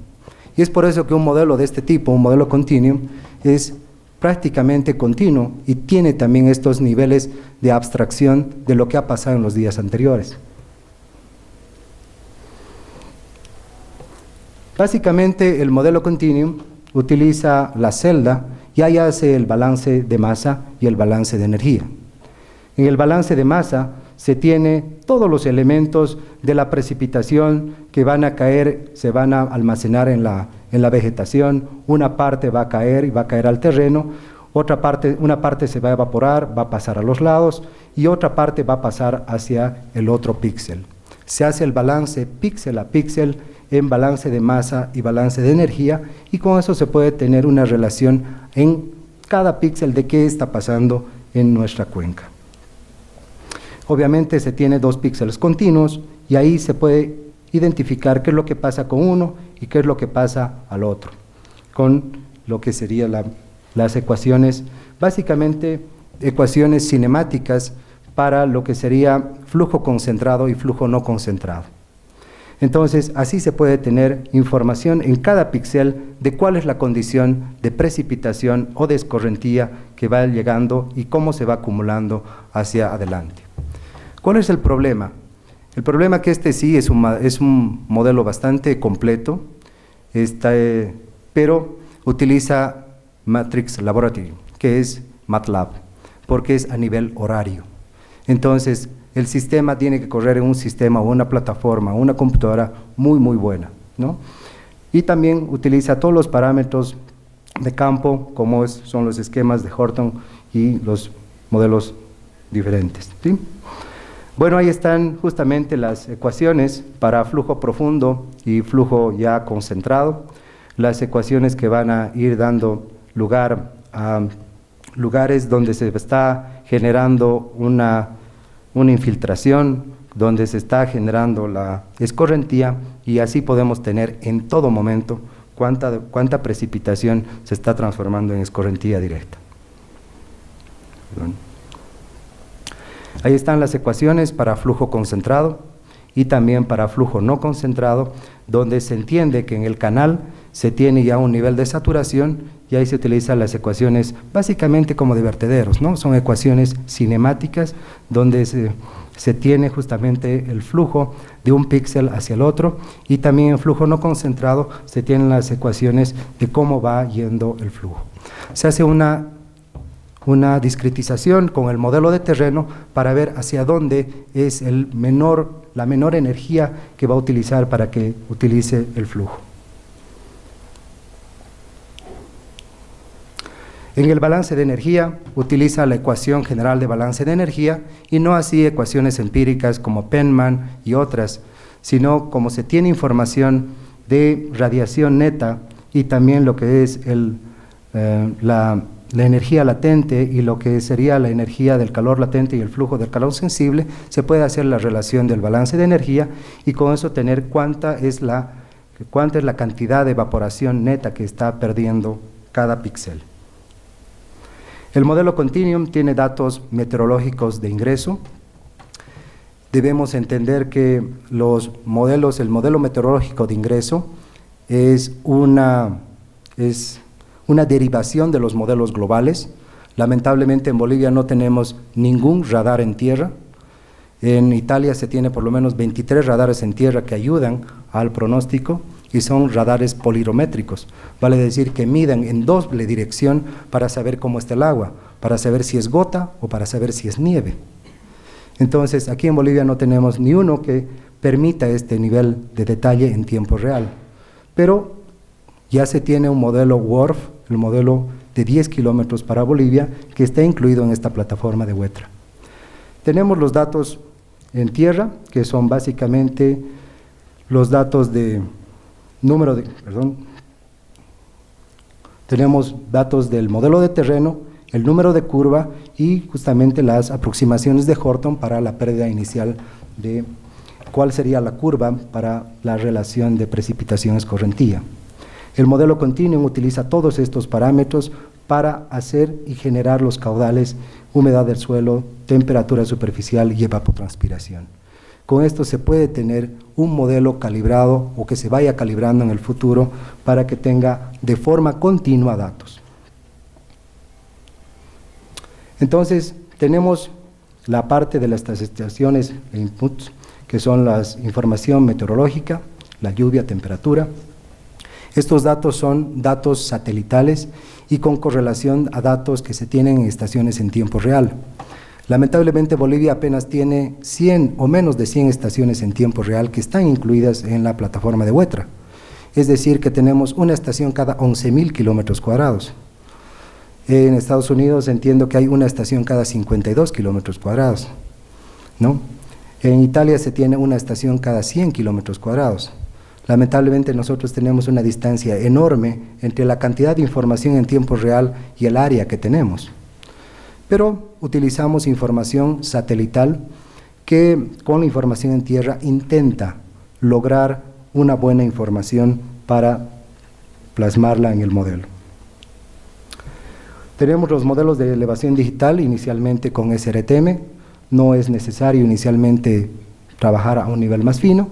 Y es por eso que un modelo de este tipo, un modelo continuum, es prácticamente continuo y tiene también estos niveles de abstracción de lo que ha pasado en los días anteriores. Básicamente, el modelo continuum utiliza la celda y ahí hace el balance de masa y el balance de energía. En el balance de masa se tiene todos los elementos de la precipitación que van a caer, se van a almacenar en la vegetación. Una parte va a caer y va a caer al terreno, una parte se va a evaporar, va a pasar a los lados y otra parte va a pasar hacia el otro píxel. Se hace el balance píxel a píxel en balance de masa y balance de energía y con eso se puede tener una relación en cada píxel de qué está pasando en nuestra cuenca. Obviamente se tiene 2 píxeles continuos y ahí se puede identificar qué es lo que pasa con uno y qué es lo que pasa al otro, con lo que serían las ecuaciones, básicamente ecuaciones cinemáticas para lo que sería flujo concentrado y flujo no concentrado. Entonces, así se puede tener información en cada píxel de cuál es la condición de precipitación o de escorrentía que va llegando y cómo se va acumulando hacia adelante. ¿Cuál es el problema? El problema es que este sí es un modelo bastante completo, pero utiliza Matrix Laboratory, que es MATLAB, porque es a nivel horario. Entonces, el sistema tiene que correr en un sistema o una plataforma, una computadora muy buena, ¿no? Y también utiliza todos los parámetros de campo, como son los esquemas de Horton y los modelos diferentes, ¿sí? Bueno, ahí están justamente las ecuaciones para flujo profundo y flujo ya concentrado, las ecuaciones que van a ir dando lugar a lugares donde se está generando una infiltración, donde se está generando la escorrentía y así podemos tener en todo momento cuánta precipitación se está transformando en escorrentía directa. Perdón. Ahí están las ecuaciones para flujo concentrado y también para flujo no concentrado, donde se entiende que en el canal se tiene ya un nivel de saturación y ahí se utilizan las ecuaciones básicamente como de vertederos, ¿no? Son ecuaciones cinemáticas donde se tiene justamente el flujo de un píxel hacia el otro y también en flujo no concentrado se tienen las ecuaciones de cómo va yendo el flujo. Se hace una discretización con el modelo de terreno para ver hacia dónde es la menor energía que va a utilizar para que utilice el flujo. En el balance de energía utiliza la ecuación general de balance de energía y no así ecuaciones empíricas como Penman y otras, sino como se tiene información de radiación neta y también lo que es la energía latente y lo que sería la energía del calor latente y el flujo del calor sensible, se puede hacer la relación del balance de energía y con eso tener cuánta es la cantidad de evaporación neta que está perdiendo cada píxel. El modelo Continuum tiene datos meteorológicos de ingreso. Debemos entender que el modelo meteorológico de ingreso es una derivación de los modelos globales. Lamentablemente en Bolivia no tenemos ningún radar en tierra. En Italia se tiene por lo menos 23 radares en tierra que ayudan al pronóstico y son radares polirométricos, vale decir que miden en doble dirección para saber cómo está el agua, para saber si es gota o para saber si es nieve. Entonces, aquí en Bolivia no tenemos ni uno que permita este nivel de detalle en tiempo real, pero ya se tiene un modelo WRF, el modelo de 10 kilómetros para Bolivia, que está incluido en esta plataforma de WETRA. Tenemos los datos en tierra, que son básicamente los datos de tenemos datos del modelo de terreno, el número de curva y justamente las aproximaciones de Horton para la pérdida inicial de cuál sería la curva para la relación de precipitación escorrentía. El modelo continuum utiliza todos estos parámetros para hacer y generar los caudales, humedad del suelo, temperatura superficial y evapotranspiración. Con esto se puede tener un modelo calibrado o que se vaya calibrando en el futuro para que tenga de forma continua datos. Entonces, tenemos la parte de las estaciones e inputs, que son la información meteorológica, la lluvia, temperatura. Estos datos son datos satelitales y con correlación a datos que se tienen en estaciones en tiempo real. Lamentablemente Bolivia apenas tiene 100 o menos de 100 estaciones en tiempo real que están incluidas en la plataforma de WETRA. Es decir, que tenemos una estación cada 11.000 kilómetros cuadrados. En Estados Unidos entiendo que hay una estación cada 52 kilómetros cuadrados, ¿no? En Italia se tiene una estación cada 100 kilómetros cuadrados. Lamentablemente nosotros tenemos una distancia enorme entre la cantidad de información en tiempo real y el área que tenemos. Pero utilizamos información satelital que con la información en tierra intenta lograr una buena información para plasmarla en el modelo. Tenemos los modelos de elevación digital inicialmente con SRTM, no es necesario inicialmente trabajar a un nivel más fino.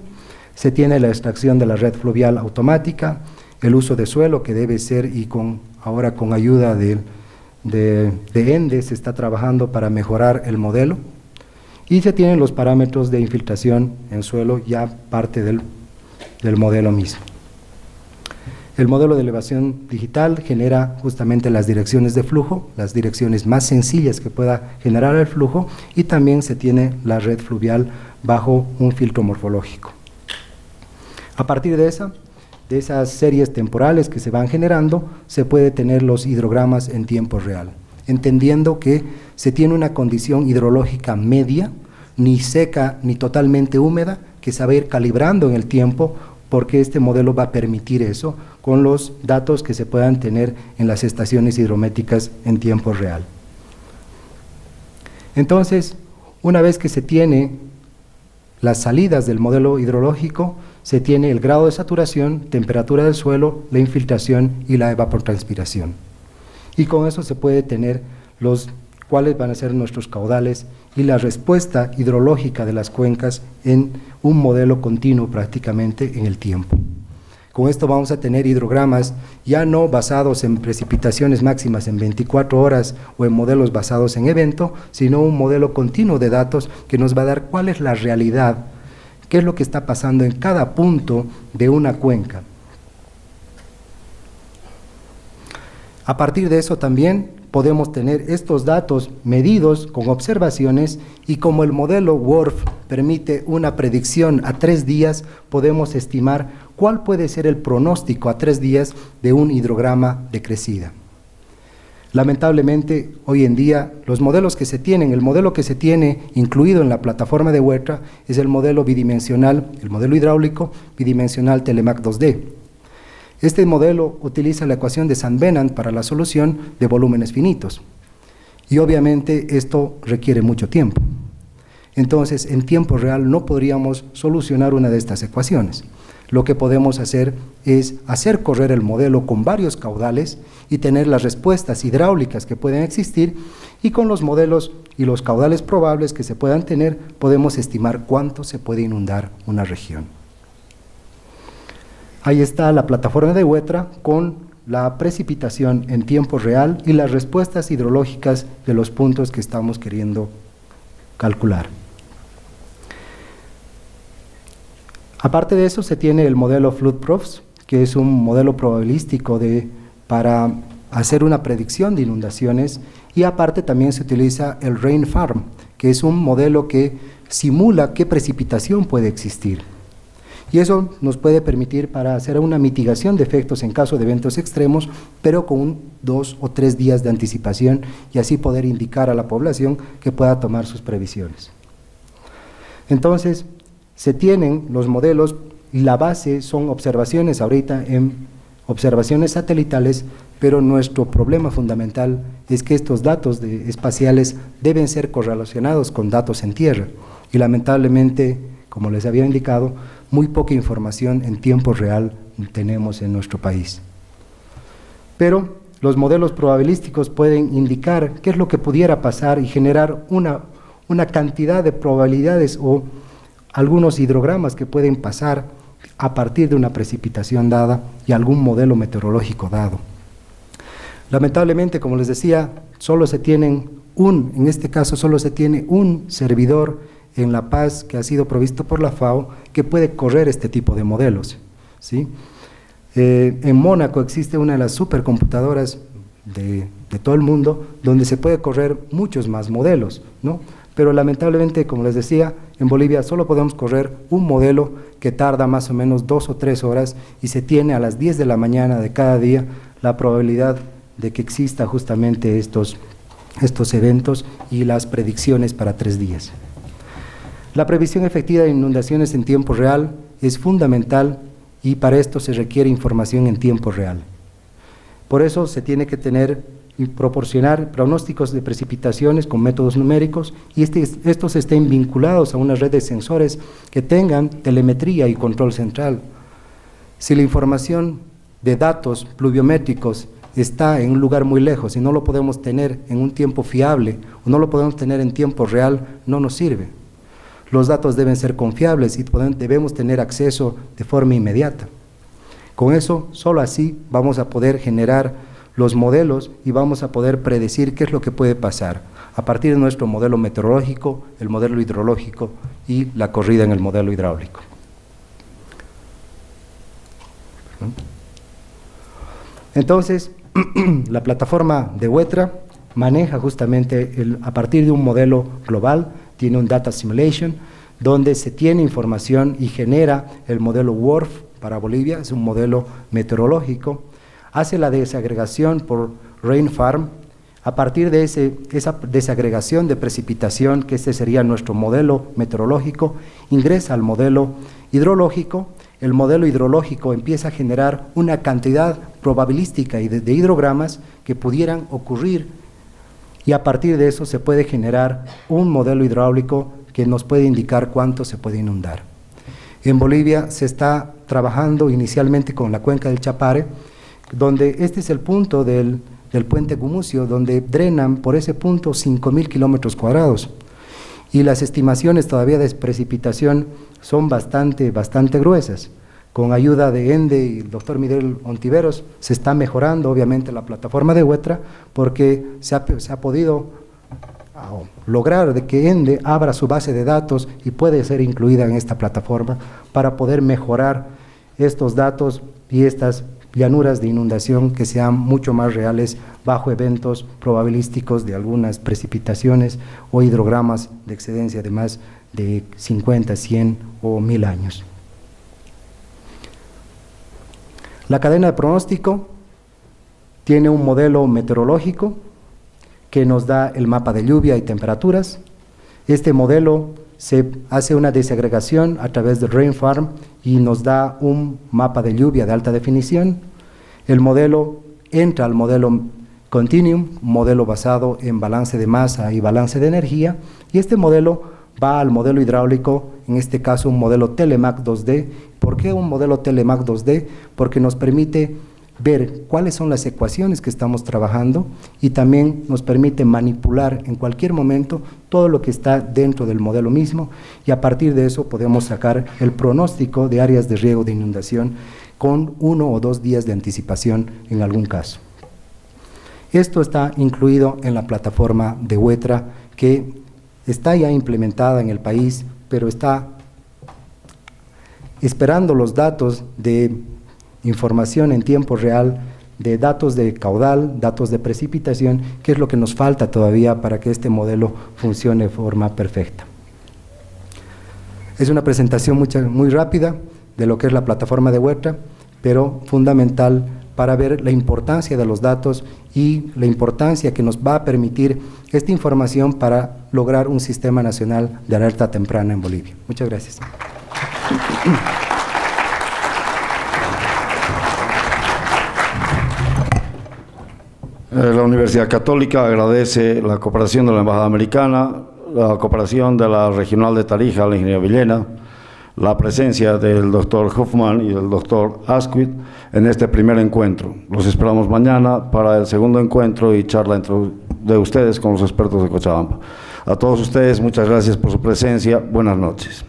Se tiene la extracción de la red fluvial automática, el uso de suelo que debe ser y ahora con ayuda de ENDE se está trabajando para mejorar el modelo y se tienen los parámetros de infiltración en suelo ya parte del modelo mismo. El modelo de elevación digital genera justamente las direcciones de flujo, las direcciones más sencillas que pueda generar el flujo y también se tiene la red fluvial bajo un filtro morfológico. A partir de esas series temporales que se van generando, se puede tener los hidrogramas en tiempo real, entendiendo que se tiene una condición hidrológica media, ni seca ni totalmente húmeda, que se va a ir calibrando en el tiempo, porque este modelo va a permitir eso con los datos que se puedan tener en las estaciones hidrométricas en tiempo real. Entonces, una vez que se tiene las salidas del modelo hidrológico, se tiene el grado de saturación, temperatura del suelo, la infiltración y la evapotranspiración. Y con eso se puede tener cuáles van a ser nuestros caudales y la respuesta hidrológica de las cuencas en un modelo continuo prácticamente en el tiempo. Con esto vamos a tener hidrogramas ya no basados en precipitaciones máximas en 24 horas o en modelos basados en evento, sino un modelo continuo de datos que nos va a dar cuál es la realidad, qué es lo que está pasando en cada punto de una cuenca. A partir de eso también podemos tener estos datos medidos con observaciones y como el modelo WRF permite una predicción a 3 días, podemos estimar cuál puede ser el pronóstico a 3 días de un hidrograma de crecida. Lamentablemente, hoy en día, los modelos que se tienen, el modelo que se tiene incluido en la plataforma de WETRA es el modelo bidimensional, el modelo hidráulico bidimensional Telemac 2D. Este modelo utiliza la ecuación de San Venant para la solución de volúmenes finitos. Y obviamente esto requiere mucho tiempo. Entonces, en tiempo real no podríamos solucionar una de estas ecuaciones. Lo que podemos hacer es hacer correr el modelo con varios caudales y tener las respuestas hidráulicas que pueden existir y con los modelos y los caudales probables que se puedan tener, podemos estimar cuánto se puede inundar una región. Ahí está la plataforma de WETRA con la precipitación en tiempo real y las respuestas hidrológicas de los puntos que estamos queriendo calcular. Aparte de eso, se tiene el modelo FloodProfs, que es un modelo probabilístico para hacer una predicción de inundaciones, y aparte también se utiliza el Rain Farm, que es un modelo que simula qué precipitación puede existir. Y eso nos puede permitir para hacer una mitigación de efectos en caso de eventos extremos, pero con 2 o 3 días de anticipación y así poder indicar a la población que pueda tomar sus previsiones. Entonces, se tienen los modelos y la base son observaciones ahorita en observaciones satelitales, pero nuestro problema fundamental es que estos datos espaciales deben ser correlacionados con datos en tierra y lamentablemente, como les había indicado, muy poca información en tiempo real tenemos en nuestro país. pero los modelos probabilísticos pueden indicar qué es lo que pudiera pasar y generar una cantidad de probabilidades o algunos hidrogramas que pueden pasar a partir de una precipitación dada y algún modelo meteorológico dado. Lamentablemente, como les decía, en este caso solo se tiene un servidor en La Paz que ha sido provisto por la FAO que puede correr este tipo de modelos, ¿sí? En Mónaco existe una de las supercomputadoras de todo el mundo donde se puede correr muchos más modelos, ¿no? Pero lamentablemente, como les decía, en Bolivia solo podemos correr un modelo que tarda más o menos 2 o 3 horas y se tiene a las 10 de la mañana de cada día la probabilidad de que exista justamente estos eventos y las predicciones para 3 días. La previsión efectiva de inundaciones en tiempo real es fundamental y para esto se requiere información en tiempo real. Por eso se tiene que tener y proporcionar pronósticos de precipitaciones con métodos numéricos y estos estén vinculados a una red de sensores que tengan telemetría y control central. Si la información de datos pluviométricos está en un lugar muy lejos y no lo podemos tener en un tiempo fiable o no lo podemos tener en tiempo real, no nos sirve. Los datos deben ser confiables y debemos tener acceso de forma inmediata. Con eso, solo así vamos a poder generar los modelos y vamos a poder predecir qué es lo que puede pasar a partir de nuestro modelo meteorológico, el modelo hidrológico y la corrida en el modelo hidráulico. Entonces, la plataforma de WETRA maneja justamente a partir de un modelo global, tiene un data simulation, donde se tiene información y genera el modelo WRF para Bolivia, es un modelo meteorológico, hace la desagregación por Rain Farm, a partir de esa desagregación de precipitación, que este sería nuestro modelo meteorológico, ingresa al modelo hidrológico. El modelo hidrológico empieza a generar una cantidad probabilística de hidrogramas que pudieran ocurrir y a partir de eso se puede generar un modelo hidráulico que nos puede indicar cuánto se puede inundar. En Bolivia se está trabajando inicialmente con la cuenca del Chapare, donde este es el punto del puente Gumucio, donde drenan por ese punto 5.000 kilómetros cuadrados. Y las estimaciones todavía de precipitación son bastante gruesas. Con ayuda de ENDE y el doctor Miguel Ontiveros se está mejorando obviamente la plataforma de WETRA porque se ha podido lograr de que ENDE abra su base de datos y puede ser incluida en esta plataforma para poder mejorar estos datos y estas llanuras de inundación que sean mucho más reales bajo eventos probabilísticos de algunas precipitaciones o hidrogramas de excedencia de más de 50, 100 o 1000 años. La cadena de pronóstico tiene un modelo meteorológico que nos da el mapa de lluvia y temperaturas. Este modelo se hace una desagregación a través de Rain Farm y nos da un mapa de lluvia de alta definición. El modelo entra al modelo Continuum, modelo basado en balance de masa y balance de energía, y este modelo va al modelo hidráulico, en este caso un modelo Telemac 2D. ¿Por qué un modelo Telemac 2D? Porque nos permite ver cuáles son las ecuaciones que estamos trabajando y también nos permite manipular en cualquier momento todo lo que está dentro del modelo mismo y a partir de eso podemos sacar el pronóstico de áreas de riesgo de inundación con 1 o 2 días de anticipación en algún caso. Esto está incluido en la plataforma de WETRA que está ya implementada en el país, pero está esperando los datos de información en tiempo real, de datos de caudal, datos de precipitación, que es lo que nos falta todavía para que este modelo funcione de forma perfecta. Es una presentación muy rápida de lo que es la plataforma de WETRA, pero fundamental para ver la importancia de los datos y la importancia que nos va a permitir esta información para lograr un sistema nacional de alerta temprana en Bolivia. Muchas gracias. La Universidad Católica agradece la cooperación de la Embajada Americana, la cooperación de la Regional de Tarija, la Ingeniería Villena, la presencia del doctor Hoffman y del doctor Asquith en este primer encuentro. Los esperamos mañana para el segundo encuentro y charla de ustedes con los expertos de Cochabamba. A todos ustedes, muchas gracias por su presencia. Buenas noches.